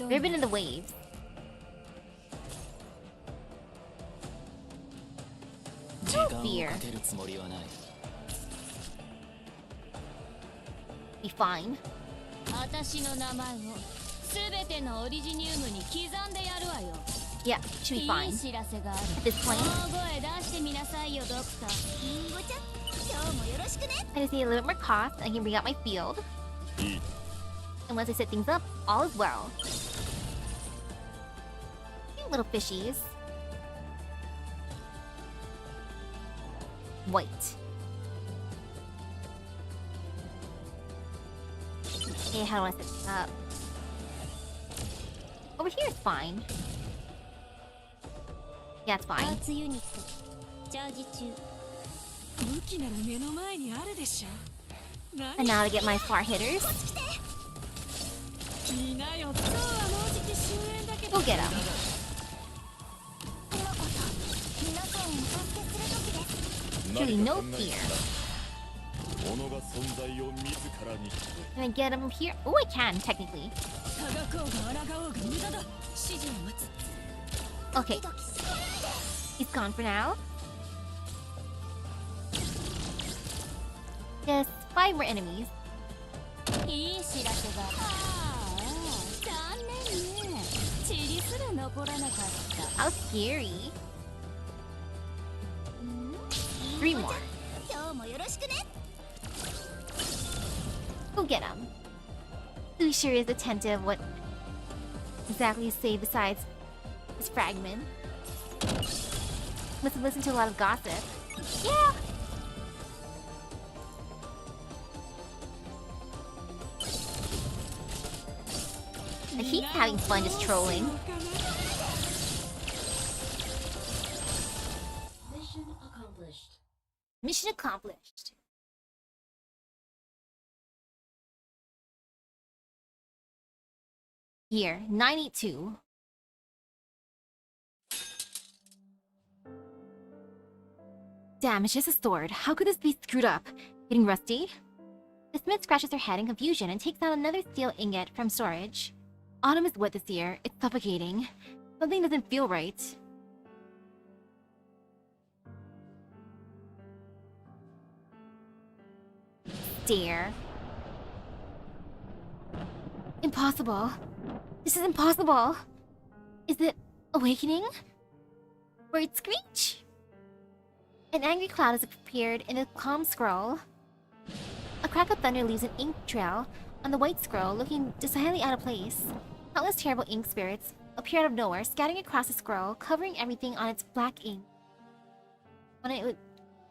Ribbon in the waves. No fear. Be fine. Yeah, should be fine. This point. I just need a little bit more cost. I can bring out my field. And once I set things up, all is well. Cute little fishies. White. Okay, how do I want to set this up? Over here is fine. Yeah, it's fine. And now to get my far hitters. Go get him. Truly no fear. Can I get him here? Oh, I can, technically. Okay. He's gone for now. Just 5 more enemies. How scary. 3 more. Go get him. Who sure is attentive what exactly you say besides this fragment? Must have listened to a lot of gossip. Yeah! He's having fun just trolling. Mission accomplished. Mission accomplished. Here, 982. Damn, it's just a sword. How could this be screwed up? Getting rusty? The smith scratches her head in confusion and takes out another steel ingot from storage. Autumn is wet this year. It's suffocating. Something doesn't feel right. Stare. Impossible. This is impossible. Is it awakening? Bird screech? An angry cloud has appeared in the calm scroll. A crack of thunder leaves an ink trail on the white scroll, looking decidedly out of place. Countless terrible ink spirits appear out of nowhere, scattering across the scroll, covering everything on its black ink.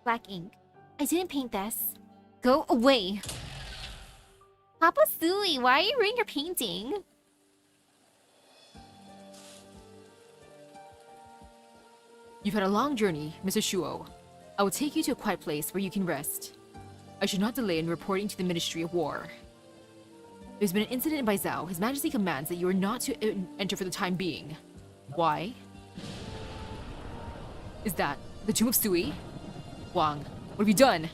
Black ink. I didn't paint this. Go away! Papa Sui, why are you ruining your painting? You've had a long journey, Mr. Shuo. I will take you to a quiet place where you can rest. I should not delay in reporting to the Ministry of War. There's been an incident in Baizhou. His Majesty commands that you are not to enter for the time being. Why? Is that the tomb of Sui? Wang, what have you done?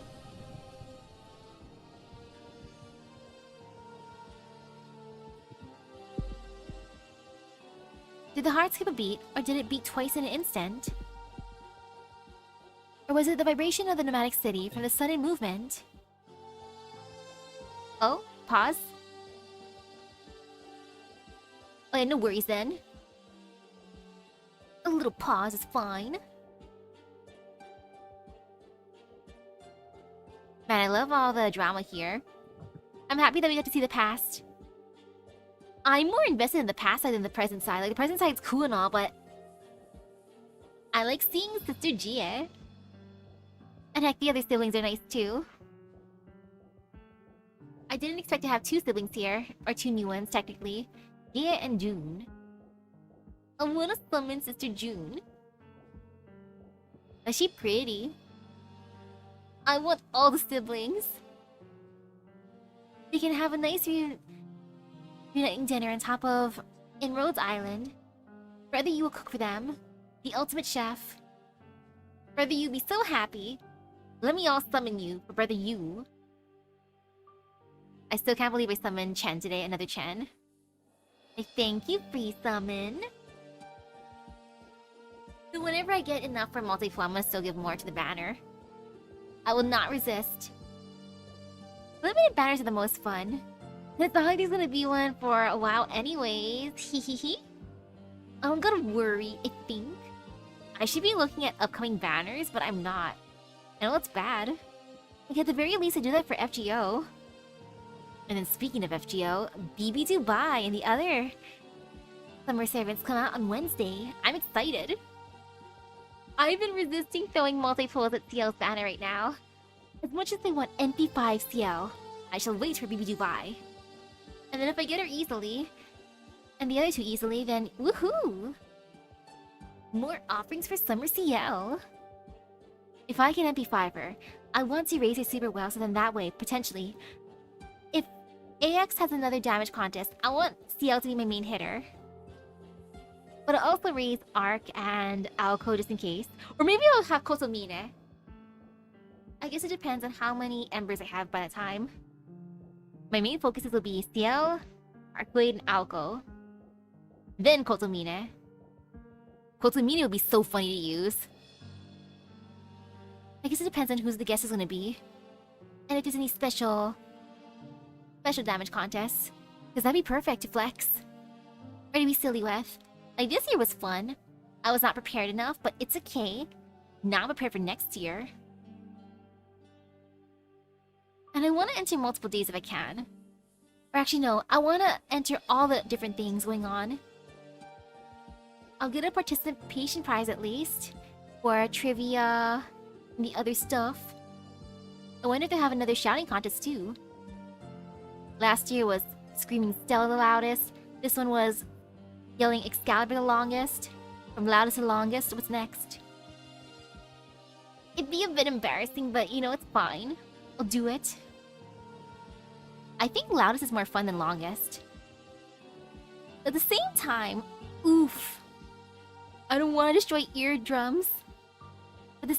Did the heart skip a beat, or did it beat twice in an instant? Or was it the vibration of the nomadic city from the sudden movement? Oh, pause. Oh yeah, no worries then. A little pause is fine. Man, I love all the drama here. I'm happy that we got to see the past. I'm more invested in the past side than the present side. Like, the present side's cool and all, but I like seeing Sister Jie. And heck, the other siblings are nice too. I didn't expect to have two siblings here, or two new ones, technically. Jie and June. I wanna summon Sister June. Is she pretty? I want all the siblings. They can have a nice reuniting dinner on top of Inroads Island. Brother Yu will cook for them. The ultimate chef. Brother Yu be so happy. Let me all summon you for Brother Yu. I still can't believe I summoned Chen today, another Chen. I thank you, free summon. So whenever I get enough for multi-flow, I'm gonna still give more to the banner. I will not resist. Limited banners are the most fun. It's not like there's gonna be one for a while anyways. Hehehe. I'm gonna worry, I think. I should be looking at upcoming banners, but I'm not. I know it's bad. Like, at the very least, I do that for FGO. And then speaking of FGO, BB Dubai and the other summer servants come out on Wednesday. I'm excited. I've been resisting throwing multi-pools at CL's banner right now. As much as they want MP5 CL, I shall wait for BB Dubai. And then if I get her easily, and the other two easily, then woohoo! More offerings for Summer CL. If I can MP5 her, I want to raise her super well, so then that way, potentially, if AX has another damage contest, I want CL to be my main hitter. But I'll also raise Arc and Alco just in case. Or maybe I'll have Kosomine. I guess it depends on how many embers I have by the time. My main focuses will be CL, Arcblade, and Alco. Then Kotomine. Kotomine would be so funny to use. I guess it depends on who the guest is gonna be. And if there's any special damage contests. Because that'd be perfect to flex. Or to be silly with. Like, this year was fun. I was not prepared enough, but it's okay. Now I'm prepared for next year. And I want to enter multiple days if I can. Or actually, no. I want to enter all the different things going on. I'll get a participation prize at least. For trivia and the other stuff. I wonder if they have another shouting contest too. Last year was Screaming Stella the loudest. This one was yelling Excalibur the longest. From loudest to longest, what's next? It'd be a bit embarrassing, but you know, it's fine. I'll do it. I think loudest is more fun than longest. At the same time, oof. I don't want to destroy eardrums. But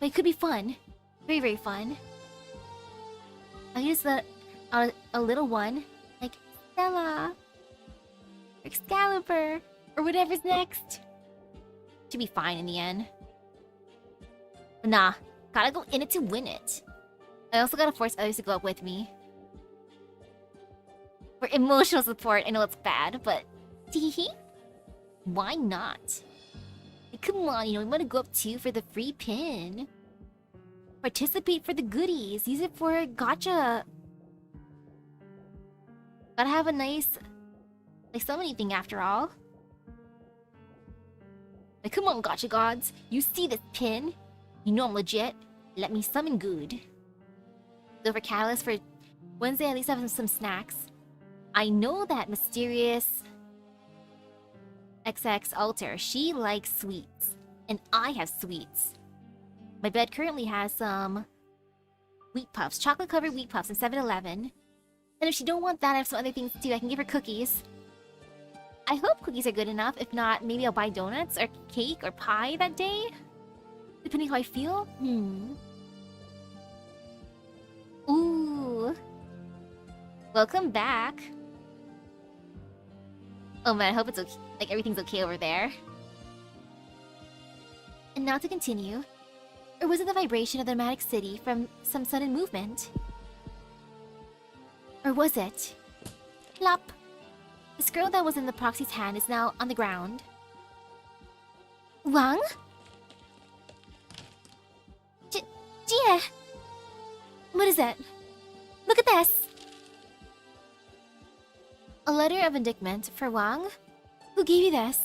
it could be fun. Very, very fun. I just let a little one, like Stella, or Excalibur, or whatever's next. Should be fine in the end. But nah, gotta go in it to win it. I also gotta force others to go up with me. For emotional support, I know it's bad, but teehee, why not? Like, come on, you know, we wanna go up too for the free pin. Participate for the goodies. Use it for a gacha. Gotta have a nice, like, summoning thing after all. Like, come on, gacha gods. You see this pin? You know I'm legit. Let me summon good. So for Catalyst for Wednesday, at least have some snacks. I know that mysterious XX Alter, she likes sweets. And I have sweets. My bed currently has some wheat puffs, chocolate-covered wheat puffs in 7-Eleven. And if she don't want that, I have some other things too. I can give her cookies. I hope cookies are good enough. If not, maybe I'll buy donuts or cake or pie that day. Depending how I feel. Ooh. Welcome back. Oh man, I hope it's okay. Like everything's okay over there. And now to continue. Or was it the vibration of the dramatic city from some sudden movement? Or was it? Plop! The scroll that was in the proxy's hand is now on the ground. Wang? Jie! What is it? Look at this! A letter of indictment for Wang? Who gave you this?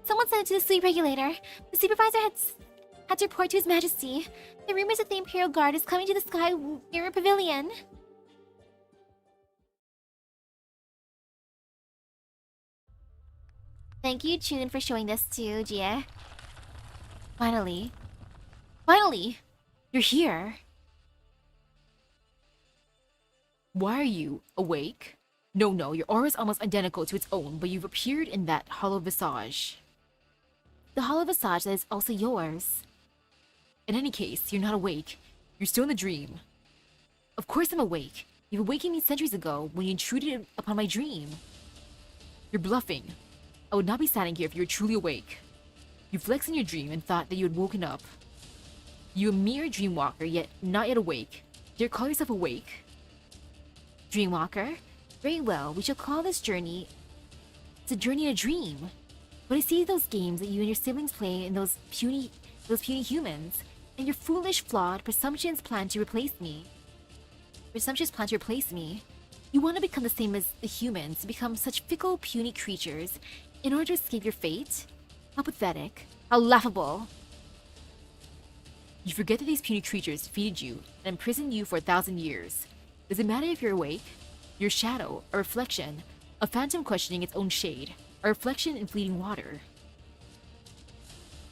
Someone sent it to the sleep regulator. The supervisor had to report to His Majesty. The rumors that the Imperial Guard is coming to the Sky Mirror Pavilion. Thank you, Chun, for showing this to Jie. Finally. Finally! You're here. Why are you awake? No, your aura is almost identical to its own, but you've appeared in that hollow visage. The hollow visage that is also yours. In any case, you're not awake. You're still in the dream. Of course I'm awake. You've awakened me centuries ago when you intruded upon my dream. You're bluffing. I would not be standing here if you were truly awake. You flexed in your dream and thought that you had woken up. You a mere dreamwalker, yet not yet awake. Dare call yourself awake? Dreamwalker? Very well, we shall call this journey... It's a journey in a dream. But I see those games that you and your siblings play in those puny humans, and your foolish, flawed, presumptuous plan to replace me. You want to become the same as the humans, to become such fickle, puny creatures, in order to escape your fate? How pathetic. How laughable. You forget that these puny creatures defeated you and imprisoned you for 1,000 years. Does it matter if you're awake? Your shadow, a reflection, a phantom questioning its own shade, a reflection in fleeting water.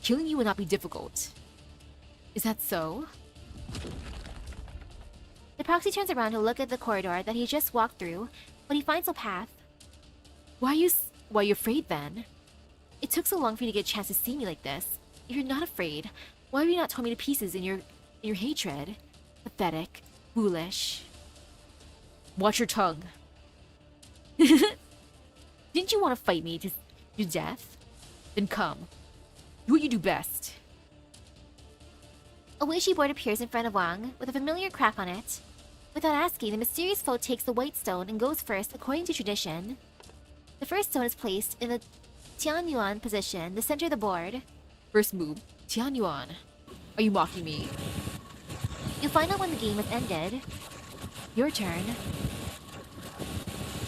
Killing you will not be difficult. Is that so? The proxy turns around to look at the corridor that he just walked through, but he finds no path. Why are you afraid then? It took so long for you to get a chance to see me like this. If you're not afraid, why have you not torn me to pieces in your hatred? Pathetic. Foolish. Watch your tongue. Didn't you want to fight me to death? Then come. Do what you do best. A Ouija board appears in front of Wang, with a familiar crack on it. Without asking, the mysterious foe takes the white stone and goes first according to tradition. The first stone is placed in the Tianyuan position, the center of the board. First move, Tianyuan. Are you mocking me? You'll find out when the game has ended. Your turn.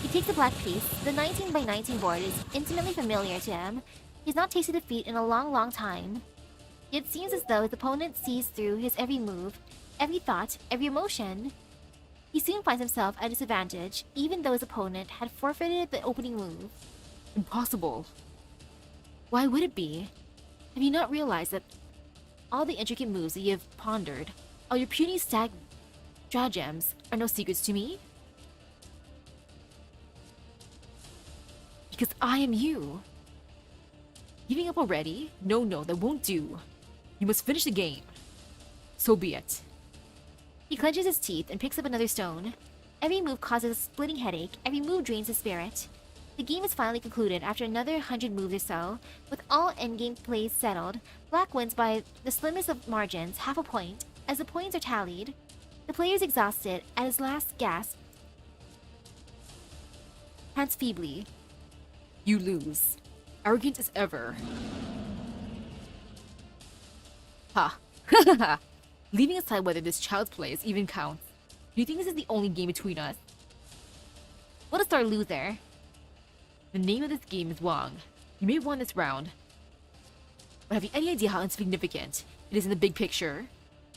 He takes a black piece. The 19 by 19 board is intimately familiar to him. He's not tasted defeat in a long time. It seems as though his opponent sees through his every move, every thought, every emotion. He soon finds himself at a disadvantage, even though his opponent had forfeited the opening move. Impossible. Why would it be? Have you not realized that all the intricate moves that you have pondered, all your puny stratagems, are no secrets to me? Because I am you. Giving up already? No, that won't do. You must finish the game. So be it. He clenches his teeth and picks up another stone. Every move causes a splitting headache, every move drains his spirit. The game is finally concluded after another 100 moves or so. With all endgame plays settled, Black wins by the slimmest of margins, half a point. As the points are tallied, the player is exhausted. At his last gasp, pants feebly. You lose. Arrogant as ever. Ha. Leaving aside whether this child's play even counts, do you think this is the only game between us? What a star loser. The name of this game is Wang. You may have won this round, but have you any idea how insignificant it is in the big picture?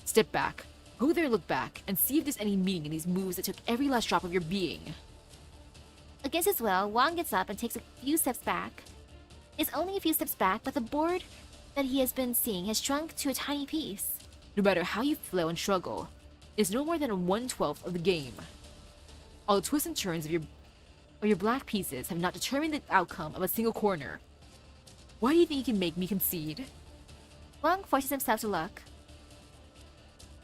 Step back, go there and look back, and see if there's any meaning in these moves that took every last drop of your being. Against his will, Wang gets up and takes a few steps back. It's only a few steps back, but the board that he has been seeing has shrunk to a tiny piece. No matter how you flow and struggle, it is no more than a 1/12 of the game. All the twists and turns of your black pieces have not determined the outcome of a single corner. Why do you think you can make me concede? Wang forces himself to look.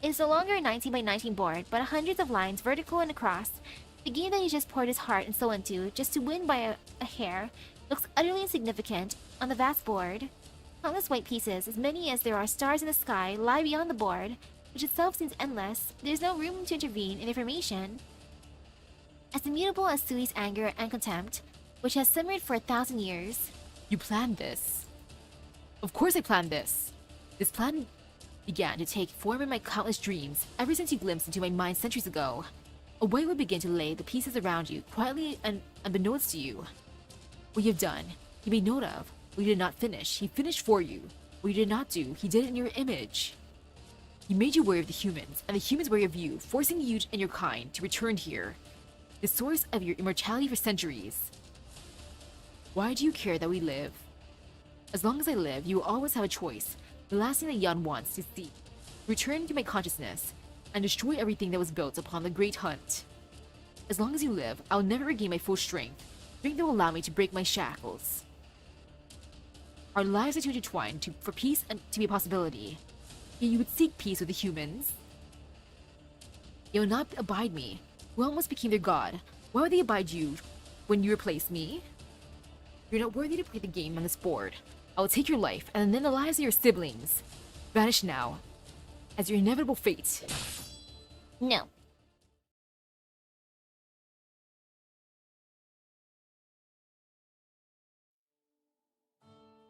It is no longer a 19 by 19 board, but hundreds of lines vertical and across. The game that he just poured his heart and soul into, just to win by a hair, looks utterly insignificant on the vast board. Countless white pieces, as many as there are stars in the sky, lie beyond the board, which itself seems endless. There is no room to intervene in information. As immutable as Sui's anger and contempt, which has simmered for 1,000 years. You planned this. Of course I planned this. This plan began to take form in my countless dreams ever since you glimpsed into my mind centuries ago. A way would begin to lay the pieces around you, quietly and unbeknownst to you. What you have done, he made note of. What you did not finish, he finished for you. What you did not do, he did it in your image. He made you wary of the humans, and the humans wary of you, forcing you and your kind to return here, the source of your immortality for centuries. Why do you care that we live? As long as I live, you will always have a choice. The last thing that Yan wants to see. Return to my consciousness, and destroy everything that was built upon the Great Hunt. As long as you live, I'll never regain my full strength that will allow me to break my shackles. Our lives are too intertwined for peace and to be a possibility. Yet you would seek peace with the humans. You will not abide me, who almost became their god. Why would they abide you when you replace me? You're not worthy to play the game on this board. I will take your life, and then the lives of your siblings. Vanish now, as your inevitable fate. No.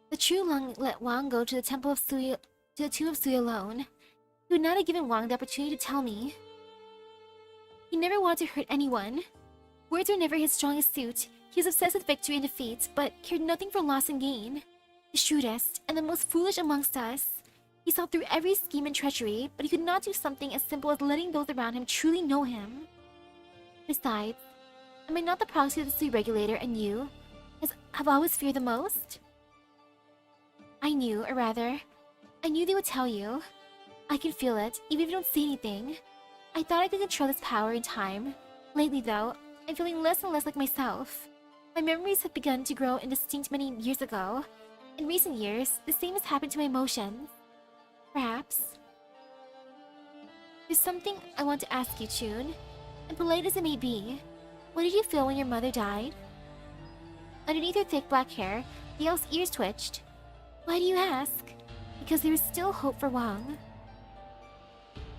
The true Lung let Wang go to the temple of Sui, to the tomb of Sui alone. He would not have given Wang the opportunity to tell me. He never wanted to hurt anyone. Words were never his strongest suit. He was obsessed with victory and defeat, but cared nothing for loss and gain. The shrewdest and the most foolish amongst us. He saw through every scheme and treachery, but he could not do something as simple as letting those around him truly know him. Besides, am I not the proxy of the Sui regulator and you have always feared the most? I knew, or rather, I knew they would tell you. I can feel it, even if you don't say anything. I thought I could control this power in time. Lately, though, I'm feeling less and less like myself. My memories have begun to grow indistinct many years ago. In recent years, the same has happened to my emotions. Perhaps. There's something I want to ask you, Chun. And polite as it may be, what did you feel when your mother died? Underneath her thick black hair, the elf's ears twitched. Why do you ask? Because there is still hope for Wang.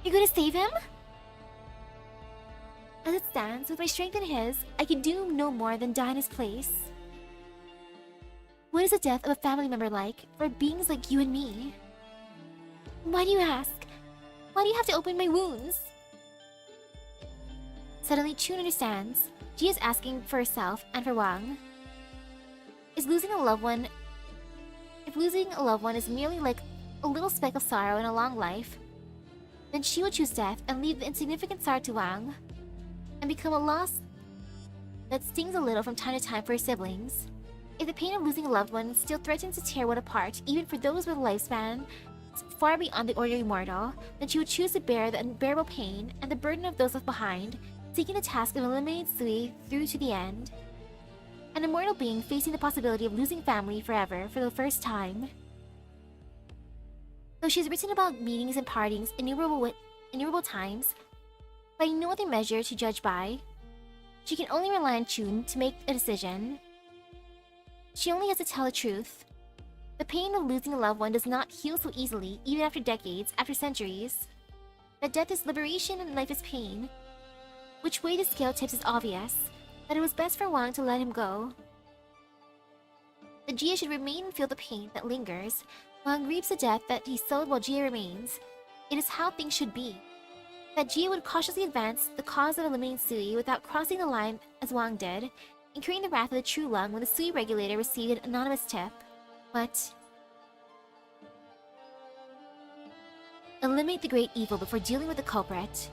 You're gonna save him? As it stands, with my strength in his, I can do no more than die in his place. What is the death of a family member like for beings like you and me? Why do you ask? Why do you have to open my wounds? Suddenly, Chun understands. She is asking for herself and for Wang. If losing a loved one is merely like a little speck of sorrow in a long life, then she would choose death and leave the insignificant sorrow to Wang. and become a loss that stings a little from time to time for her siblings. If the pain of losing a loved one still threatens to tear one apart, even for those with a lifespan far beyond the ordinary mortal, then she would choose to bear the unbearable pain and the burden of those left behind, seeking the task of eliminating Sui through to the end. An immortal being facing the possibility of losing family forever for the first time. Though she's written about meetings and partings innumerable times, finding no other measure to judge by, she can only rely on Chun to make a decision. She only has to tell the truth. The pain of losing a loved one does not heal so easily, even after decades, after centuries. That death is liberation and life is pain. Which way the scale tips is obvious, that it was best for Wang to let him go. The Jia should remain and feel the pain that lingers. Wang reaps the death that he sowed while Jia remains. It is how things should be. That Jia would cautiously advance the cause of eliminating Sui without crossing the line as Wang did, incurring the wrath of the true Lung when the Sui regulator received an anonymous tip. But eliminate the great evil before dealing with the culprit.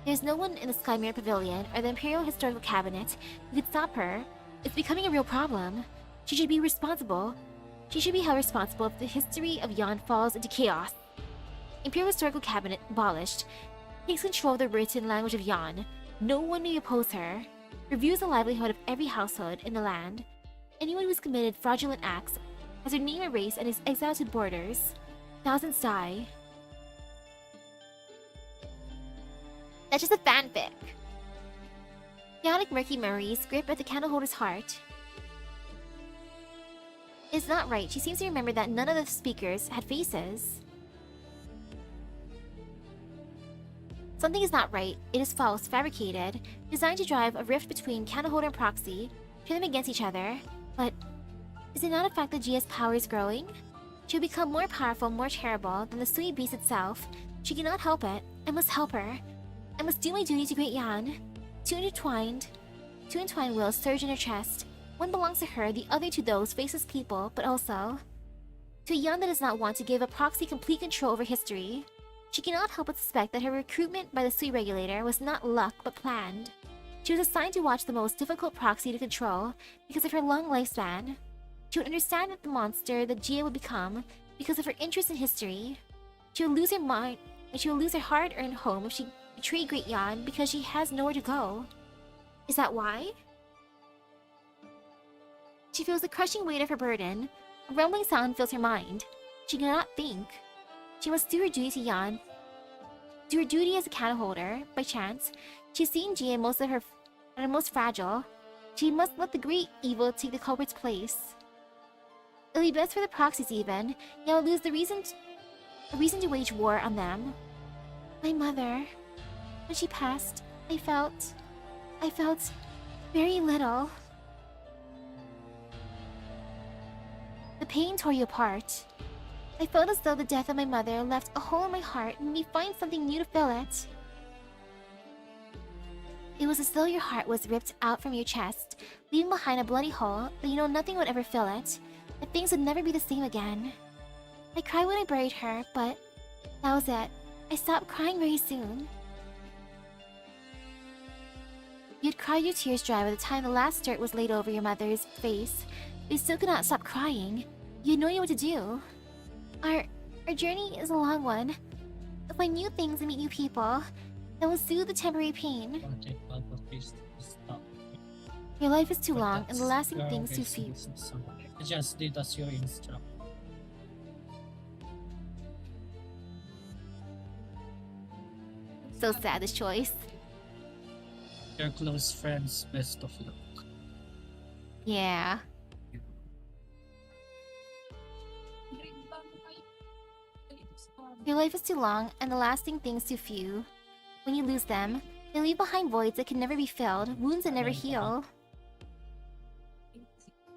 There's no one in the Sky Mirror Pavilion or the Imperial Historical Cabinet who could stop her. It's becoming a real problem. She should be responsible. She should be held responsible if the history of Yan falls into chaos. Imperial Historical Cabinet abolished. Takes control of the written language of Yan. No one may oppose her. Reviews the livelihood of every household in the land. Anyone who's committed fraudulent acts has her name erased and is exiled to borders. Thousands die. That's just a fanfic. Chaotic murky memories grip at the candleholder's heart. It's not right. She seems to remember that none of the speakers had faces. Something is not right. It is false, fabricated, designed to drive a rift between candleholder and proxy, turn them against each other. But is it not a fact that Jia's power is growing? She will become more powerful, more terrible than the Sui beast itself. She cannot help it. I must help her. I must do my duty to Great Yan. Two entwined wills surge in her chest. One belongs to her, the other to those faceless people, but also to a Yan that does not want to give a proxy complete control over history. She cannot help but suspect that her recruitment by the Sui regulator was not luck but planned. She was assigned to watch the most difficult proxy to control because of her long lifespan. She would understand that the monster that Jia would become because of her interest in history. She will lose her mind, and she will lose her hard-earned home if she betrayed Great Yan because she has nowhere to go. Is that why? She feels the crushing weight of her burden. A rumbling sound fills her mind. She cannot think. She must do her duty to Yan. Do her duty as a candleholder. By chance, she's seen Jia at her most fragile. She must let the great evil take the culprit's place. It'll be best for the proxies even. Yan will lose a reason to wage war on them. My mother. When she passed, I felt very little. The pain tore you apart. I felt as though the death of my mother left a hole in my heart and made me find something new to fill it. It was as though your heart was ripped out from your chest, leaving behind a bloody hole that you know nothing would ever fill it, that things would never be the same again. I cried when I buried her, but that was it. I stopped crying very soon. You'd cried your tears dry by the time the last dirt was laid over your mother's face, but you still could not stop crying. You had no idea what to do. Our journey is a long one. We'll find new things and meet new people that will soothe the temporary pain. Your life is too long and the lasting things too few. Just did as you instruct. So sad, this choice. Your close friends, best of luck. Yeah. Your life is too long and the lasting things too few. When you lose them, they leave behind voids that can never be filled, wounds that never heal.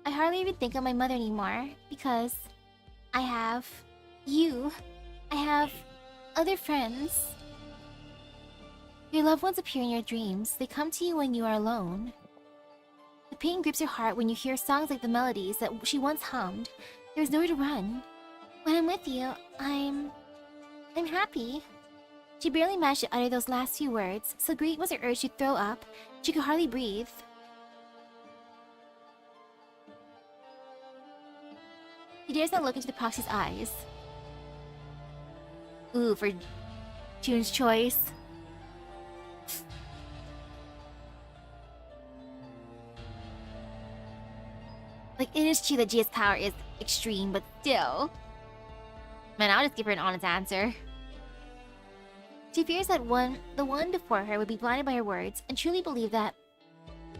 I hardly even think of my mother anymore because I have you. I have other friends. Your loved ones appear in your dreams. They come to you when you are alone. The pain grips your heart when you hear songs like the melodies that she once hummed. There's nowhere to run. When I'm with you, I'm happy. She barely managed to utter those last few words, so great was her urge to throw up, She could hardly breathe. She dares not look into the proxy's eyes. Ooh, for June's choice. Like, it is true that Gia's power is extreme, but still. Man, I'll just give her an honest answer. She fears that the one before her would be blinded by her words and truly believe that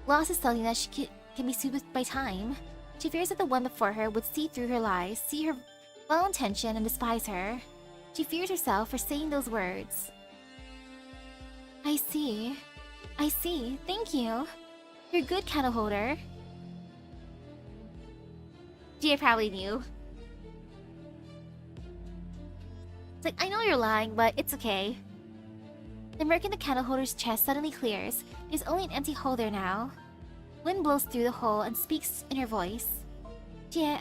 loss is something that she can be soothed by time. She fears that the one before her would see through her lies, see her well-intentioned and despise her. She fears herself for saying those words. I see. I see. Thank you. You're a good candle holder. Gia probably knew. It's like, I know you're lying, but it's okay. The murk in the candle holder's chest suddenly clears. There's only an empty hole there now. Wind blows through the hole and speaks in her voice. Gia,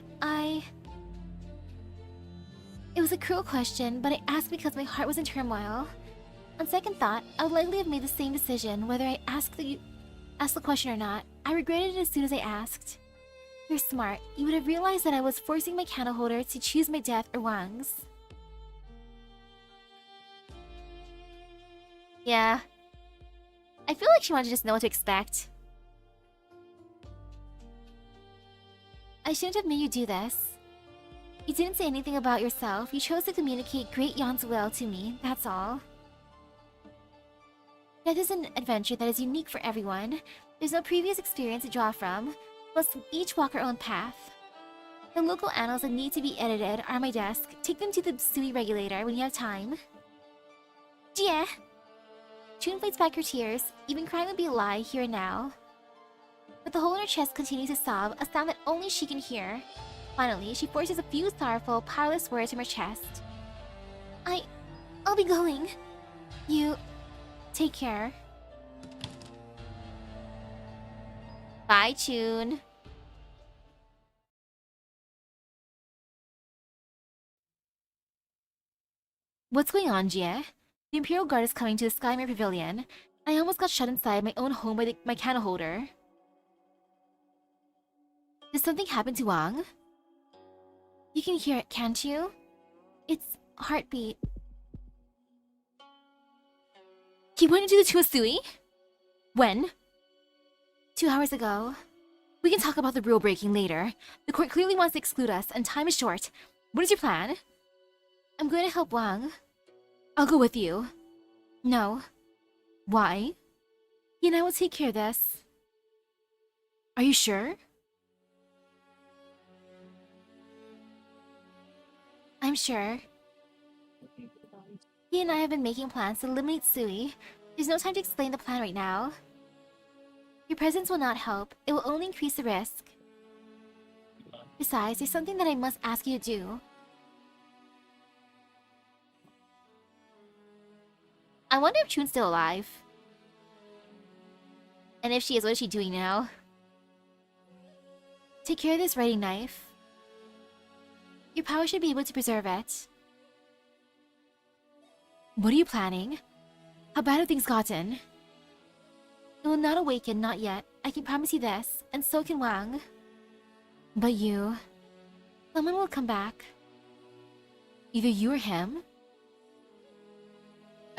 It was a cruel question, but I asked because my heart was in turmoil. On second thought, I would likely have made the same decision whether I asked the question or not. I regretted it as soon as I asked. You're smart. You would have realized that I was forcing my candle holder to choose my death or Wang's. Yeah. I feel like she wanted to just know what to expect. I shouldn't have made you do this. You didn't say anything about yourself. You chose to communicate Great Yan's will to me, that's all. Death is an adventure that is unique for everyone. There's no previous experience to draw from. Must each walk our own path. The local annals that need to be edited are on my desk. Take them to the Sui regulator when you have time. Jie! June fights back her tears. Even crying would be a lie here and now. But the hole in her chest continues to sob, a sound that only she can hear. Finally, she forces a few sorrowful, powerless words from her chest. I'll be going. You... take care. Bye, Chun. What's going on, Jie? The Imperial Guard is coming to the Skymere Pavilion. I almost got shut inside my own home by my candle holder. Did something happen to Wang? You can hear it, can't you? Its heartbeat. He went into the Tuasui? When? 2 hours ago. We can talk about the rule breaking later. The court clearly wants to exclude us, and time is short. What is your plan? I'm going to help Wang. I'll go with you. No. Why? He and I will take care of this. Are you sure? I'm sure. He and I have been making plans to eliminate Sui. There's no time to explain the plan right now. Your presence will not help. It will only increase the risk. Besides, there's something that I must ask you to do. I wonder if Chun's still alive. And if she is, what is she doing now? Take care of this writing knife. Your power should be able to preserve it. What are you planning? How bad have things gotten? It will not awaken, not yet. I can promise you this, and so can Wang. But you... someone will come back. Either you or him?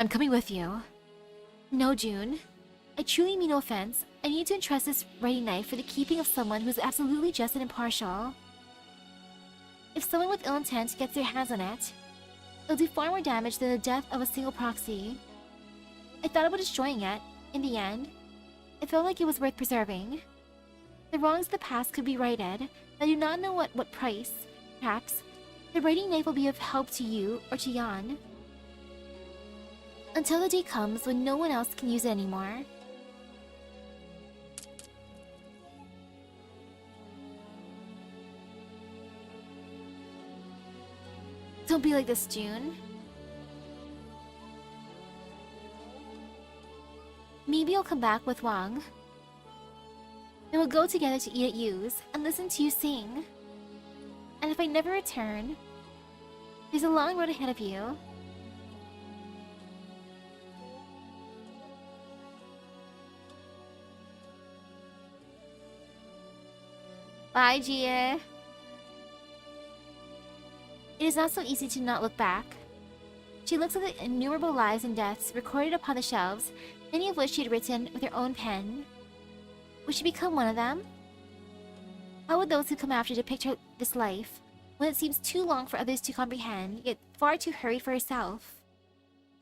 I'm coming with you. No, June. I truly mean no offense. I need to entrust this writing knife for the keeping of someone who is absolutely just and impartial. If someone with ill intent gets their hands on it, it'll do far more damage than the death of a single proxy. I thought about destroying it. In the end, it felt like it was worth preserving. The wrongs of the past could be righted, but I do not know at what price. Perhaps, the writing knife will be of help to you or to Yan. Until the day comes when no one else can use it anymore. Don't be like this, June. Maybe I'll come back with Wang. Then we'll go together to eat at Yu's and listen to you sing. And if I never return, there's a long road ahead of you. Bye, Gia. It is not so easy to not look back. She looks at the innumerable lives and deaths recorded upon the shelves, many of which she had written with her own pen. Would she become one of them? How would those who come after depict her this life, when it seems too long for others to comprehend, yet far too hurried for herself?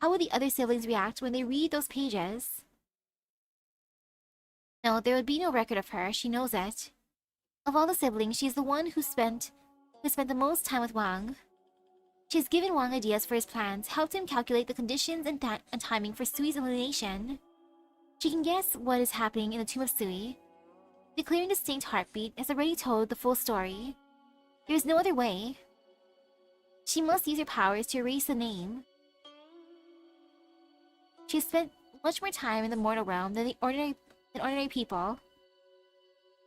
How would the other siblings react when they read those pages? No, there would be no record of her, she knows it. Of all the siblings, she is the one who spent the most time with Wang. She has given Wang ideas for his plans, helped him calculate the conditions and timing for Sui's elimination. She can guess what is happening in the tomb of Sui. The clear and distinct heartbeat has already told the full story. There is no other way. She must use her powers to erase the name. She has spent much more time in the mortal realm than ordinary people.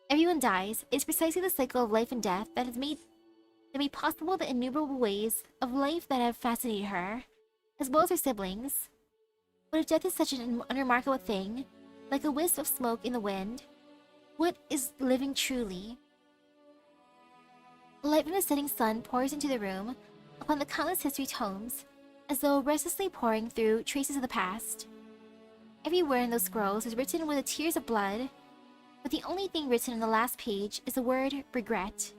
Everyone dies. It is precisely the cycle of life and death that made possible the innumerable ways of life that have fascinated her, as well as her siblings. But if death is such an unremarkable thing, like a wisp of smoke in the wind, what is living truly? The light from the setting sun pours into the room, upon the countless history tomes, as though restlessly poring through traces of the past. Every word in those scrolls is written with the tears of blood, but the only thing written on the last page is the word regret.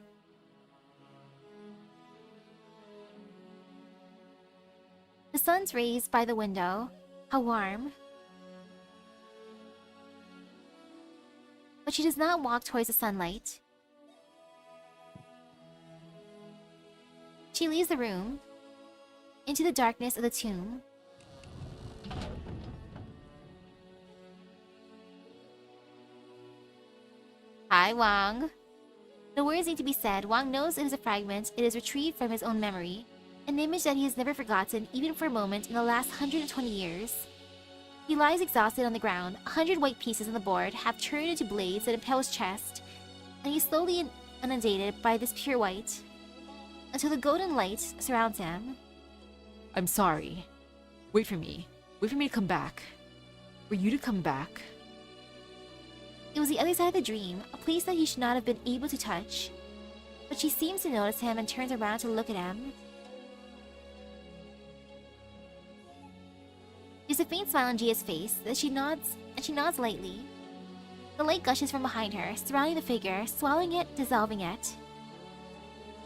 The sun's rays by the window, how warm. But she does not walk towards the sunlight. She leaves the room, into the darkness of the tomb. Hi, Wang. No words need to be said. Wang knows it is a fragment. It is retrieved from his own memory. An image that he has never forgotten, even for a moment, in the last 120 years. He lies exhausted on the ground. 100 white pieces on the board have turned into blades that impale his chest, and he is slowly inundated by this pure white, until the golden light surrounds him. I'm sorry. Wait for me. Wait for me to come back. For you to come back. It was the other side of the dream, a place that he should not have been able to touch. But she seems to notice him and turns around to look at him. There's a faint smile on Gia's face as she nods lightly. The light gushes from behind her, surrounding the figure, swallowing it, dissolving it,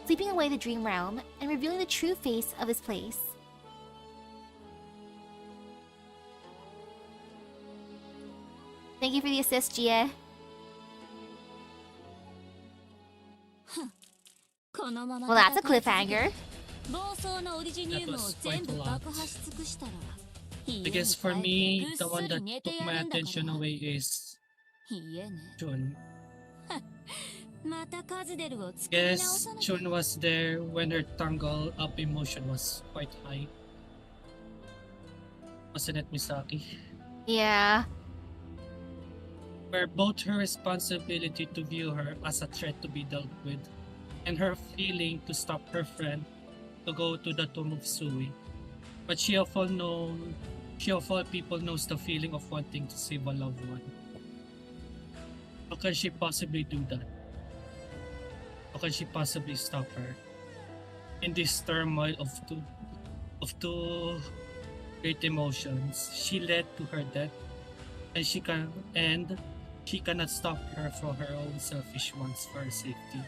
sweeping away the dream realm and revealing the true face of this place. Thank you for the assist, Gia. このまま Well, that's a cliffhanger. 暴走のオリジニウムを全部爆破し尽くしたら I guess for me, the one that took my attention away is 家ね Chun. またカズデルを作り直 Yes, さなきゃ Chun was there when her tangle up emotion was quite high. Wasn't it, Misaki? Yeah. Where both her responsibility to view her as a threat to be dealt with, and her feeling to stop her friend to go to the tomb of Sui. But she of all people knows the feeling of wanting to save a loved one. How can she possibly do that? How can she possibly stop her? In this turmoil of two great emotions, she led to her death, and she cannot stop her for her own selfish wants for her safety.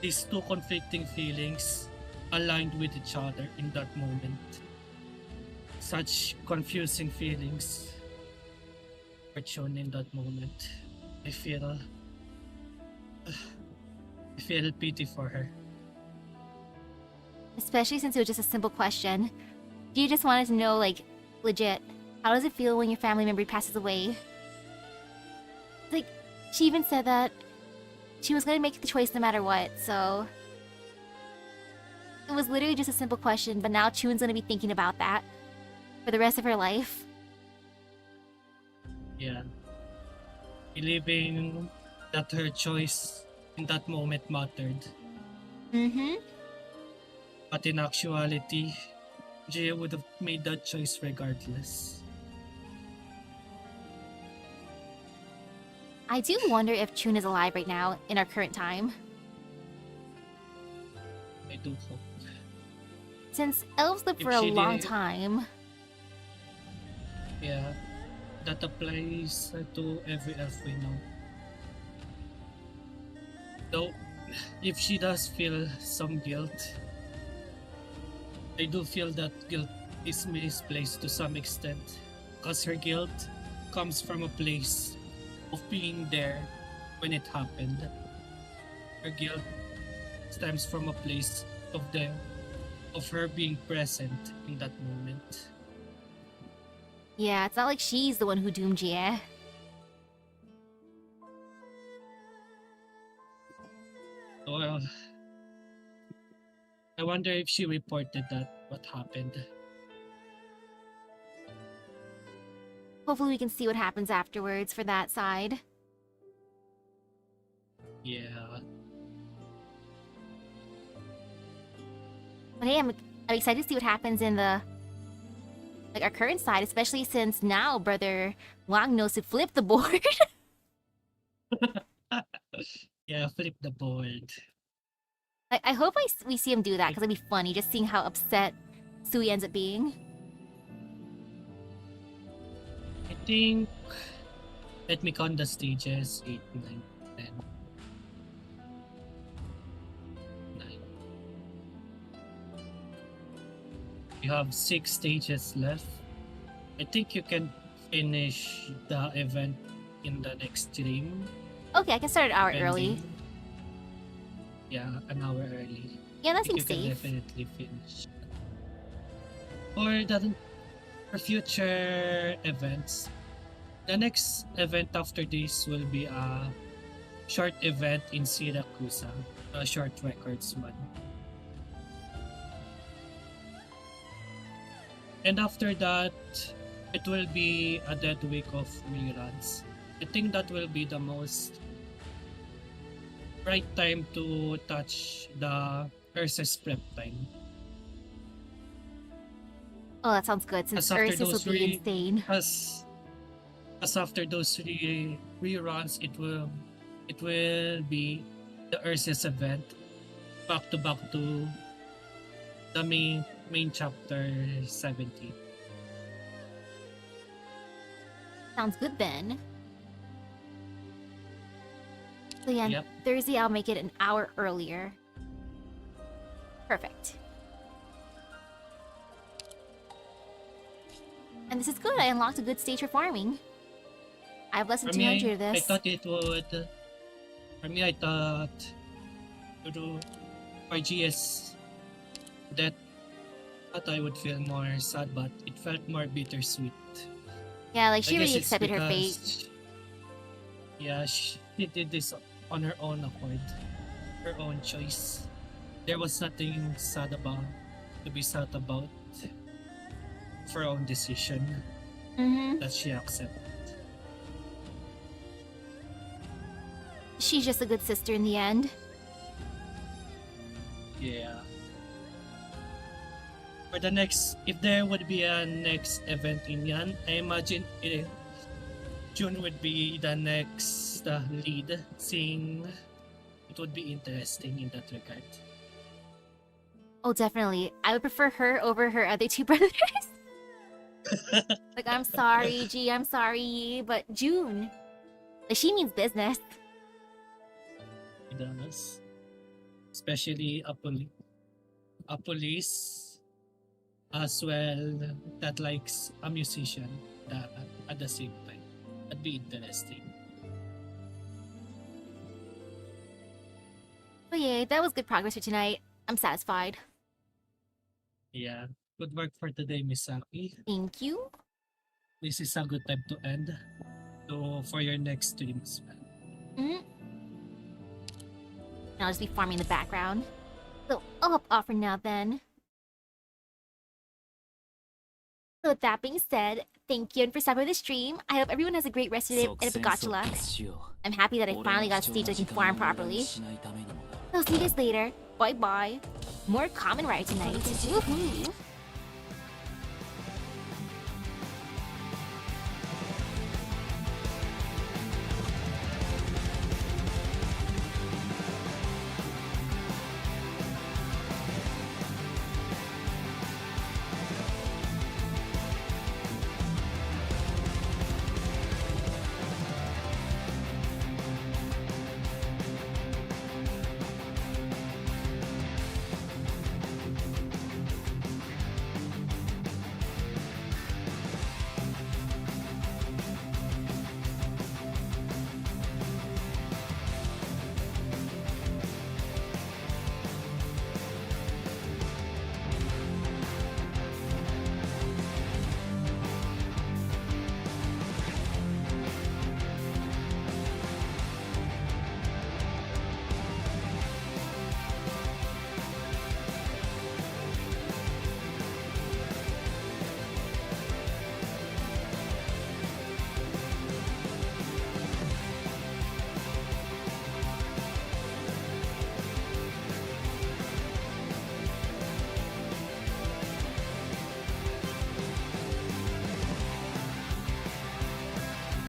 These two conflicting feelings aligned with each other in that moment. Such confusing feelings were shown in that moment. I feel pity for her. Especially since it was just a simple question. You just wanted to know, like, legit, how does it feel when your family member passes away? Like, she even said that she was gonna make the choice no matter what, so... It was literally just a simple question, but now Chun's gonna be thinking about that for the rest of her life. Yeah. Believing that her choice in that moment mattered. Mm-hmm. But in actuality, Jia would have made that choice regardless. I do wonder if Chun is alive right now in our current time. I do hope. Since elves live If for a she long did- time. Yeah, that applies to every elf we know. Though, if she does feel some guilt, I do feel that guilt is misplaced to some extent. Because her guilt comes from a place of being there when it happened. Her guilt stems from a place of her being present in that moment. Yeah, it's not like she's the one who doomed Jie. Well, I wonder if she reported that what happened. Hopefully we can see what happens afterwards for that side. Yeah. But hey, I'm excited to see what happens in the our current side, especially since now Brother Wang knows to flip the board. Yeah, flip the board. I hope we see him do that because it'd be funny just seeing how upset Sui ends up being. I think. Let me count the stages 8, 9, 10. 9. You have 6 stages left. I think you can finish the event in the next stream. Okay, I can start an hour early. pending- Yeah, an hour early. Yeah, that I think seems you can safe. definitely finish. For future events, the next event after this will be a short event in Syracuse, a short records one. And after that, it will be a dead week of reruns. I think that will be the most right time to touch the Ursus prep time. Oh, that sounds good. Since As after Ursus will those be insane. As after those reruns, it will be the Ursus event back to the main chapter 17. Sounds good then. So yeah, Yep. Thursday I'll make it an hour earlier. Perfect. And this is good. I unlocked a good stage for farming. I have less than For me, 200 of I this. thought it would. For me, I thought to do for GS that thought I would feel more sad, but it felt more bittersweet. Yeah, like I she guess already it's accepted her fate. because- Yeah, she did this on her own accord, her own choice. There was nothing to be sad about for her own decision Mm-hmm. that she accepted. She's just a good sister in the end. Yeah. For the next, if there would be a next event in Yan, I imagine June would be the next lead, seeing it would be interesting in that regard. Oh, definitely. I would prefer her over her other two brothers. Like, I'm sorry, G, I'm sorry, but June. Like, she means business. It does. Especially a police as well that likes a musician at the same time. That'd be interesting. But yeah, that was good progress for tonight. I'm satisfied. Yeah. Good work for today, Misaki. Thank you. This is a good time to end for your next stream as well. Mm-hmm. I'll just be farming in the background. So I'll hop off for now then. So with that being said, thank you for stopping by the stream. I hope everyone has a great rest of the day and a gotcha luck. I'm happy that I finally got a stage that I can farm properly. I'll see you guys later. Bye bye. More common ride tonight. Woohoo!